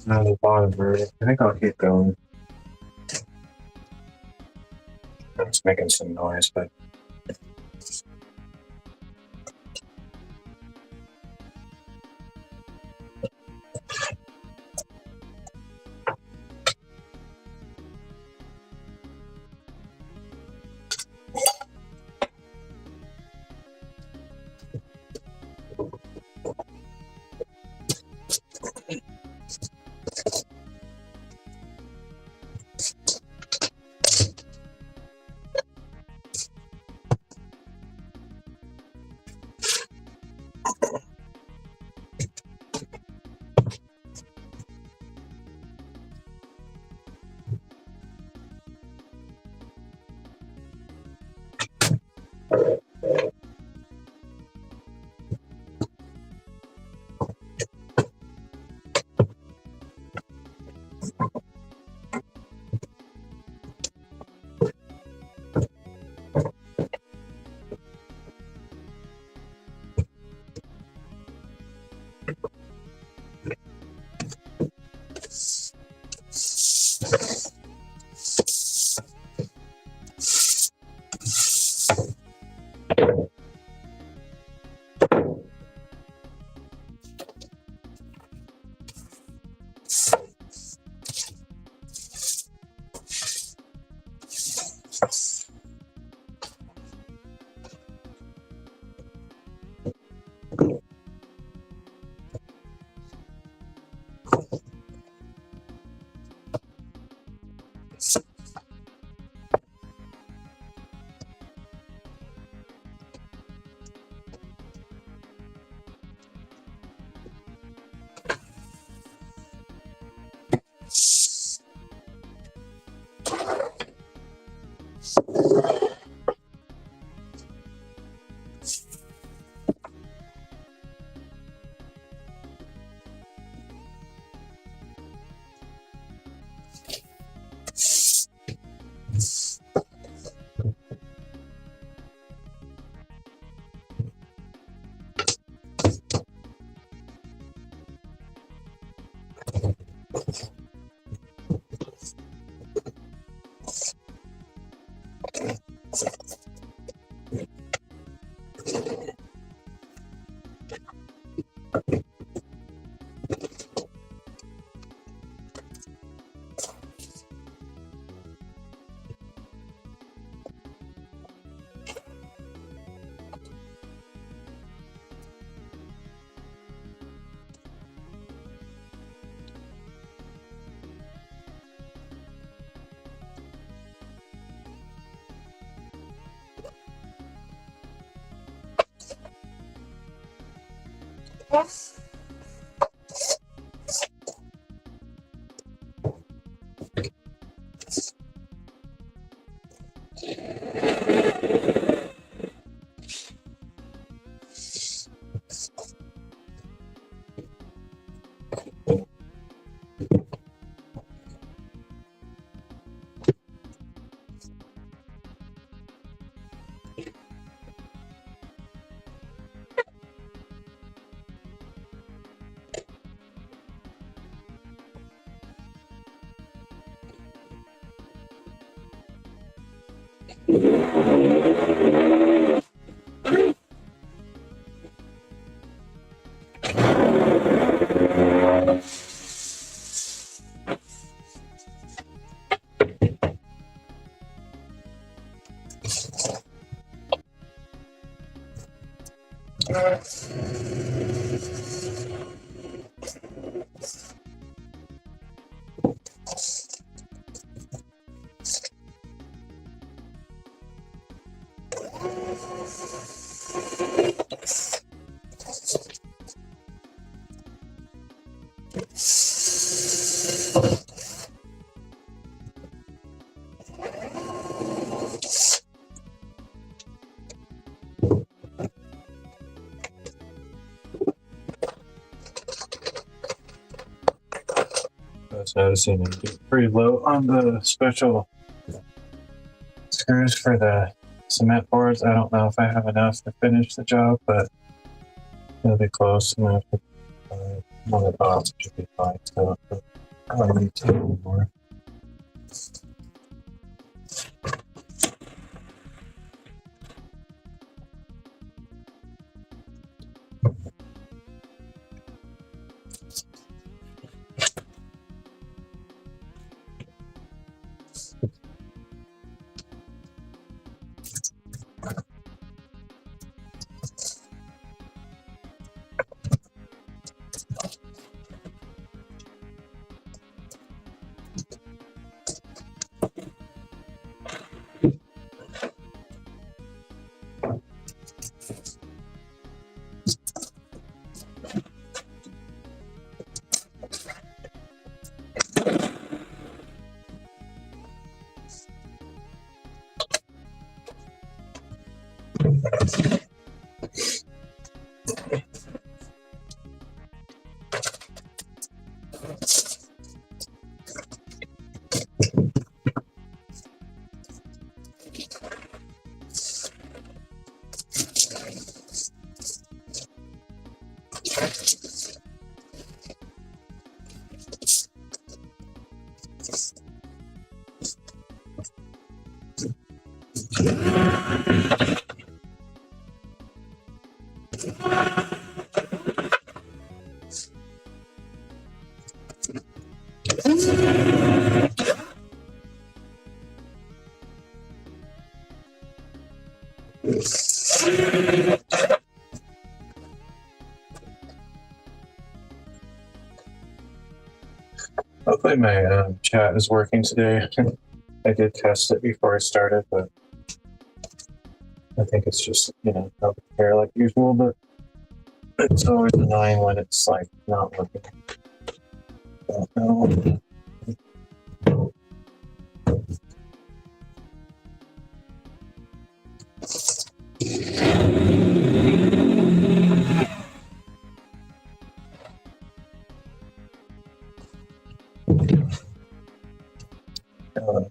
Now the bottom verdict. I think I'll keep going. It's making some noise, but I was noticing it's pretty low on the special screws for the cement boards. I don't know if I have enough to finish the job, but it'll be close. I'm gonna have to one of the bots should be fine. So I don't need to anymore. Hopefully my chat is working today. I did test it before I started, but I think it's just, not fair like usual, but it's always annoying when it's like not working. Don't know.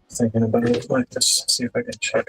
Thinking about it like this, see if I can check.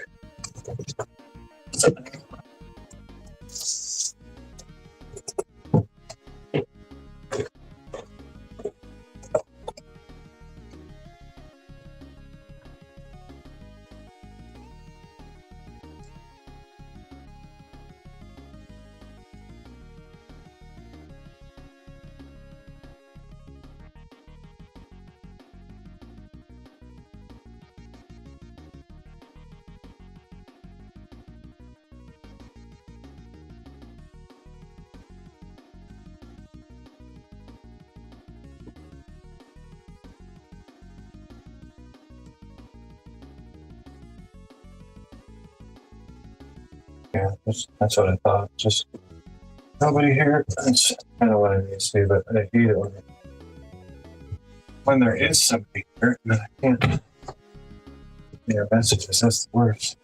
Yeah, that's what I thought. Just Nobody here. That's kind of what I need to do, but I hate it when there is somebody here and I can't hear messages. That's the worst.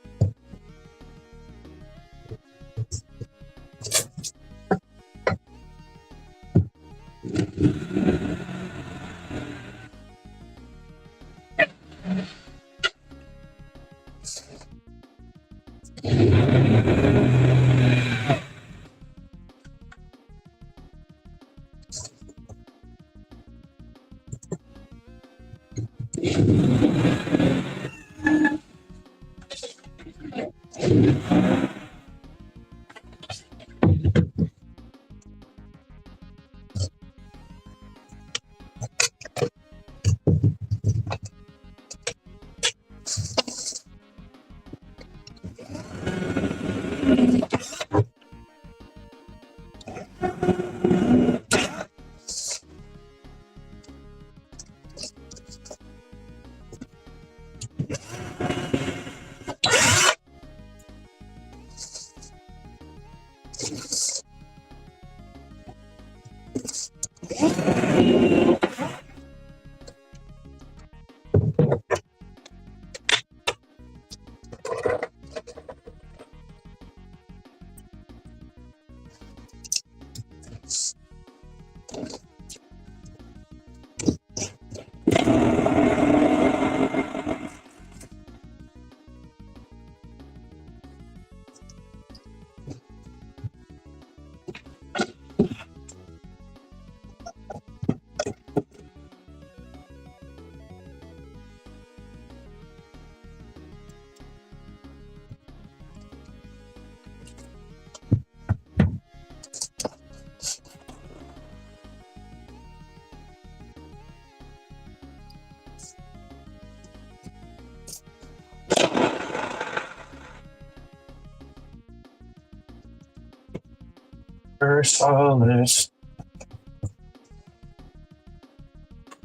First solace.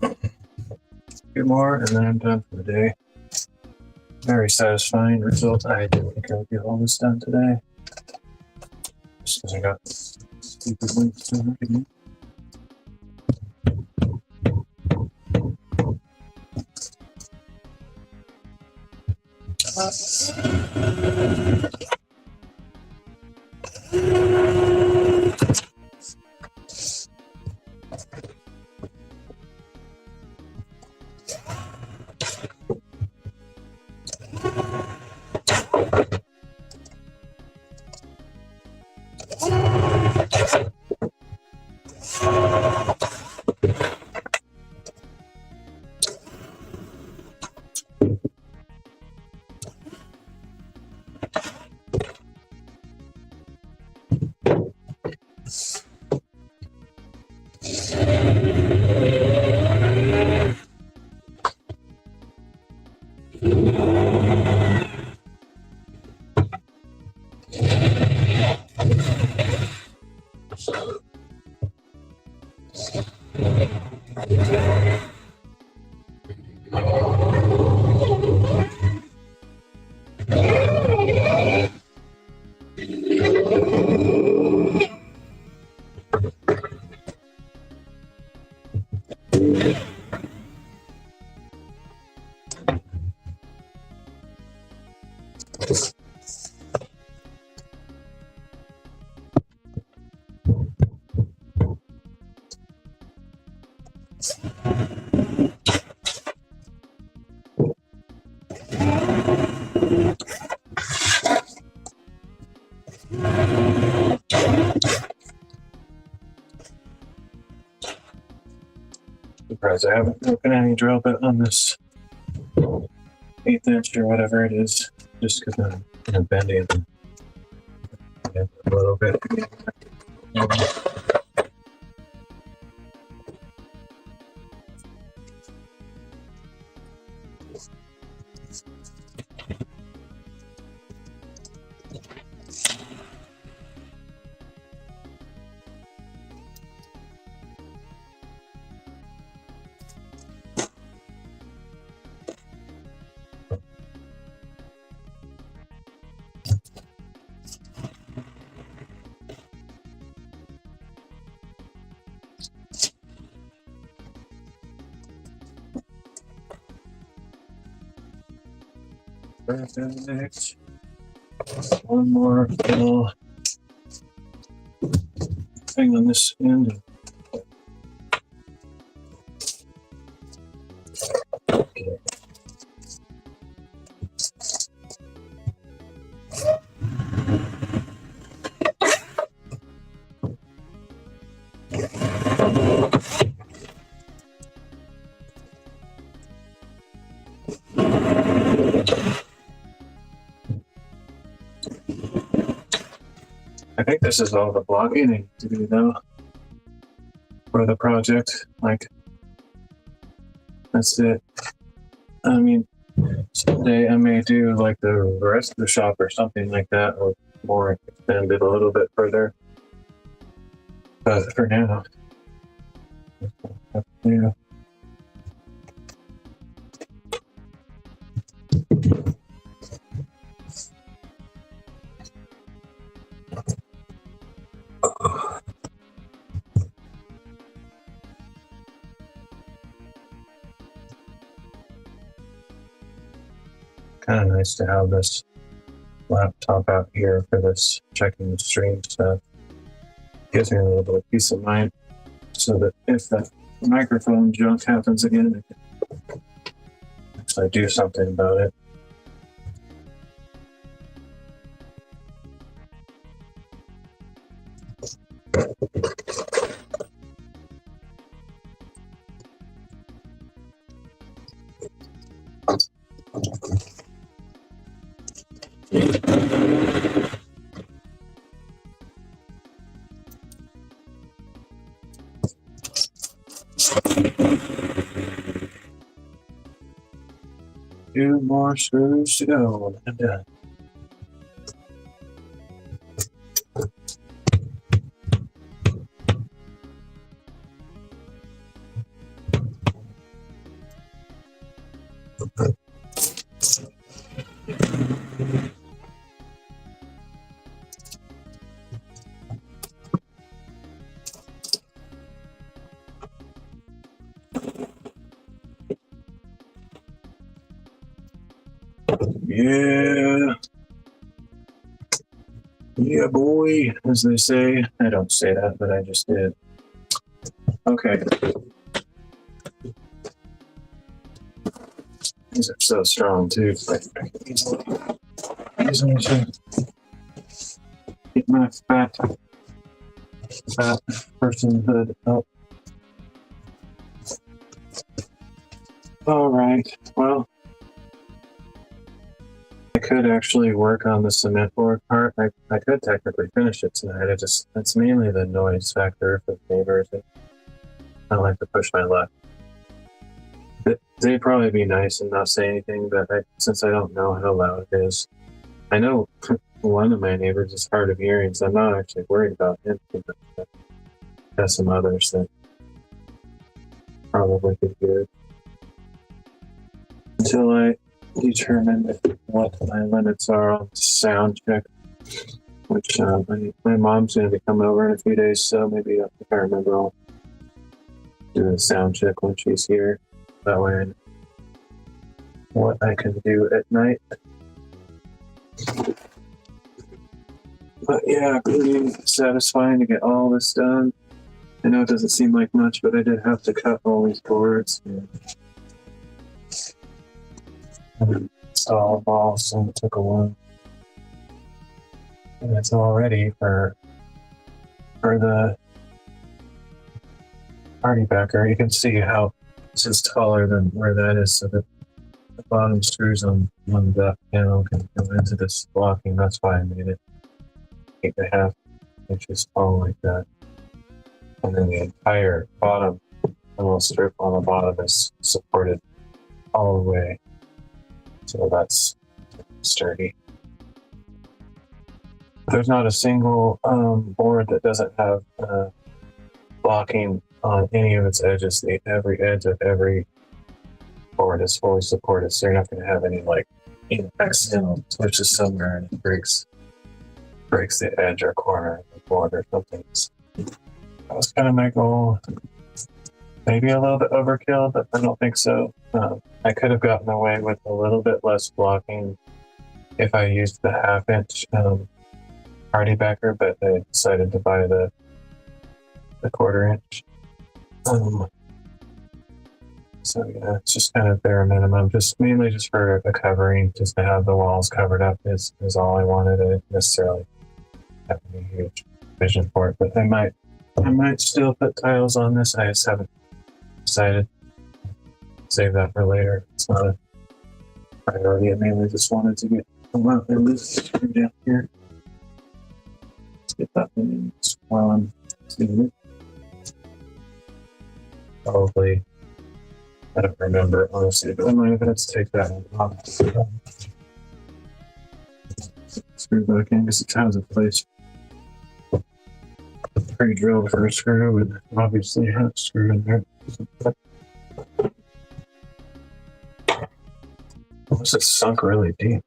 Two more, and then I'm done for the day. Very satisfying result. I didn't think I would get all this done today. Just because I got stupid links to look at me. Surprised I haven't broken any drill bit on this 1/8 inch or whatever it is, just because I'm kind of bending it a little bit. Perfect. One more little thing on this end. Okay. I think this is all the blocking I need to do now for the project. Like, that's it. I mean, someday I may do like the rest of the shop or something like that, or more extend it a little bit further. But for now, yeah. Kind of nice to have this laptop out here for this checking the stream stuff. Gives me a little bit of peace of mind, so that if that microphone junk happens again, I can actually do something about it. Two more screws to go, and I'm done. Yeah. Yeah, boy, as they say. I don't say that, but I just did. Okay. These are so strong, too. Like, I can easily get my fat personhood up. All right. Well, I could actually work on the cement board part. I could technically finish it tonight. It's mainly the noise factor for the neighbors. I don't like to push my luck. They'd probably be nice and not say anything, but since I don't know how loud it is, I know one of my neighbors is hard of hearing, so I'm not actually worried about him. But there's some others that probably could hear it. Until I determine what my limits are on sound check, which my mom's going to be coming over in a few days, so maybe if I remember, I'll do a sound check when she's here. That way I know what I can do at night. But yeah, pretty satisfying to get all this done. I know it doesn't seem like much, but I did have to cut all these boards and install them all, so it took a while. And it's all ready for the party backer. You can see how this is taller than where that is, so that the bottom screws on the panel can go into this blocking. That's why I made it 8.5 inches tall like that. And then the entire bottom, the little strip on the bottom is supported all the way. So that's sturdy. There's not a single board that doesn't have blocking on any of its edges. Every edge of every board is fully supported, so you're not going to have any like accidental twitches somewhere and it breaks the edge or corner of the board or something. That was kind of my goal. Maybe a little bit overkill, but I don't think so. I could have gotten away with a little bit less blocking if I used the 1/2 inch hardy backer, but I decided to buy the 1/4 inch. So yeah, it's just kind of bare minimum, just mainly just for a covering, just to have the walls covered up is all I wanted. I didn't necessarily have any huge vision for it, but I might still put tiles on this. I just haven't decided. Save that for later. It's not a priority. I mainly just wanted to get them out and this down here. Let's get that one in while I'm seeing it. Probably, I don't remember honestly, but I might have to take that one off. Screw back in because it has a place pre-drilled for a screw, and obviously has a screw in there. Unless it's sunk really deep.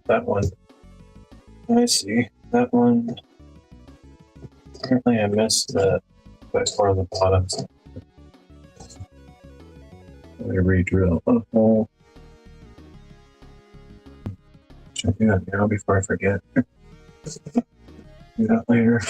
That one, I see. That one, apparently I missed the before the bottom. Let me re-drill a hole. Should I do that now before I forget? Do that later.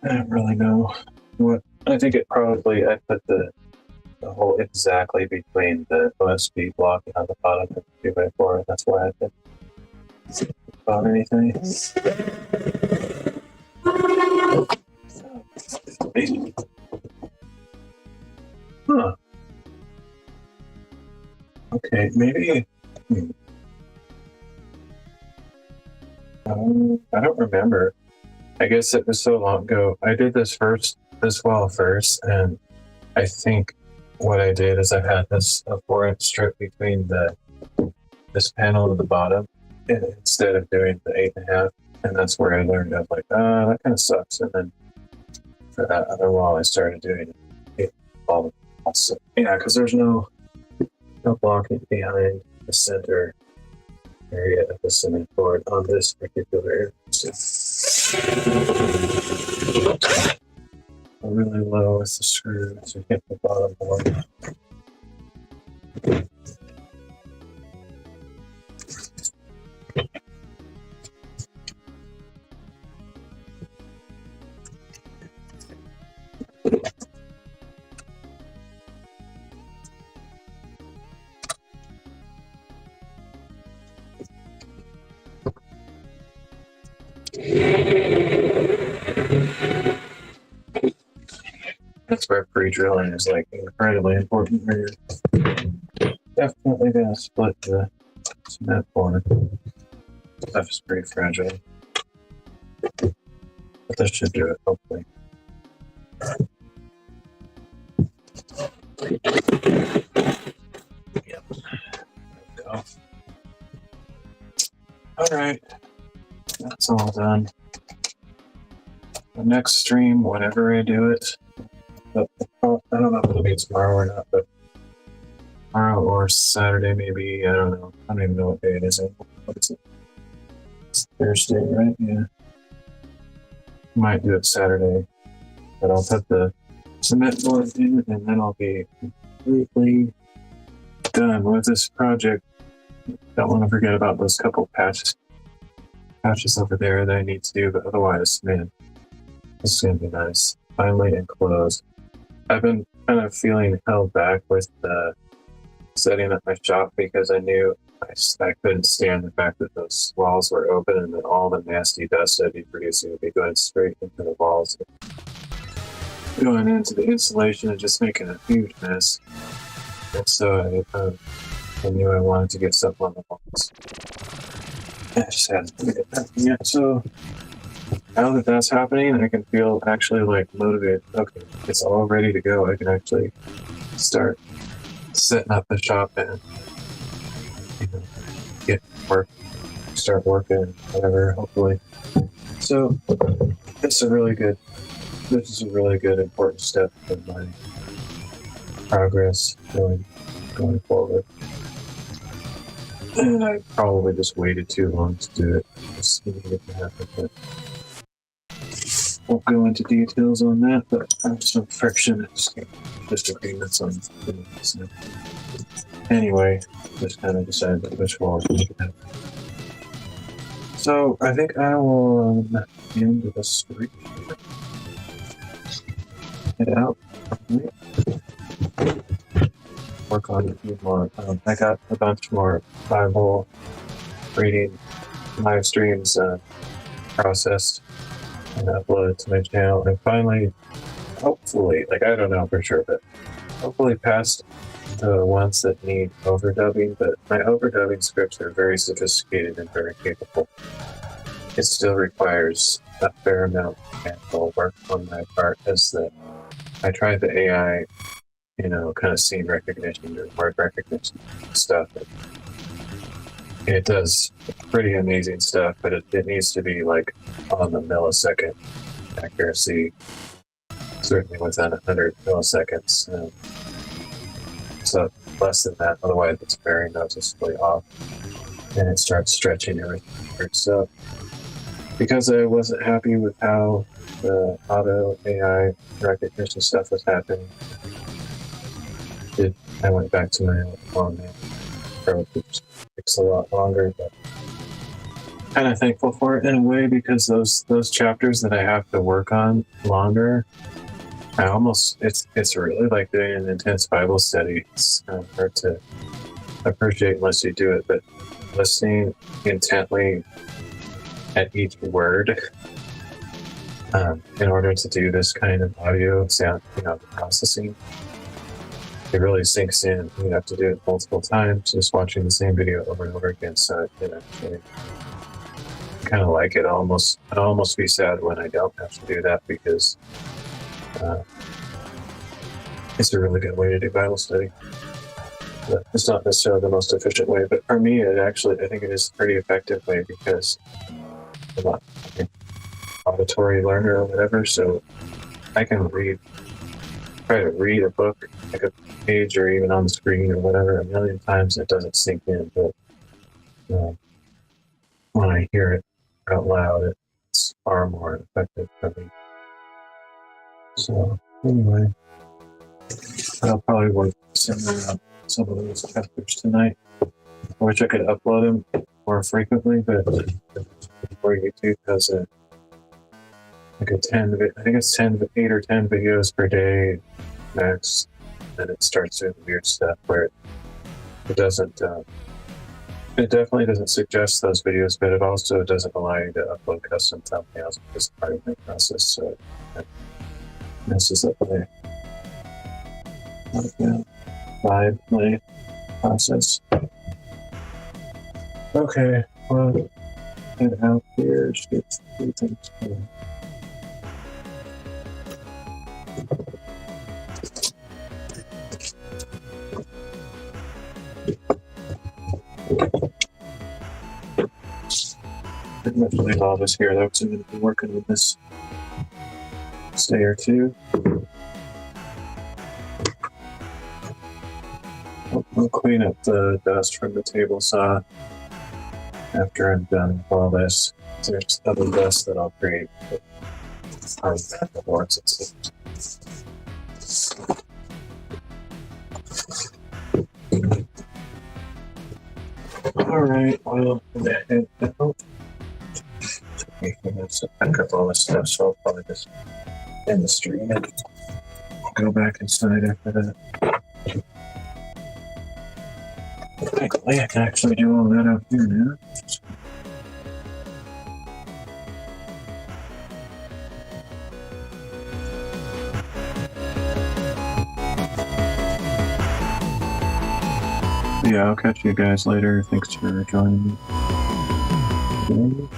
I don't really know what. I think it probably, I put the hole exactly between the OSB block and on the bottom of the 2x4. That's why I didn't about anything. Huh. Okay, maybe. I don't remember. I guess it was so long ago. I did this wall first, and I think what I did is I had a 4-inch strip between this panel and the bottom, and instead of doing the 8.5, and that's where I learned. I was like, that kind of sucks. And then for that other wall, I started doing it all. Yeah, because there's no blocking behind the center area of the cement board on this particular area. Really low with the screw to hit the bottom board. That's where pre-drilling is like incredibly important. Where you're definitely gonna split the cement board. Stuff is pretty fragile, but this should do it hopefully. Yep. There we go. All right. That's that's all done. The next stream, whenever I do it, but I don't know if it'll be tomorrow or not, but tomorrow or Saturday maybe. I don't know. I don't even know what day it is. What is it? It's Thursday, right? Yeah. Might do it Saturday, but I'll put the cement board in, and then I'll be completely done with this project. Don't want to forget about those couple patches over there that I need to do, but otherwise, man, this is gonna be nice. Finally enclosed. I've been kind of feeling held back with setting up my shop because I knew I couldn't stand the fact that those walls were open and that all the nasty dust I'd be producing would be going straight into the walls, going into the insulation and just making a huge mess. And so I knew I wanted to get stuff on the walls. I just hadn't figured it out yet. So now that that's happening, I can feel actually like motivated. Okay, it's all ready to go. I can actually start setting up the shop and get work, start working, whatever. Hopefully. So this is a really good important step in my progress going forward. And I probably just waited too long to do it. Just needed it to happen, but won't go into details on that, but I have some friction and disagreements on things. Anyway, just kind of decided which walls we should have. So I think I will end the street. Head out. Work on a few more. I got a bunch more Bible reading live streams processed and uploaded to my channel. And finally, hopefully, like I don't know for sure, but hopefully past the ones that need overdubbing. But my overdubbing scripts are very sophisticated and very capable. It still requires a fair amount of manual work on my part, as I tried the AI, kind of scene recognition and word recognition stuff. It does pretty amazing stuff, but it needs to be like on the millisecond accuracy, certainly within 100 milliseconds. So less than that, otherwise it's very noticeably off, and it starts stretching everything. So because I wasn't happy with how the auto AI recognition stuff was happening, I went back to my own approach, which takes a lot longer, but kind of thankful for it in a way, because those chapters that I have to work on longer, it's really like doing an intense Bible study. It's kind of hard to appreciate unless you do it, but listening intently at each word in order to do this kind of audio sound, processing, it really sinks in. You have to do it multiple times, just watching the same video over and over again. So I kind of like it. I'll almost be sad when I don't have to do that, because it's a really good way to do Bible study. But it's not necessarily the most efficient way, but for me, I think it is a pretty effective way, because I'm not an auditory learner or whatever, so I can try to read a book, like a page or even on the screen or whatever, a million times, it doesn't sink in. But when I hear it out loud, it's far more effective for me. So anyway, I'll probably work some of those chapters tonight. I wish I could upload them more frequently, but for YouTube does it like I think it's 8 or 10 videos per day max. Then it starts doing weird stuff where it doesn't. It definitely doesn't suggest those videos, but it also doesn't allow you to upload custom thumbnails as part of the process. So it messes up my my process. Okay, well, get out here. Get a few things going. I'm going to leave all this here though, because I'm going to be working with this day or two. I'll clean up the dust from the table saw after I'm done with all this. There's other dust that I'll create. The boards, it seems. Alright, well, I'm gonna head out. I'm gonna pack up all this stuff, so I'll probably just end the stream and go back inside after that. Thankfully, I can actually do all that out here now. Yeah, I'll catch you guys later. Thanks for joining me.